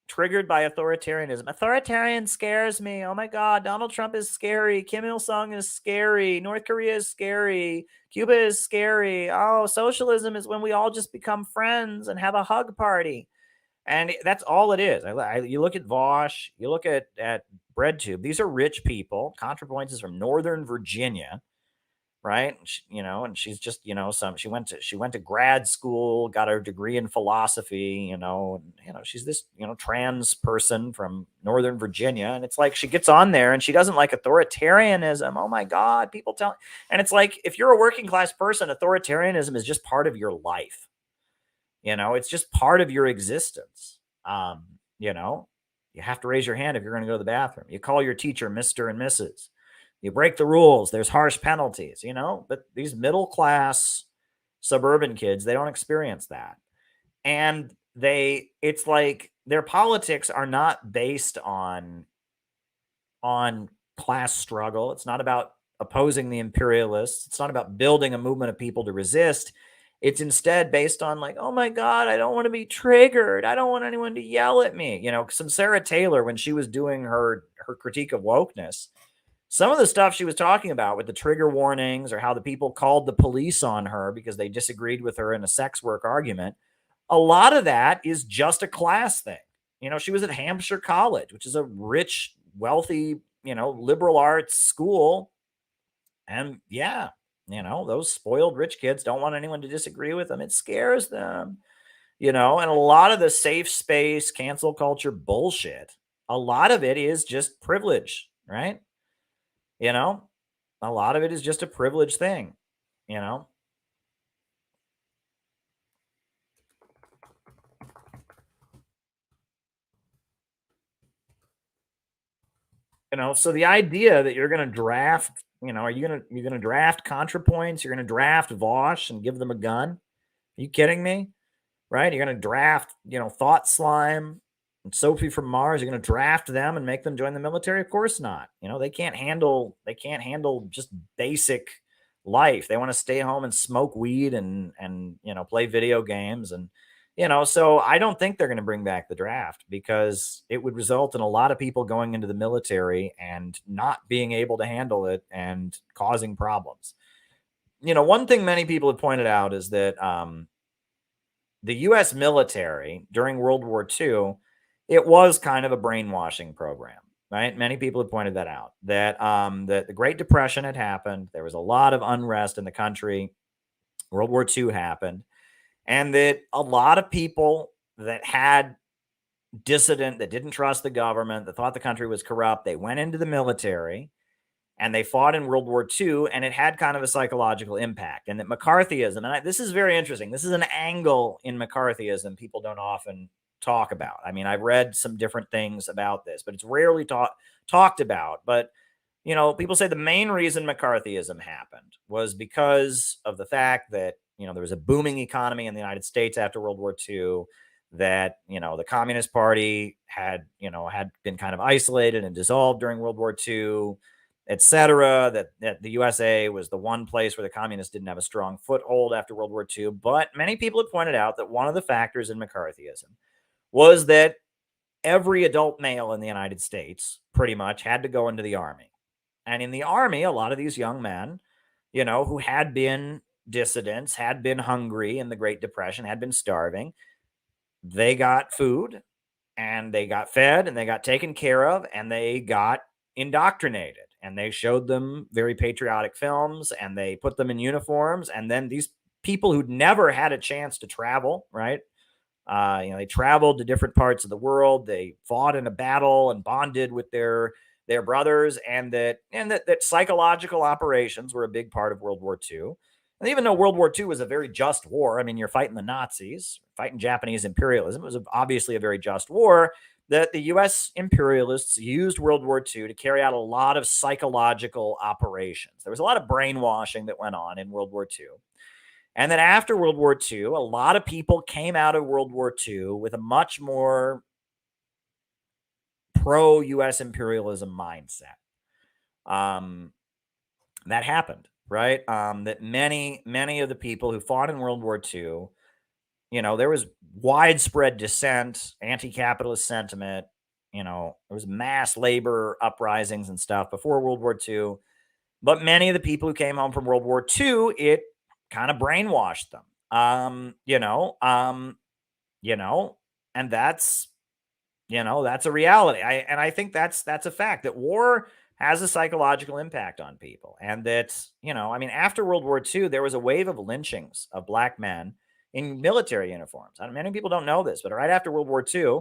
triggered by authoritarianism. Authoritarian scares me. Oh my God, Donald Trump is scary. Kim Il-sung is scary. North Korea is scary. Cuba is scary. Oh, socialism is when we all just become friends and have a hug party. And that's all it is. You look at Vosh, you look at BreadTube. These are rich people. ContraPoints is from Northern Virginia, right? And she's just, she went to grad school, got her degree in philosophy, she's this, trans person from Northern Virginia. And it's like, she gets on there and she doesn't like authoritarianism. Oh my God, people tell. And it's like, if you're a working class person, authoritarianism is just part of your life. It's just part of your existence. You have to raise your hand if you're going to go to the bathroom. You call your teacher Mr. and Mrs. You break the rules. There's harsh penalties, but these middle class suburban kids, they don't experience that. And it's like their politics are not based on class struggle. It's not about opposing the imperialists. It's not about building a movement of people to resist. It's instead based on like, oh my God, I don't want to be triggered. I don't want anyone to yell at me. Some Sarah Taylor, when she was doing her critique of wokeness, some of the stuff she was talking about with the trigger warnings or how the people called the police on her because they disagreed with her in a sex work argument, a lot of that is just a class thing. She was at Hampshire College, which is a rich, wealthy, liberal arts school. And yeah, those spoiled rich kids don't want anyone to disagree with them. It scares them, and a lot of the safe space cancel culture bullshit, a lot of it is just privilege, right? A lot of it is just a privilege thing, So the idea that you're going to draft, you're going to draft ContraPoints, you're going to draft Vosh and give them a gun. Are you kidding me? Right? You're going to draft, Thought Slime and Sophie from Mars. You're going to draft them and make them join the military? Of course not. They can't handle just basic life. They want to stay home and smoke weed and play video games. And, so I don't think they're going to bring back the draft because it would result in a lot of people going into the military and not being able to handle it and causing problems. One thing many people have pointed out is that, the U.S. military during World War II, it was kind of a brainwashing program, right? Many people have pointed that out, that the Great Depression had happened. There was a lot of unrest in the country. World War II happened. And that a lot of people that had that didn't trust the government, that thought the country was corrupt, they went into the military and they fought in World War II, and it had kind of a psychological impact. And that McCarthyism, and this is very interesting. This is an angle in McCarthyism people don't often talk about. I mean, I've read some different things about this, but it's rarely talked about. But, people say the main reason McCarthyism happened was because of the fact that, there was a booming economy in the United States after World War II, that, the Communist Party had been kind of isolated and dissolved during World War II, etc., that the USA was the one place where the communists didn't have a strong foothold after World War II. But many people have pointed out that one of the factors in McCarthyism was that every adult male in the United States pretty much had to go into the army. And in the army, a lot of these young men, who had been dissidents, had been hungry in the Great Depression, had been starving, they got food and they got fed and they got taken care of and they got indoctrinated. And they showed them very patriotic films and they put them in uniforms. And then these people who'd never had a chance to travel, right? They traveled to different parts of the world. They fought in a battle and bonded with their brothers, and that psychological operations were a big part of World War II. And even though World War II was a very just war, I mean, you're fighting the Nazis, fighting Japanese imperialism. It was obviously a very just war. That the U.S. imperialists used World War II to carry out a lot of psychological operations. There was a lot of brainwashing that went on in World War II. And then after World War II, a lot of people came out of World War II with a much more pro-U.S. imperialism mindset. That happened, right? That many of the people who fought in World War II, there was widespread dissent, anti-capitalist sentiment. There was mass labor uprisings and stuff before World War II. But many of the people who came home from World War II, it kind of brainwashed them. And that's a reality. I think that's a fact, that war has a psychological impact on people. And that, after World War II, there was a wave of lynchings of black men in military uniforms. Many people don't know this, but right after World War II,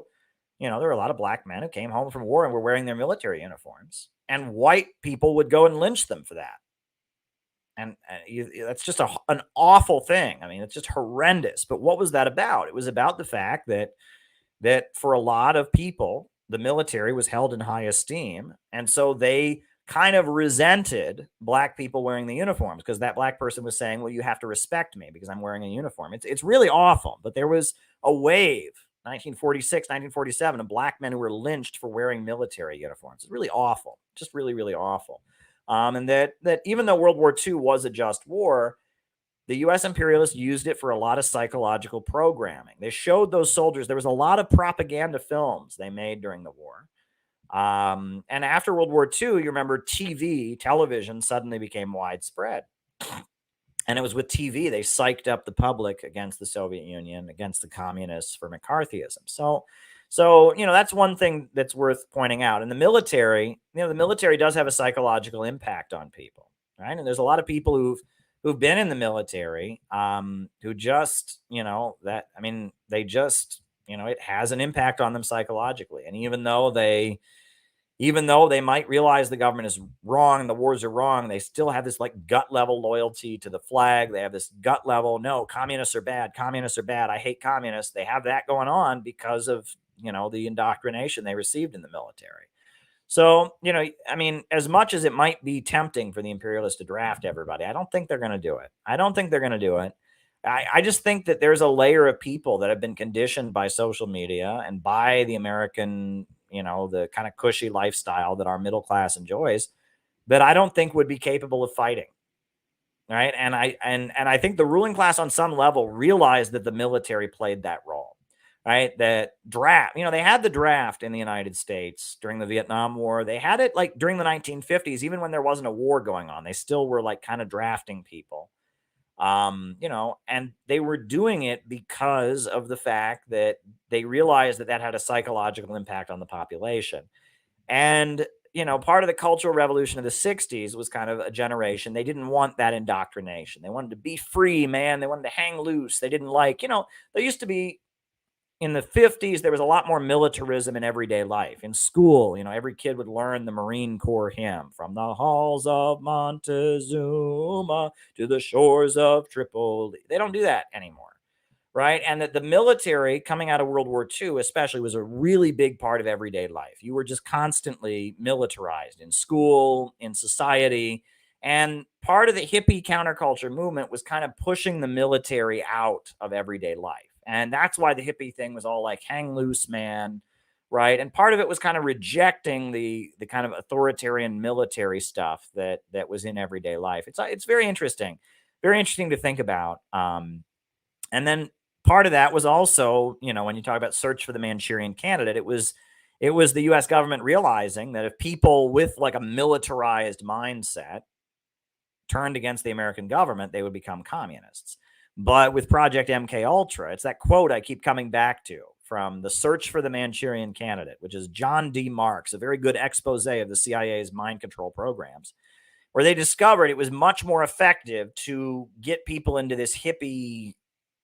there were a lot of black men who came home from war and were wearing their military uniforms, and white people would go and lynch them for that. And that's just an awful thing. It's just horrendous. But what was that about? It was about the fact that for a lot of people, the military was held in high esteem. And so they kind of resented black people wearing the uniforms, because that black person was saying, well, you have to respect me because I'm wearing a uniform. It's really awful. But there was a wave, 1946, 1947, of black men who were lynched for wearing military uniforms. It's really awful, just really, really awful. And that even though World War II was a just war, the U.S. imperialists used it for a lot of psychological programming. They showed those soldiers. There was a lot of propaganda films they made during the war. And after World War II, you remember television suddenly became widespread. And it was with TV, they psyched up the public against the Soviet Union, against the communists, for McCarthyism. So that's one thing that's worth pointing out. And the military does have a psychological impact on people, right? And there's a lot of people who've been in the military, who just, it has an impact on them psychologically. And even though they might realize the government is wrong, the wars are wrong, they still have this like gut level loyalty to the flag. They have this gut level, no, communists are bad. I hate communists. They have that going on because of, the indoctrination they received in the military. So, as much as it might be tempting for the imperialists to draft everybody, I don't think they're going to do it. I just think that there's a layer of people that have been conditioned by social media and by the American, the kind of cushy lifestyle that our middle class enjoys, that I don't think would be capable of fighting. Right. And I think the ruling class on some level realized that the military played that role. Right. That draft, they had the draft in the United States during the Vietnam War. They had it like during the 1950s, even when there wasn't a war going on, they still were like kind of drafting people. And they were doing it because of the fact that they realized that had a psychological impact on the population. And, part of the Cultural Revolution of the 60s was kind of a generation. They didn't want that indoctrination. They wanted to be free, man. They wanted to hang loose. They didn't like, there used to be, in the 50s, there was a lot more militarism in everyday life. In school, every kid would learn the Marine Corps hymn, from the halls of Montezuma to the shores of Tripoli. They don't do that anymore, right? And that the military, coming out of World War II especially, was a really big part of everyday life. You were just constantly militarized in school, in society. And part of the hippie counterculture movement was kind of pushing the military out of everyday life. And that's why the hippie thing was all like, hang loose, man, right? And part of it was kind of rejecting the kind of authoritarian military stuff that was in everyday life. It's very interesting to think about. And then part of that was also, when you talk about search for the Manchurian candidate, it was the U.S. government realizing that if people with like a militarized mindset turned against the American government, they would become communists. But with Project MK Ultra, it's that quote I keep coming back to from The Search for the Manchurian Candidate, which is John D. Marks, a very good expose of the CIA's mind control programs, where they discovered it was much more effective to get people into this hippie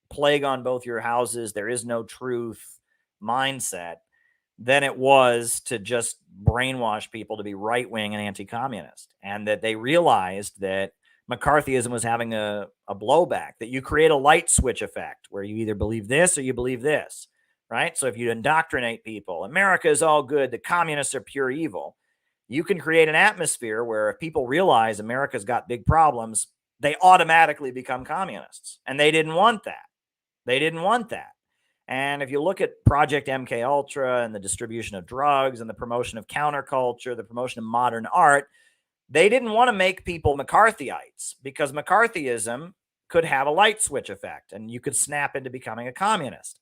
plague on both your houses, there is no truth mindset than it was to just brainwash people to be right-wing and anti-communist. And that they realized that McCarthyism was having a blowback, that you create a light switch effect where you either believe this or you believe this, right? So if you indoctrinate people, America is all good, the communists are pure evil, you can create an atmosphere where if people realize America's got big problems, they automatically become communists. And they didn't want that. And if you look at Project MK Ultra and the distribution of drugs and the promotion of counterculture, the promotion of modern art, they didn't want to make people McCarthyites because McCarthyism could have a light switch effect and you could snap into becoming a communist.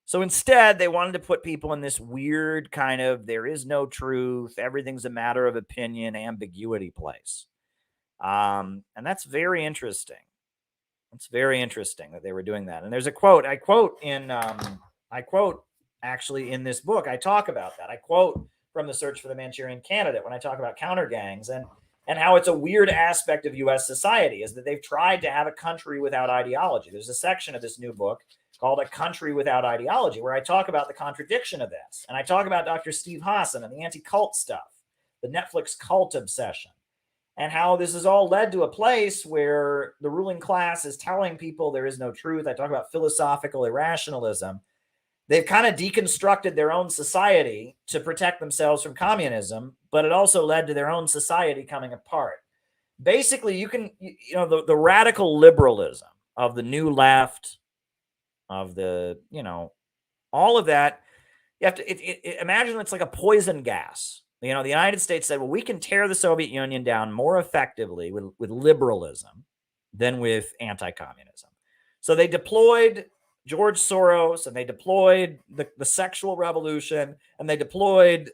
So instead, they wanted to put people in this weird kind of there is no truth, everything's a matter of opinion, ambiguity place. And that's very interesting. It's very interesting that they were doing that. And there's a quote I quote actually in this book. I talk about that. I quote from The Search for the Manchurian Candidate when I talk about counter gangs and how it's a weird aspect of U.S. society is that they've tried to have a country without ideology. There's a section of this new book called A Country Without Ideology where I talk about the contradiction of this. And I talk about Dr. Steve Hassan and the anti-cult stuff, the Netflix cult obsession, and how this has all led to a place where the ruling class is telling people there is no truth. I talk about philosophical irrationalism. They've kind of deconstructed their own society to protect themselves from communism, but it also led to their own society coming apart. Basically, the radical liberalism of the new left, of the, all of that, you have to imagine it's like a poison gas. The United States said, well, we can tear the Soviet Union down more effectively with liberalism than with anti-communism. So they deployed George Soros and they deployed the sexual revolution and they deployed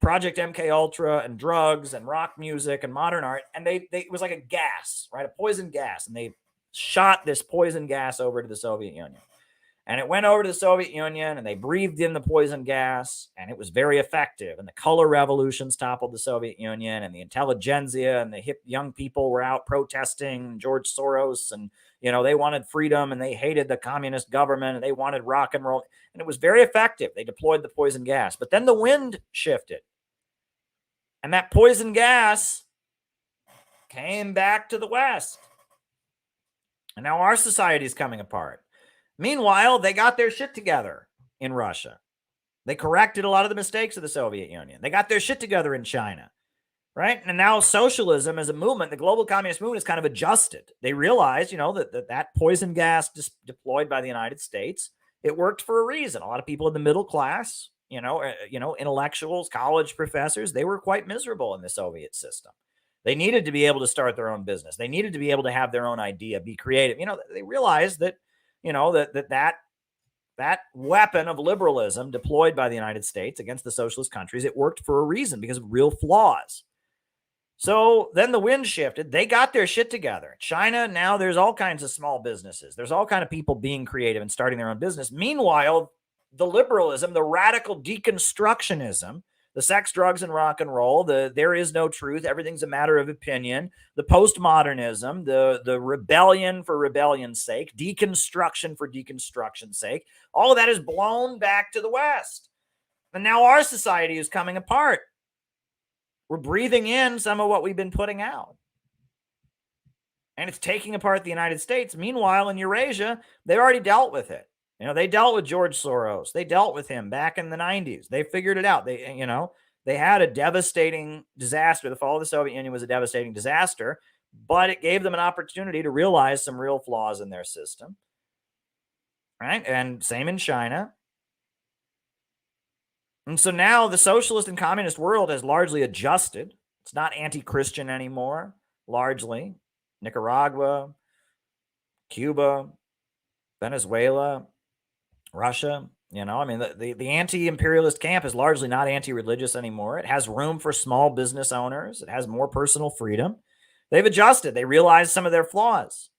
Project MK Ultra and drugs and rock music and modern art. And it was like a gas, right? A poison gas. And they shot this poison gas over to the Soviet Union. And it went over to the Soviet Union and they breathed in the poison gas and it was very effective. And the color revolutions toppled the Soviet Union and the intelligentsia and the hip young people were out protesting George Soros and, they wanted freedom and they hated the communist government and they wanted rock and roll. And it was very effective. They deployed the poison gas. But then the wind shifted. And that poison gas came back to the West. And now our society is coming apart. Meanwhile, they got their shit together in Russia. They corrected a lot of the mistakes of the Soviet Union. They got their shit together in China, right? And now socialism as a movement, the global communist movement is kind of adjusted. They realized, that poison gas deployed by the United States, it worked for a reason. A lot of people in the middle class, intellectuals, college professors, they were quite miserable in the Soviet system. They needed to be able to start their own business. They needed to be able to have their own idea, be creative. They realized that that weapon of liberalism deployed by the United States against the socialist countries, it worked for a reason because of real flaws. So then the wind shifted. They got their shit together. China, now there's all kinds of small businesses. There's all kinds of people being creative and starting their own business. Meanwhile, the liberalism, the radical deconstructionism, the sex, drugs, and rock and roll, there is no truth, everything's a matter of opinion, the postmodernism, the rebellion for rebellion's sake, deconstruction for deconstruction's sake, all of that is blown back to the West. And now our society is coming apart. We're breathing in some of what we've been putting out. And it's taking apart the United States. Meanwhile, in Eurasia, they already dealt with it. They dealt with George Soros. They dealt with him back in the 90s. They figured it out. They had a devastating disaster. The fall of the Soviet Union was a devastating disaster, but it gave them an opportunity to realize some real flaws in their system. Right? And same in China. And so now the socialist and communist world has largely adjusted. It's not anti-Christian anymore, largely. Nicaragua, Cuba, Venezuela, Russia, the anti-imperialist camp is largely not anti-religious anymore. It has room for small business owners. It has more personal freedom. They've adjusted. They realized some of their flaws.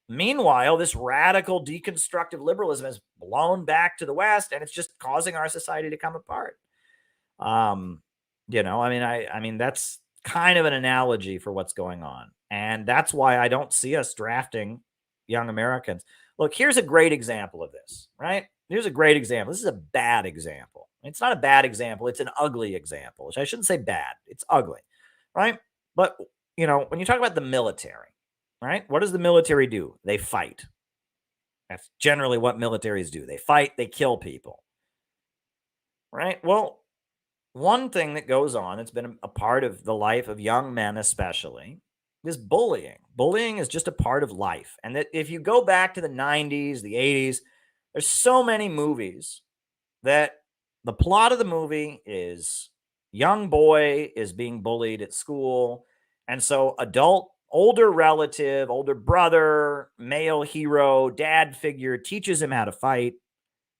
Meanwhile, this radical deconstructive liberalism has blown back to the West, and it's just causing our society to come apart. That's kind of an analogy for what's going on. And that's why I don't see us drafting young Americans. Look, here's a great example of this, right? Here's a great example. This is a bad example. It's not a bad example. It's an ugly example, which I shouldn't say bad. It's ugly, right? But, when you talk about the military, right? What does the military do? They fight. That's generally what militaries do. They fight, they kill people, right? Well, one thing that goes on, that's been a part of the life of young men especially, is bullying. Bullying is just a part of life. And that if you go back to the 90s, the 80s, There's so many movies that the plot of the movie is young boy is being bullied at school. And so adult, older relative, older brother, male hero, dad figure teaches him how to fight.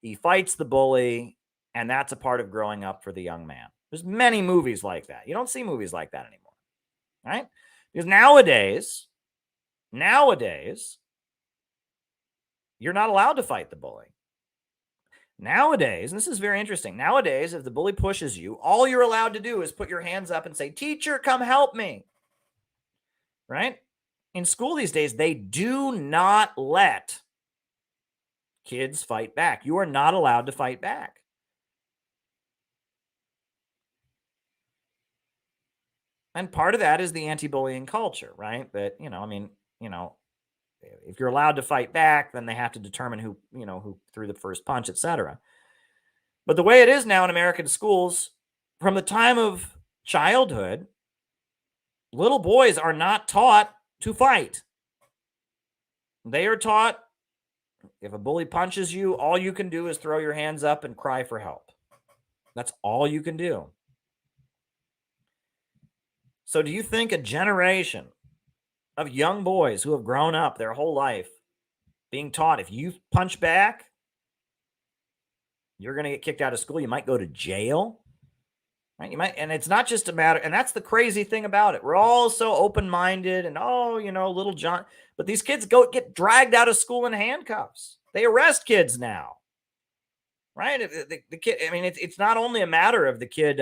He fights the bully, and that's a part of growing up for the young man. There's many movies like that. You don't see movies like that anymore, right? Because nowadays, you're not allowed to fight the bully. Nowadays, and this is very interesting, nowadays, if the bully pushes you, all you're allowed to do is put your hands up and say, teacher, come help me, right? In school these days, they do not let kids fight back. You are not allowed to fight back. And part of that is the anti-bullying culture, right? That, if you're allowed to fight back, then they have to determine who threw the first punch, etc. But the way it is now in American schools, from the time of childhood, little boys are not taught to fight. They are taught, if a bully punches you, all you can do is throw your hands up and cry for help. That's all you can do. So do you think a generation of young boys who have grown up their whole life being taught if you punch back, you're going to get kicked out of school, you might go to jail, right? And it's not just a matter, and that's the crazy thing about it. We're all so open-minded and, little John, but these kids get dragged out of school in handcuffs. They arrest kids now, right? The kid, it's not only a matter of the kid,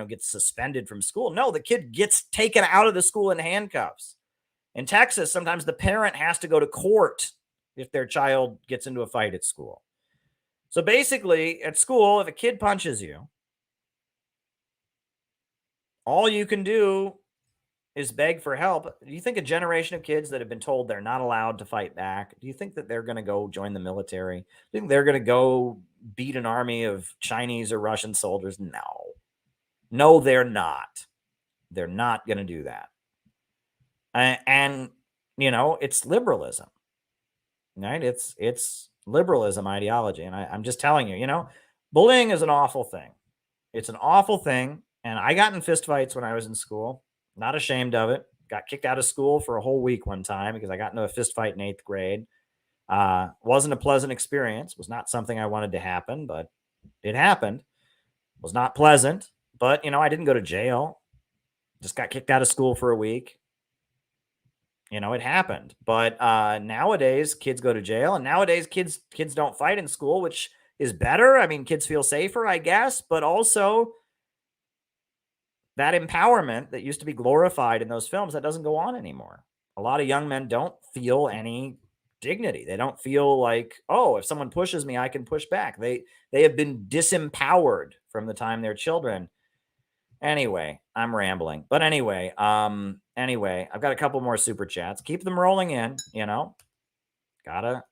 gets suspended from school. No, the kid gets taken out of the school in handcuffs. In Texas, sometimes the parent has to go to court if their child gets into a fight at school. So basically, at school, if a kid punches you, all you can do is beg for help. Do you think a generation of kids that have been told they're not allowed to fight back, do you think that they're going to go join the military? Do you think they're going to go beat an army of Chinese or Russian soldiers? No, they're not. They're not going to do that. And it's liberalism, right? It's liberalism ideology. And I'm just telling you, bullying is an awful thing. It's an awful thing. And I got in fistfights when I was in school. Not ashamed of it. Got kicked out of school for a whole week one time because I got into a fistfight in 8th grade. Wasn't a pleasant experience. Was not something I wanted to happen, but it happened. Was not pleasant, but I didn't go to jail. Just got kicked out of school for a week. It happened. But nowadays kids go to jail, and nowadays kids don't fight in school, which is better. Kids feel safer, I guess, but also that empowerment that used to be glorified in those films, that doesn't go on anymore. A lot of young men don't feel any dignity. They don't feel like, if someone pushes me, I can push back. They have been disempowered from the time they're children. Anyway, I'm rambling. But anyway, I've got a couple more super chats. Keep them rolling in, Gotta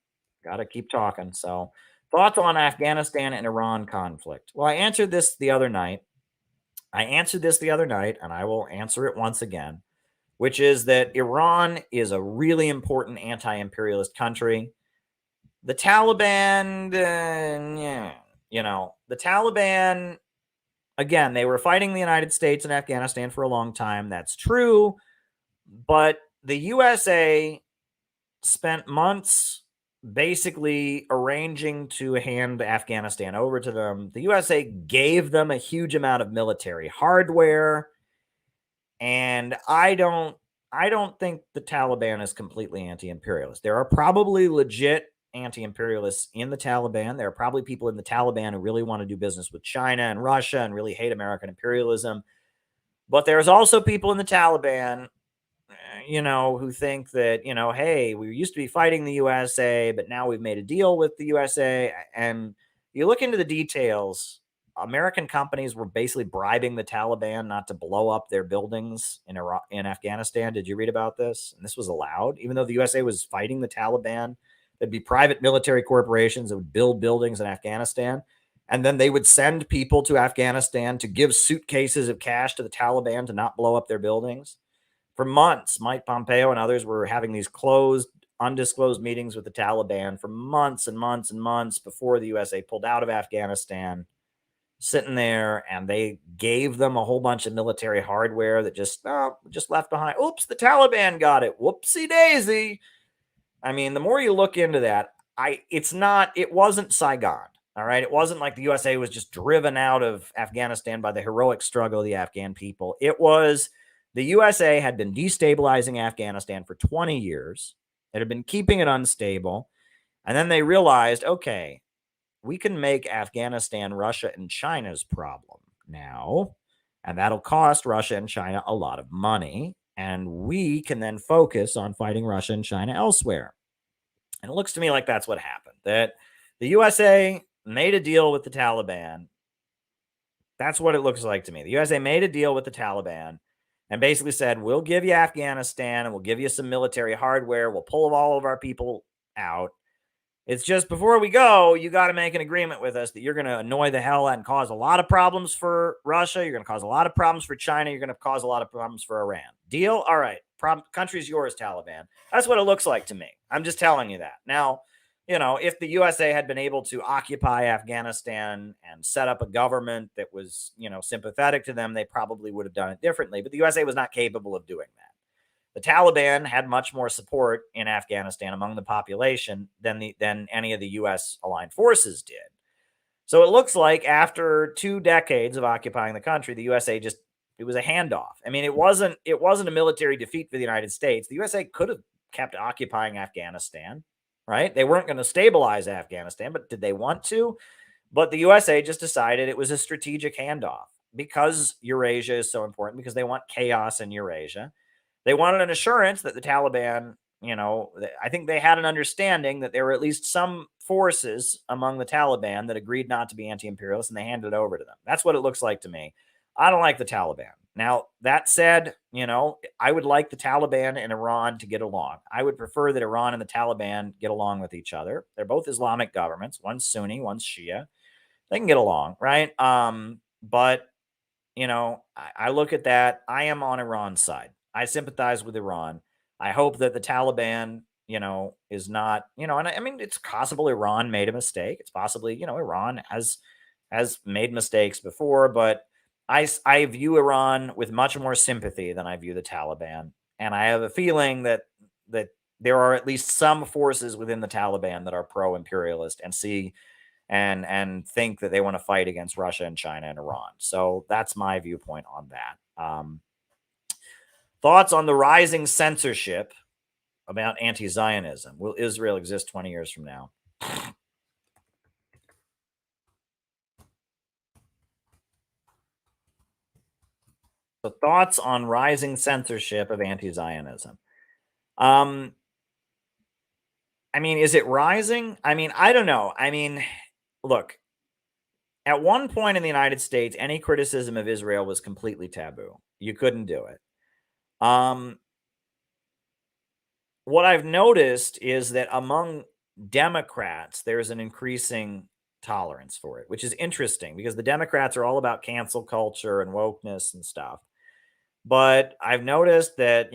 keep talking. So, thoughts on Afghanistan and Iran conflict. Well, I answered this the other night. And I will answer it once again, which is that Iran is a really important anti-imperialist country. The Taliban, the Taliban, again, they were fighting the United States and Afghanistan for a long time. That's true. But the USA spent months basically arranging to hand Afghanistan over to them. The USA gave them a huge amount of military hardware. And I don't think the Taliban is completely anti-imperialist. There are probably legit anti-imperialists in the Taliban. There are probably people in the Taliban who really want to do business with China and Russia and really hate American imperialism. But there's also people in the Taliban, who think that, hey, we used to be fighting the USA, but now we've made a deal with the USA. And you look into the details, American companies were basically bribing the Taliban not to blow up their buildings in Afghanistan. Did you read about this? And this was allowed, even though the USA was fighting the Taliban. There'd be private military corporations that would build buildings in Afghanistan. And then they would send people to Afghanistan to give suitcases of cash to the Taliban to not blow up their buildings. For months, Mike Pompeo and others were having these closed undisclosed meetings with the Taliban for months and months and months before the USA pulled out of Afghanistan, sitting there, and they gave them a whole bunch of military hardware that just left behind. Oops, the Taliban got it. Whoopsie daisy. I mean, the more you look into that, it wasn't Saigon. All right. It wasn't like the USA was just driven out of Afghanistan by the heroic struggle of the Afghan people. It was the USA had been destabilizing Afghanistan for 20 years. It had been keeping it unstable. And then they realized, okay, we can make Afghanistan, Russia, and China's problem now. And that'll cost Russia and China a lot of money. And we can then focus on fighting Russia and China elsewhere. And it looks to me like that's what happened, that the USA made a deal with the Taliban. That's what it looks like to me. The USA made a deal with the Taliban and basically said, we'll give you Afghanistan and we'll give you some military hardware. We'll pull all of our people out. It's just before we go, you got to make an agreement with us that you're going to annoy the hell out and cause a lot of problems for Russia. You're going to cause a lot of problems for China. You're going to cause a lot of problems for Iran. Deal? All right. Country's yours, Taliban. That's what it looks like to me. I'm just telling you that. Now, if the USA had been able to occupy Afghanistan and set up a government that was, sympathetic to them, they probably would have done it differently. But the USA was not capable of doing that. The Taliban had much more support in Afghanistan among the population than any of the U.S. aligned forces did. So it looks like after 2 decades of occupying the country, the USA it was a handoff. I mean, it wasn't a military defeat for the United States. The USA could have kept occupying Afghanistan, right? They weren't going to stabilize Afghanistan, but did they want to? But the USA just decided it was a strategic handoff because Eurasia is so important, because they want chaos in Eurasia. They wanted an assurance that the Taliban, I think they had an understanding that there were at least some forces among the Taliban that agreed not to be anti-imperialists, and they handed it over to them. That's what it looks like to me. I don't like the Taliban. Now, that said, I would like the Taliban and Iran to get along. I would prefer that Iran and the Taliban get along with each other. They're both Islamic governments. One's Sunni, one's Shia. They can get along, right? But, I look at that. I am on Iran's side. I sympathize with Iran. I hope that the Taliban, is not, and I mean, it's possible Iran made a mistake. It's possibly, Iran has made mistakes before, but I view Iran with much more sympathy than I view the Taliban. And I have a feeling that there are at least some forces within the Taliban that are pro-imperialist and see and think that they want to fight against Russia and China and Iran. So that's my viewpoint on that. Thoughts on the rising censorship about anti-Zionism? Will Israel exist 20 years from now? So thoughts on rising censorship of anti-Zionism. I mean, is it rising? I mean, I don't know. I mean, look, at one point in the United States, any criticism of Israel was completely taboo. You couldn't do it. What I've noticed is that among Democrats, there's an increasing tolerance for it, which is interesting because the Democrats are all about cancel culture and wokeness and stuff. But I've noticed that,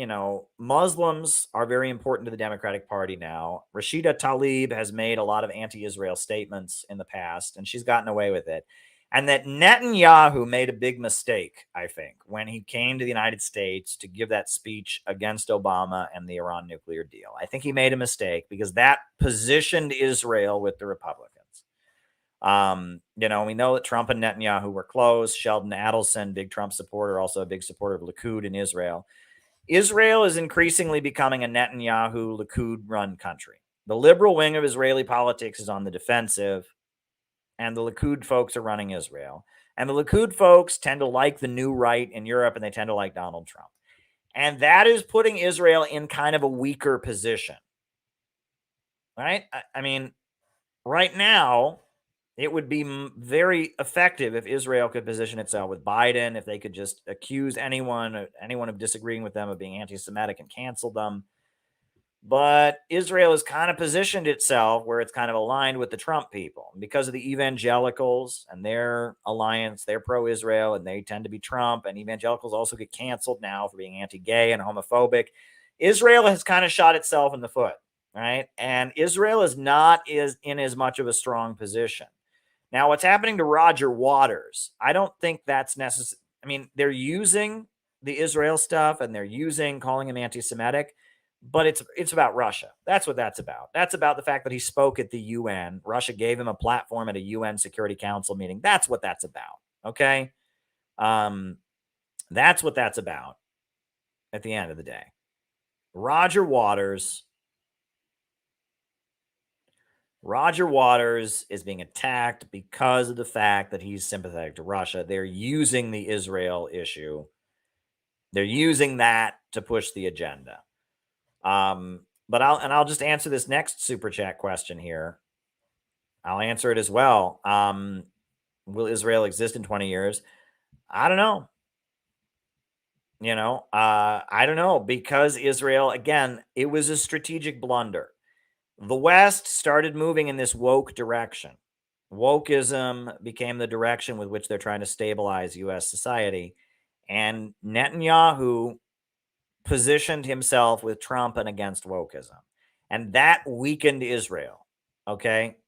Muslims are very important to the Democratic Party now. Rashida Tlaib has made a lot of anti-Israel statements in the past, and she's gotten away with it. And that Netanyahu made a big mistake, I think, when he came to the United States to give that speech against Obama and the Iran nuclear deal. I think he made a mistake because that positioned Israel with the Republicans. We know that Trump and Netanyahu were close. Sheldon Adelson, big Trump supporter, also a big supporter of Likud in Israel. Israel is increasingly becoming a Netanyahu, Likud-run country. The liberal wing of Israeli politics is on the defensive, and the Likud folks are running Israel. And the Likud folks tend to like the new right in Europe, and they tend to like Donald Trump. And that is putting Israel in kind of a weaker position. Right? I mean, right now, it would be very effective if Israel could position itself with Biden, if they could just accuse anyone of disagreeing with them of being anti-Semitic and cancel them. But Israel has kind of positioned itself where it's kind of aligned with the Trump people. And because of the evangelicals and their alliance, they're pro-Israel and they tend to be Trump. And evangelicals also get canceled now for being anti-gay and homophobic. Israel has kind of shot itself in the foot. right? And Israel is not in as much of a strong position. Now, what's happening to Roger Waters, I don't think that's necessary. I mean, they're using the Israel stuff and they're calling him anti-Semitic, but it's about Russia. That's what that's about. That's about the fact that he spoke at the UN. Russia gave him a platform at a UN Security Council meeting. That's what that's about. Okay. That's what that's about at the end of the day. Roger Waters is being attacked because of the fact that he's sympathetic to Russia. They're using the Israel issue. They're using that to push the agenda. But I'll just answer this next super chat question here. I'll answer it as well. Will Israel exist in 20 years? I don't know. I don't know, because Israel, again, it was a strategic blunder. The West started moving in this woke direction. Wokeism became the direction with which they're trying to stabilize U.S. society. And Netanyahu positioned himself with Trump and against wokeism. And that weakened Israel. Okay.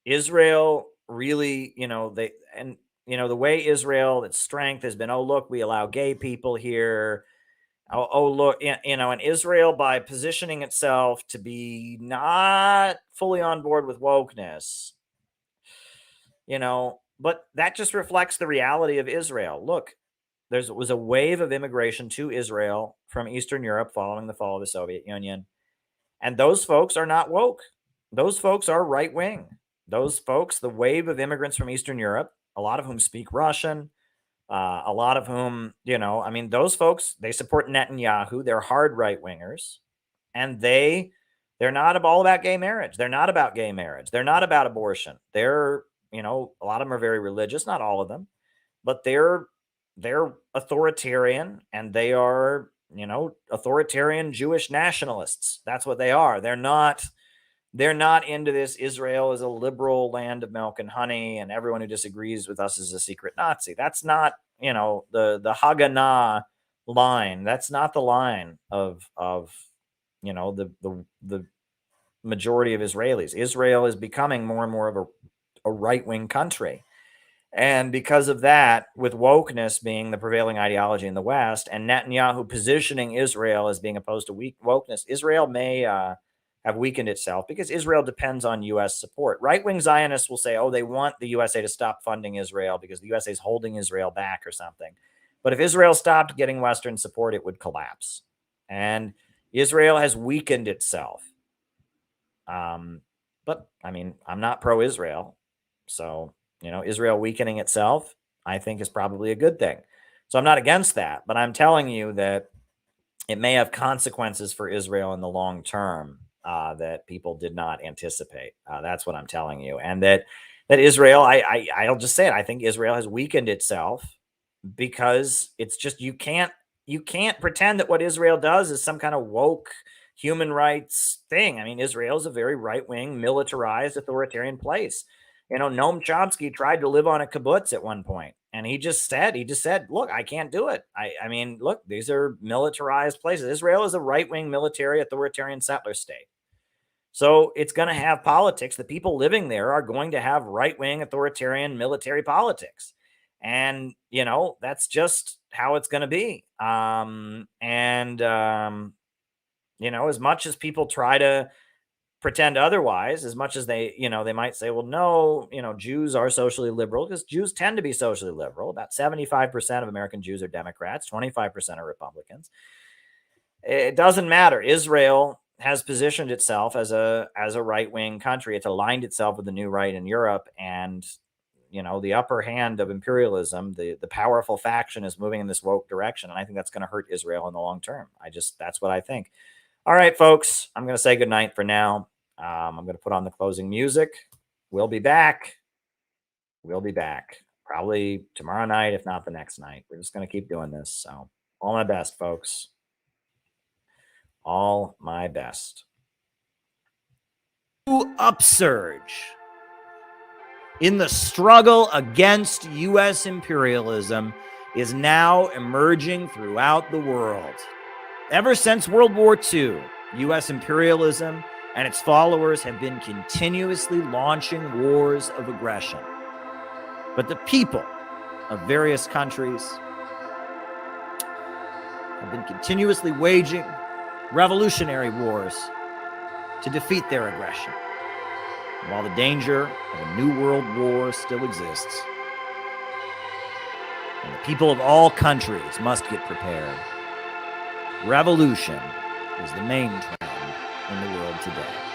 Israel really, the way Israel, its strength has been, oh, look, we allow gay people here. Oh, look, and Israel, by positioning itself to be not fully on board with wokeness, but that just reflects the reality of Israel. Look, there was a wave of immigration to Israel from Eastern Europe following the fall of the Soviet Union. And those folks are not woke. Those folks are right wing. Those folks, the wave of immigrants from Eastern Europe, a lot of whom speak Russian, a lot of whom, those folks, they support Netanyahu. They're hard right wingers, and they're not all about gay marriage. They're not about gay marriage. They're not about abortion. They're, a lot of them are very religious, not all of them, but they're authoritarian, and they are, authoritarian Jewish nationalists. That's what they are. They're not into this. Israel is a liberal land of milk and honey, and everyone who disagrees with us is a secret Nazi. That's not, the Haganah line. That's not the line of the majority of Israelis. Israel is becoming more and more of a right-wing country. And because of that, with wokeness being the prevailing ideology in the West, and Netanyahu positioning Israel as being opposed to wokeness, Israel may have weakened itself because Israel depends on U.S. support. Right-wing Zionists will say, oh, they want the USA to stop funding Israel because the USA is holding Israel back or something. But if Israel stopped getting Western support, it would collapse. And Israel has weakened itself. But, I'm not pro-Israel. So, Israel weakening itself, I think, is probably a good thing. So I'm not against that. But I'm telling you that it may have consequences for Israel in the long term that people did not anticipate. That's what I'm telling you. And that Israel, I'll just say it. I think Israel has weakened itself because it's just, you can't pretend that what Israel does is some kind of woke human rights thing. Israel is a very right-wing, militarized, authoritarian place. Noam Chomsky tried to live on a kibbutz at one point, and he just said, look, I can't do it. Look, these are militarized places. Israel is a right-wing military authoritarian settler state. So it's going to have politics. The people living there are going to have right-wing authoritarian military politics. And, that's just how it's going to be. As much as people try to pretend otherwise, as much as they might say, well, no, Jews are socially liberal, because Jews tend to be socially liberal. About 75% of American Jews are Democrats, 25% are Republicans. It doesn't matter. Israel has positioned itself as a right-wing country. It's aligned itself with the new right in Europe, and the upper hand of imperialism, the powerful faction, is moving in this woke direction, and I think that's going to hurt Israel in the long term. That's what I think. All right, folks, I'm going to say goodnight for now. I'm going to put on the closing music. We'll be back. Probably tomorrow night, if not the next night. We're just going to keep doing this. So all my best, folks. All my best. Upsurge in the struggle against U.S. imperialism is now emerging throughout the world. Ever since World War II, U.S. imperialism and its followers have been continuously launching wars of aggression. But the people of various countries have been continuously waging revolutionary wars to defeat their aggression. While the danger of a new world war still exists, and the people of all countries must get prepared, revolution is the main trend in the world today.